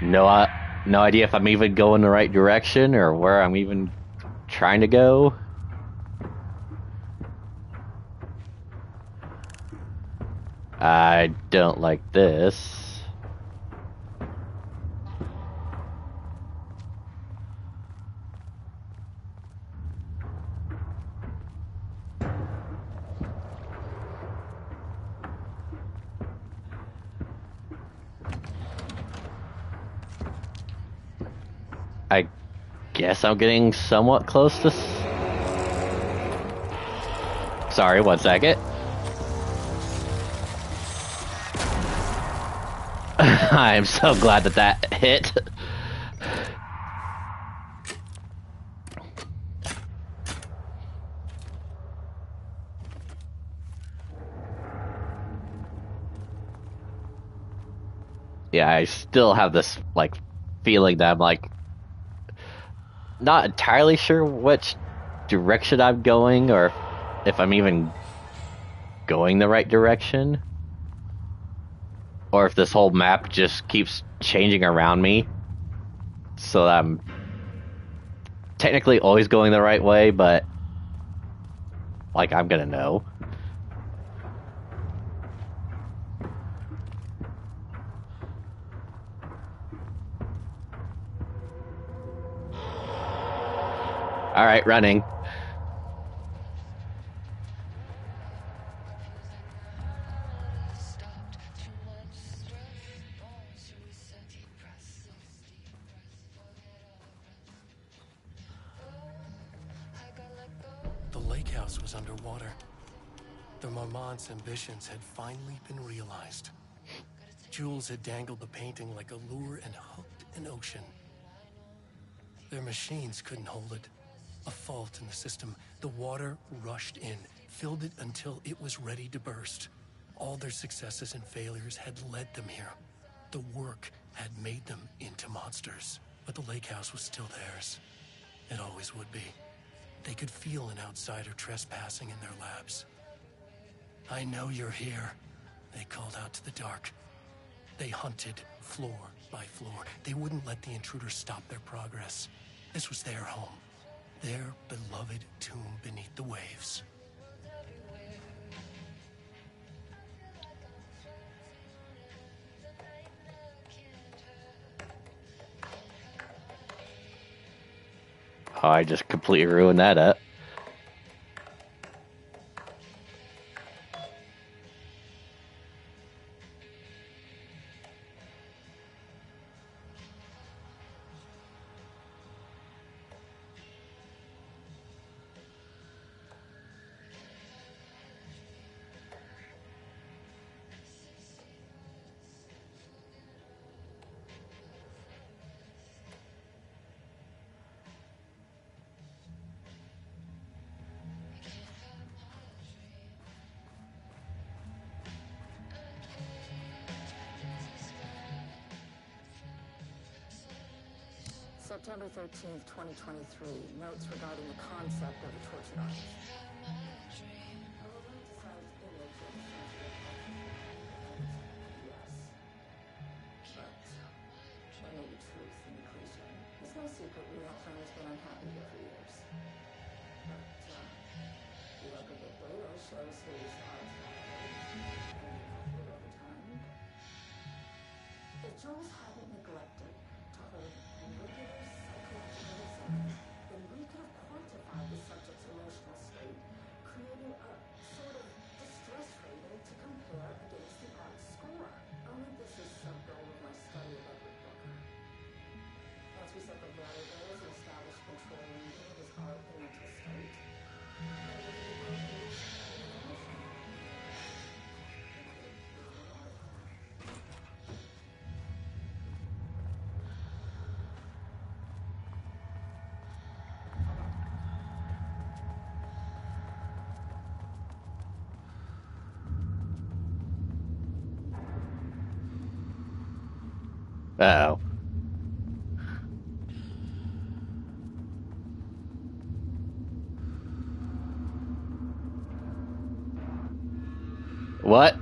no idea if I'm even going the right direction or where I'm even trying to go. I don't like this. I guess I'm getting somewhat close to... Sorry, 1 second. I'm so glad that hit. Yeah, I still have this, like, feeling that I'm, like, not entirely sure which direction I'm going or if I'm even going the right direction. Or if this whole map just keeps changing around me. So that I'm technically always going the right way, but like I'm gonna know. Alright, running. The lake house was underwater. The Marmont's ambitions had finally been realized. Jules had dangled the painting like a lure and hooked an ocean. Their machines couldn't hold it. A fault in the system. The water rushed in, filled it until it was ready to burst. All their successes and failures had led them here. The work had made them into monsters. But the lake house was still theirs. It always would be. They could feel an outsider trespassing in their labs. I know you're here, they called out to the dark. They hunted floor by floor. They wouldn't let the intruders stop their progress. This was their home, their beloved tomb beneath the waves. Oh, I just completely ruined that up. September 13th, 2023. Notes regarding the concept of a tortured artist. There may be truth in the cliche. It's no secret Real has been unhappy here for years. But, the aggregate data shows his art over time. If Jules hadn't neglected to hold regular psychological exams, then we could have quantified the subject's emotional state, creating a sort of distress rating to compare against the art score. Only this is sub-goal of my study of Edward Booker. Once we set the variables and established control reading of his art and mental state, Uh-oh. What?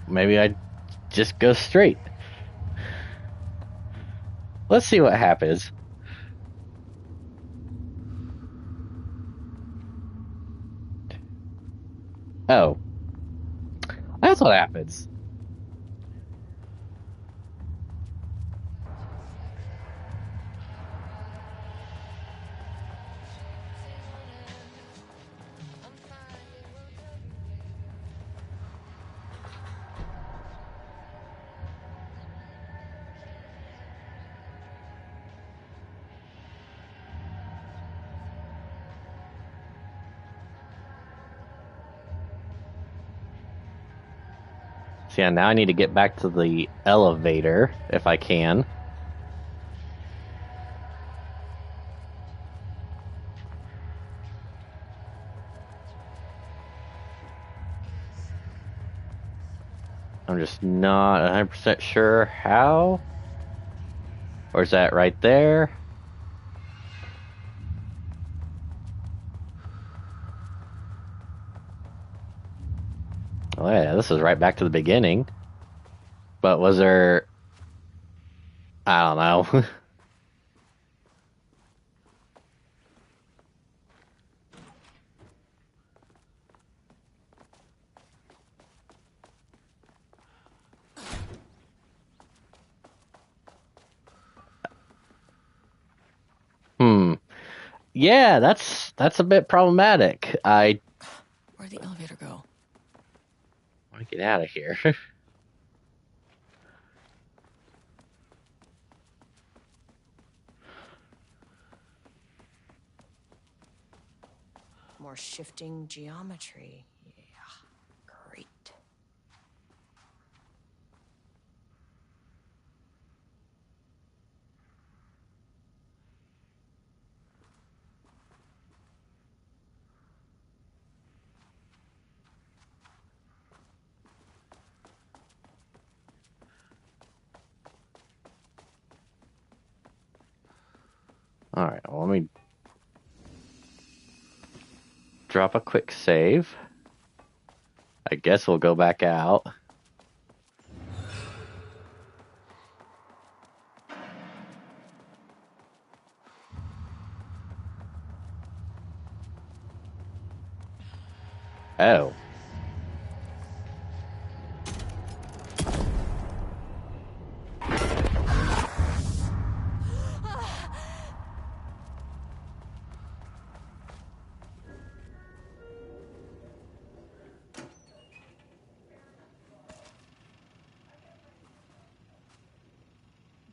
Maybe I just go straight. Let's see what happens. Oh. That's what happens. So yeah, now I need to get back to the elevator, if I can. I'm just not 100% sure how. Or is that right there? Oh yeah, this is right back to the beginning. But was there... I don't know. Yeah, that's a bit problematic. Where'd the elevator go? I want to get out of here. more shifting geometry. Yeah, great. Alright, well, let me drop a quick save. I guess we'll go back out. Oh.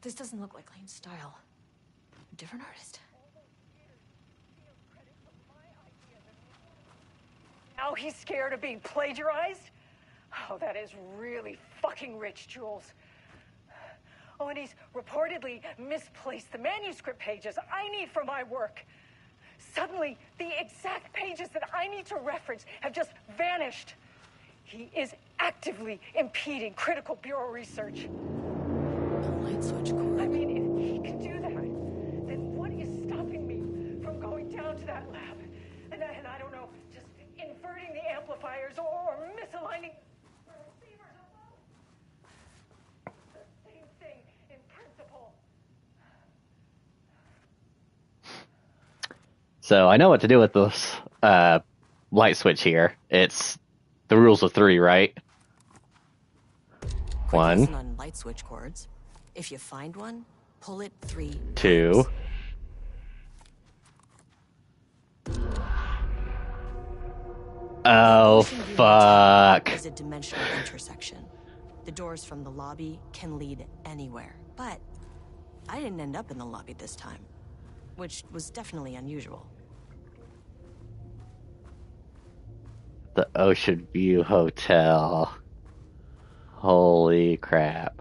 This doesn't look like Lane's style. A different artist. Now he's scared of being plagiarized? Oh, that is really fucking rich, Jules. Oh, and he's reportedly misplaced the manuscript pages I need for my work. Suddenly, the exact pages that I need to reference have just vanished. He is actively impeding critical bureau research. Light switch cord. I mean, if he can do that, then what is stopping me from going down to that lab? And I don't know, just inverting the amplifiers or misaligning the receivers. The same thing in principle. So I know what to do with this light switch here. It's the rules of 3, right? Quick 1, lesson on light switch cords. If you find one, pull it 3 2. Oh, fuck. Is a dimensional intersection. The doors from the lobby can lead anywhere. But I didn't end up in the lobby this time, which was definitely unusual. The Ocean View Hotel. Holy crap.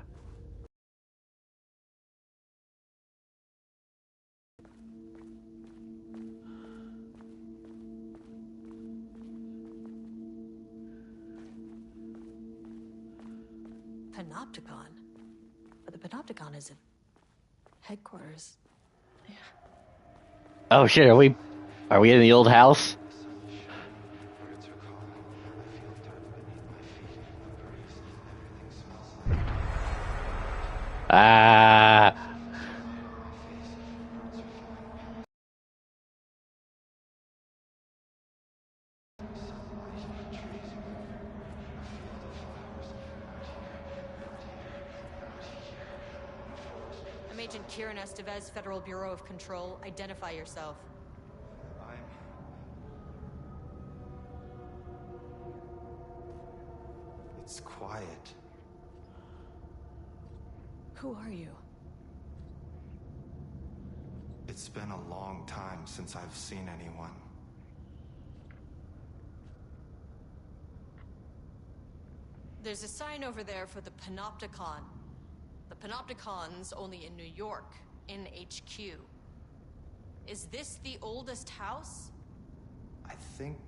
Panopticon? But the Panopticon is at headquarters. Yeah. Oh shit, are we in the old house? Ah. I'm Agent Kieran Estevez, Federal Bureau of Control. Identify yourself. It's quiet. Who are you? It's been a long time since I've seen anyone. There's a sign over there for the Panopticon. The Panopticon's only in New York, in HQ. Is this the oldest house? I think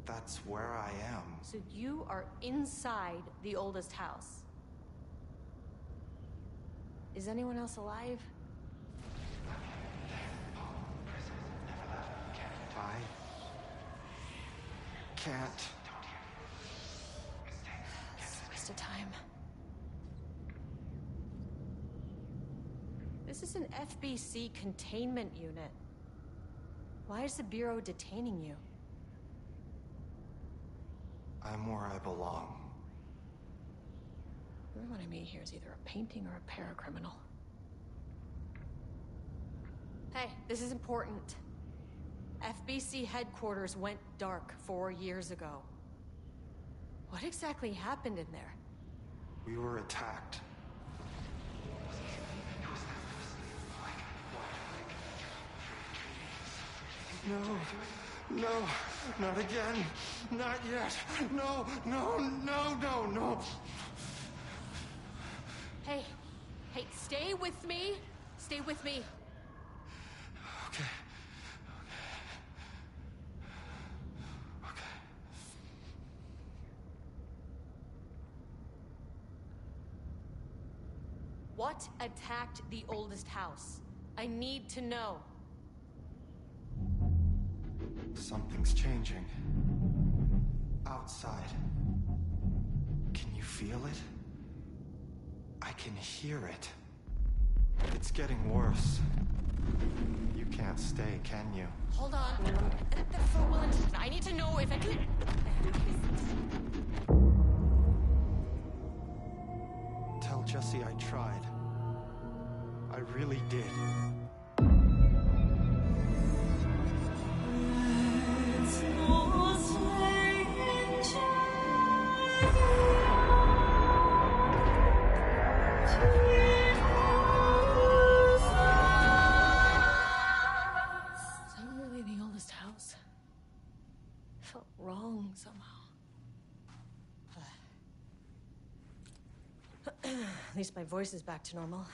that's where I am. So you are inside the oldest house. Is anyone else alive? I can't. It's a waste of time. This is an FBC containment unit. Why is the Bureau detaining you? I'm where I belong. Everyone I meet here is either a painting or a paracriminal. Hey, this is important. FBC headquarters went dark 4 years ago. What exactly happened in there? We were attacked. No. No, not again. Not yet. No, no, no, no, no. Hey, stay with me. Stay with me. Okay. What attacked the oldest house? I need to know. Something's changing. Outside. Can you feel it? I can hear it. It's getting worse. You can't stay, can you? Hold on. I need to know if I can... Tell Jesse I tried. I really did. The oldest house. Felt wrong somehow. At least my voice is back to normal.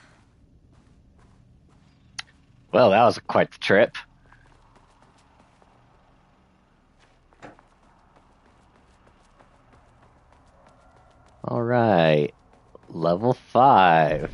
Well, that was quite the trip. All right, level 5.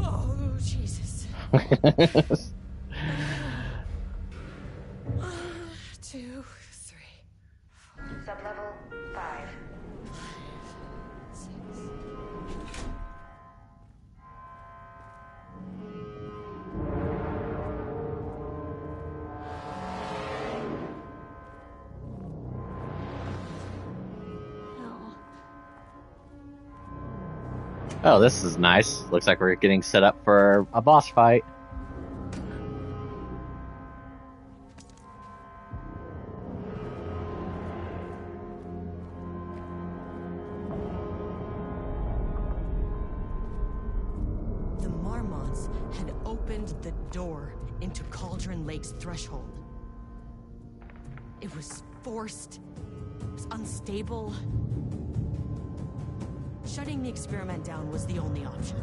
Oh, Jesus. 2, 3. Sublevel 5. 6. Oh, this is nice. Looks like we're getting set up for a boss fight. The Marmots had opened the door into Cauldron Lake's threshold. It was forced. It was unstable. Shutting the experiment down was the only option.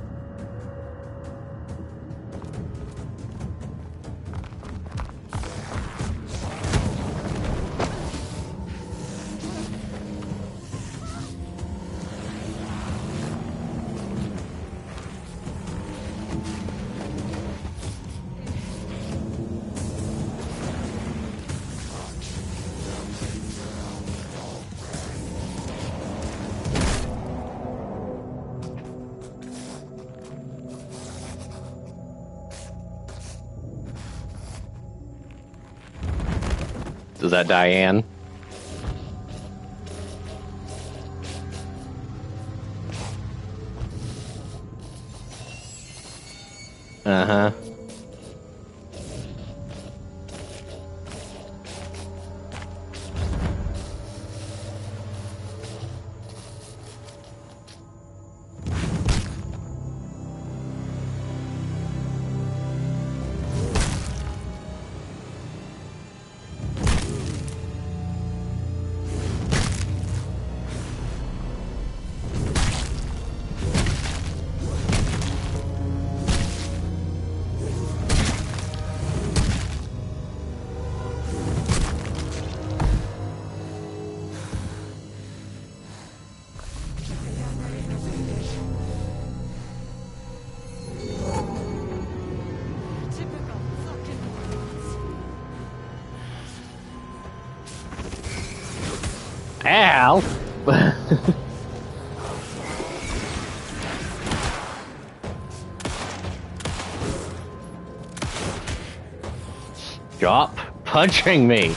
Is that Diane? Uh-huh. Ow! Stop punching me!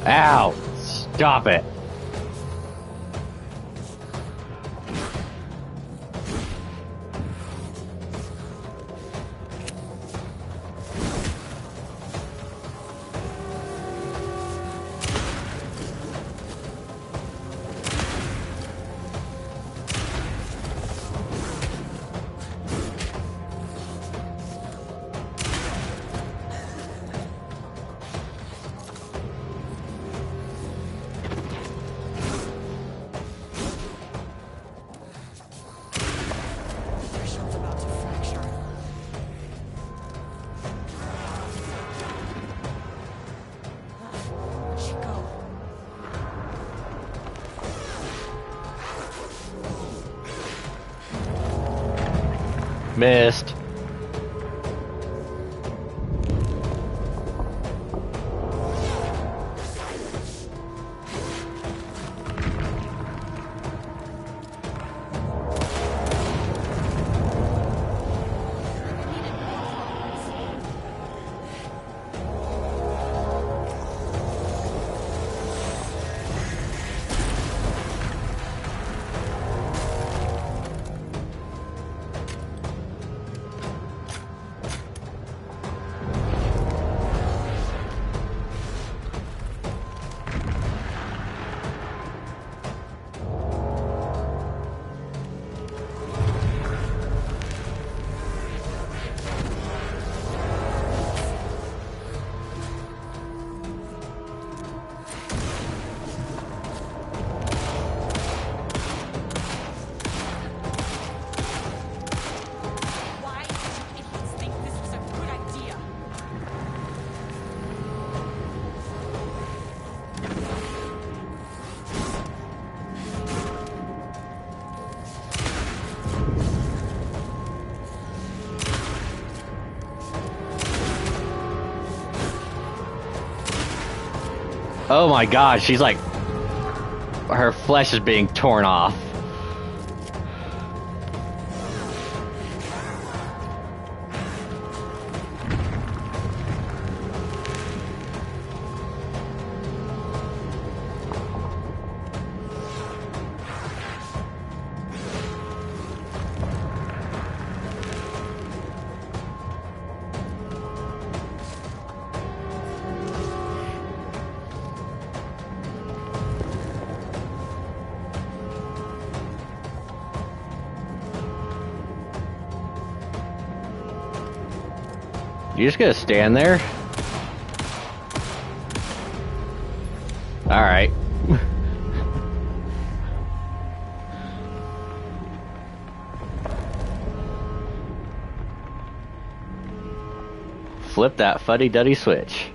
Ow! Stop it! Missed. Oh my god, she's like... her flesh is being torn off. You just gonna stand there? Alright. Flip that fuddy-duddy switch.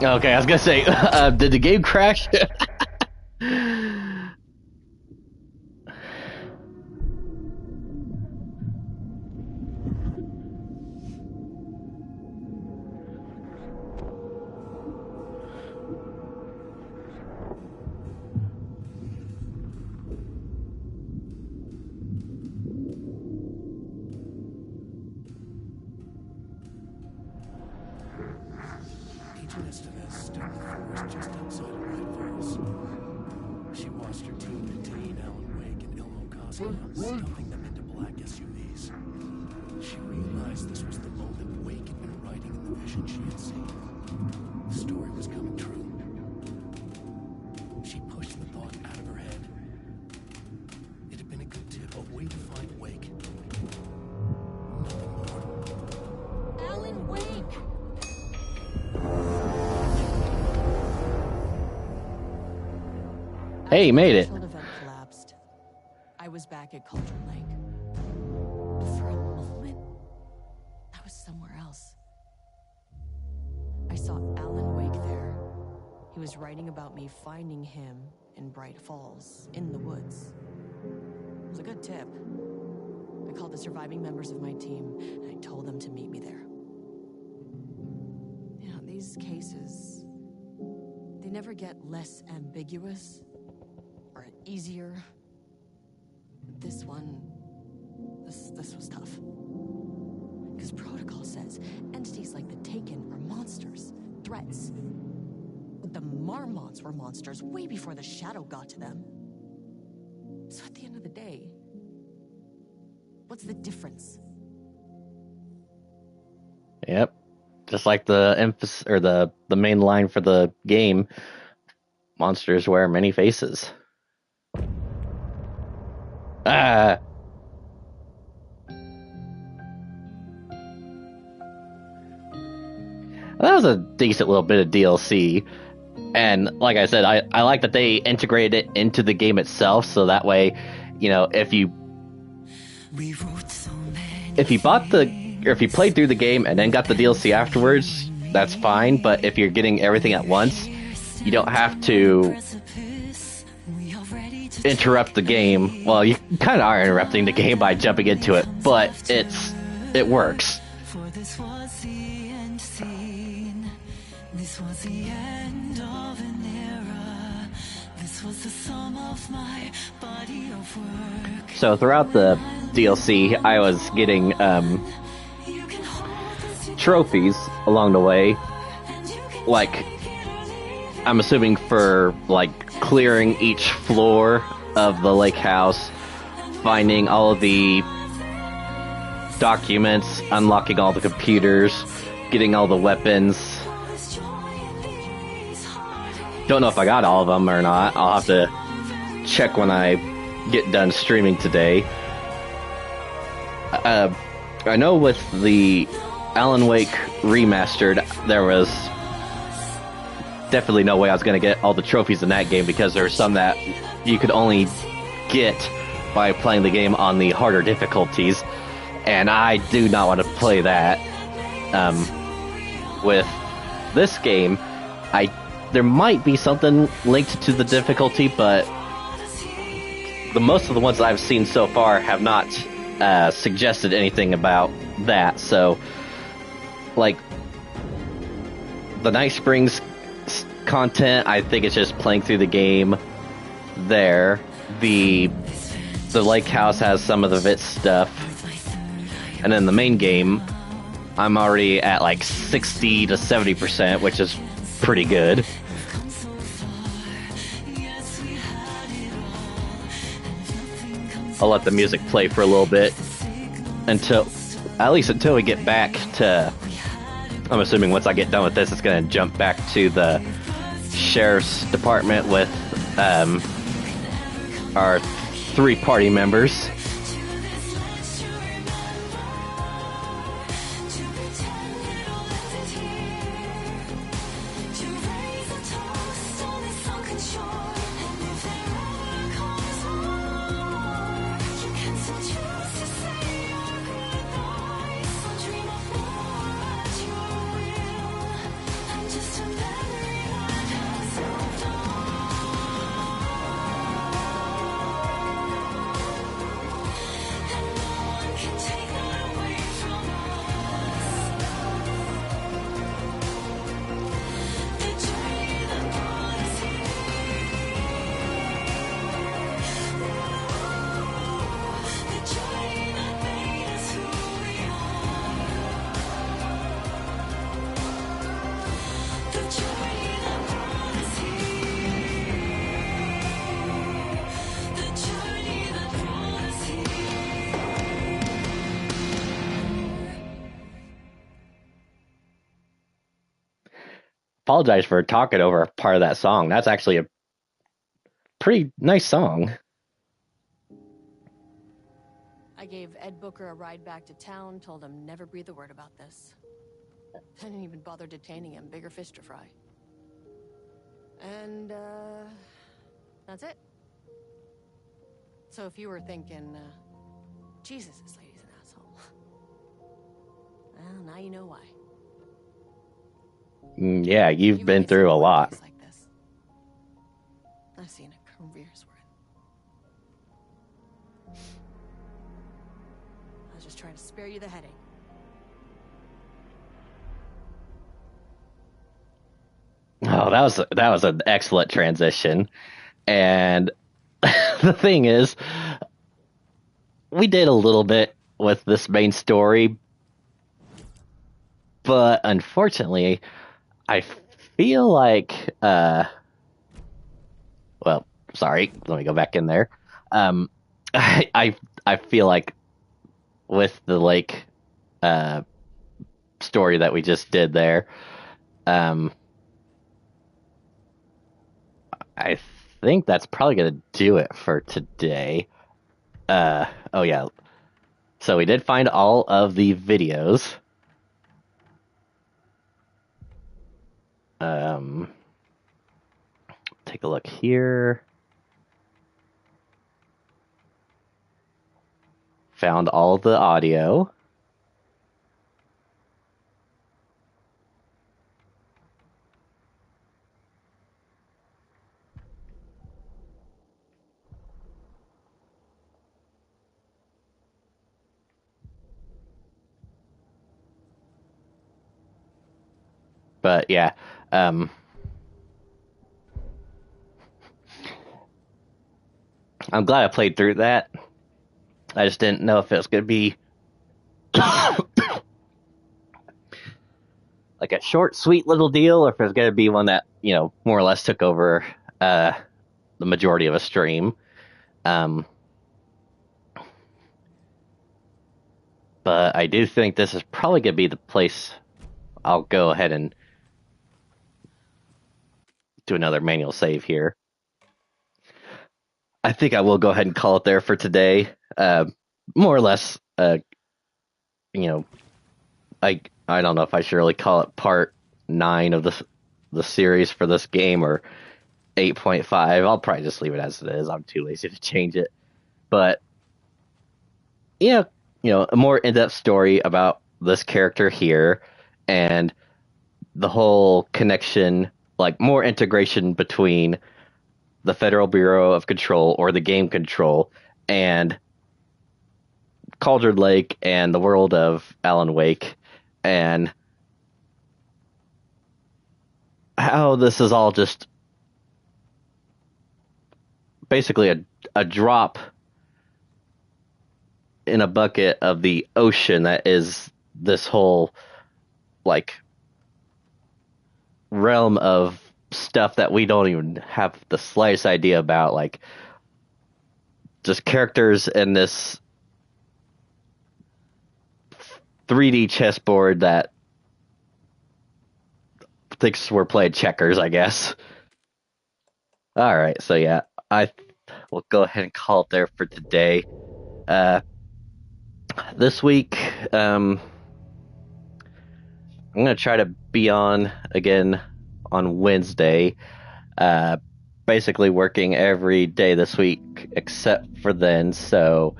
Okay, I was gonna say, did the game crash? Stuffing them into black SUVs. She realized this was the moment Wake had been writing in the vision she had seen. The story was coming true. push the thought out of her head. It had been a good tip, a way to find Wake. Nothing more. Alan Wake! Hey, you made it. The event collapsed. I was back at Cauldron Lake. But for a moment, I was somewhere else. I saw Alan Wake there. He was writing about me finding him in Bright Falls, in the woods. It was a good tip. I called the surviving members of my team, and I told them to meet me there. You know, these cases, they never get less ambiguous or easier. This one, this was tough. Because protocol says entities like the Taken are monsters, threats. The Marmots were monsters way before the Shadow got to them. So at the end of the day, what's the difference? Yep. Just like the emphasis or the main line for the game, monsters wear many faces. Ah. That was a decent little bit of DLC. And like I said, I like that they integrated it into the game itself, so that way, you know, if you played through the game and then got the DLC afterwards, that's fine. But if you're getting everything at once, you don't have to interrupt the game. Well, you kind of are interrupting the game by jumping into it, but it works. This was the end of an era. This was the sum of my body of work. So throughout the DLC, I was getting trophies along the way. Like, I'm assuming for like clearing each floor of the lake house, finding all of the documents, unlocking all the computers, getting all the weapons. Don't know if I got all of them or not. I'll have to check when I get done streaming today. I know with the Alan Wake remastered, there was definitely no way I was going to get all the trophies in that game, because there were some that you could only get by playing the game on the harder difficulties, and I do not want to play that. With this game, there might be something linked to the difficulty, but most of the ones I've seen so far have not suggested anything about that. So, like, the Night Springs content, I think it's just playing through the game there. The lake house has some of the VIT stuff, and then the main game, I'm already at like 60 to 70%, which is pretty good. I'll let the music play for a little bit until we get back to, I'm assuming once I get done with this, it's going to jump back to the sheriff's department with our 3 party members. Apologize for talking over part of that song. That's actually pretty nice song. I gave Ed Booker a ride back to town, told him never breathe a word about this. I didn't even bother detaining him. Bigger fish to fry. And, that's it. So if you were thinking, Jesus, this lady's an asshole. Well, now you know why. Yeah, you've been through a lot. Like this. I've seen a career's worth. I was just trying to spare you the headache. Oh, that was an excellent transition. And the thing is, we did a little bit with this main story, but unfortunately, I feel like, well, sorry, let me go back in there. I feel like with the lake, story that we just did there, I think that's probably going to do it for today. Oh yeah. So we did find all of the videos. Take a look here. Found all the audio. But yeah, I'm glad I played through that. I just didn't know if it was going to be like a short, sweet little deal, or if it was going to be one that, you know, more or less took over the majority of a stream. But I do think this is probably going to be the place I'll go ahead and do another manual save here. I think I will go ahead and call it there for today. More or less, you know, I don't know if I should really call it part 9 of the series for this game or 8.5. I'll probably just leave it as it is. I'm too lazy to change it. But yeah, you know, a more in-depth story about this character here and the whole connection, like more integration between the Federal Bureau of Control or the Game Control and Cauldron Lake and the world of Alan Wake, and how this is all just basically a drop in a bucket of the ocean that is this whole like realm of stuff that we don't even have the slightest idea about, like just characters in this 3D chessboard that thinks we're playing checkers, I guess. All right, so yeah, I will go ahead and call it there for today. This week, I'm gonna try to be on again on Wednesday. Basically working every day this week except for then. So,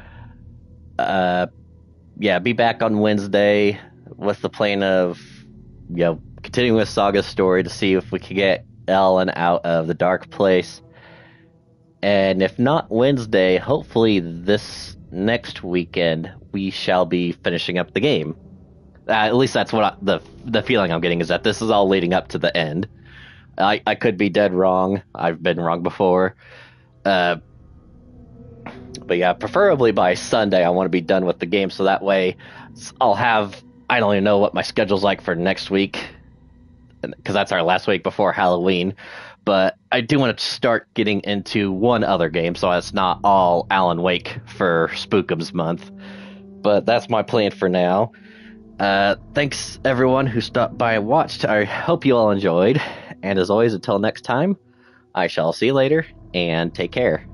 yeah, be back on Wednesday with the plan of, you know, continuing with Saga's story to see if we can get Ellen out of the dark place. And if not Wednesday, hopefully this next weekend we shall be finishing up the game. At least that's what the feeling I'm getting is that this is all leading up to the end. I could be dead wrong. I've been wrong before. But yeah, preferably by Sunday I want to be done with the game, so that way I don't even know what my schedule's like for next week, because that's our last week before Halloween. But I do want to start getting into one other game, so it's not all Alan Wake for SpookEms Month. But that's my plan for now. Thanks everyone who stopped by and watched. I hope you all enjoyed. And as always, until next time, I shall see you later. and take care.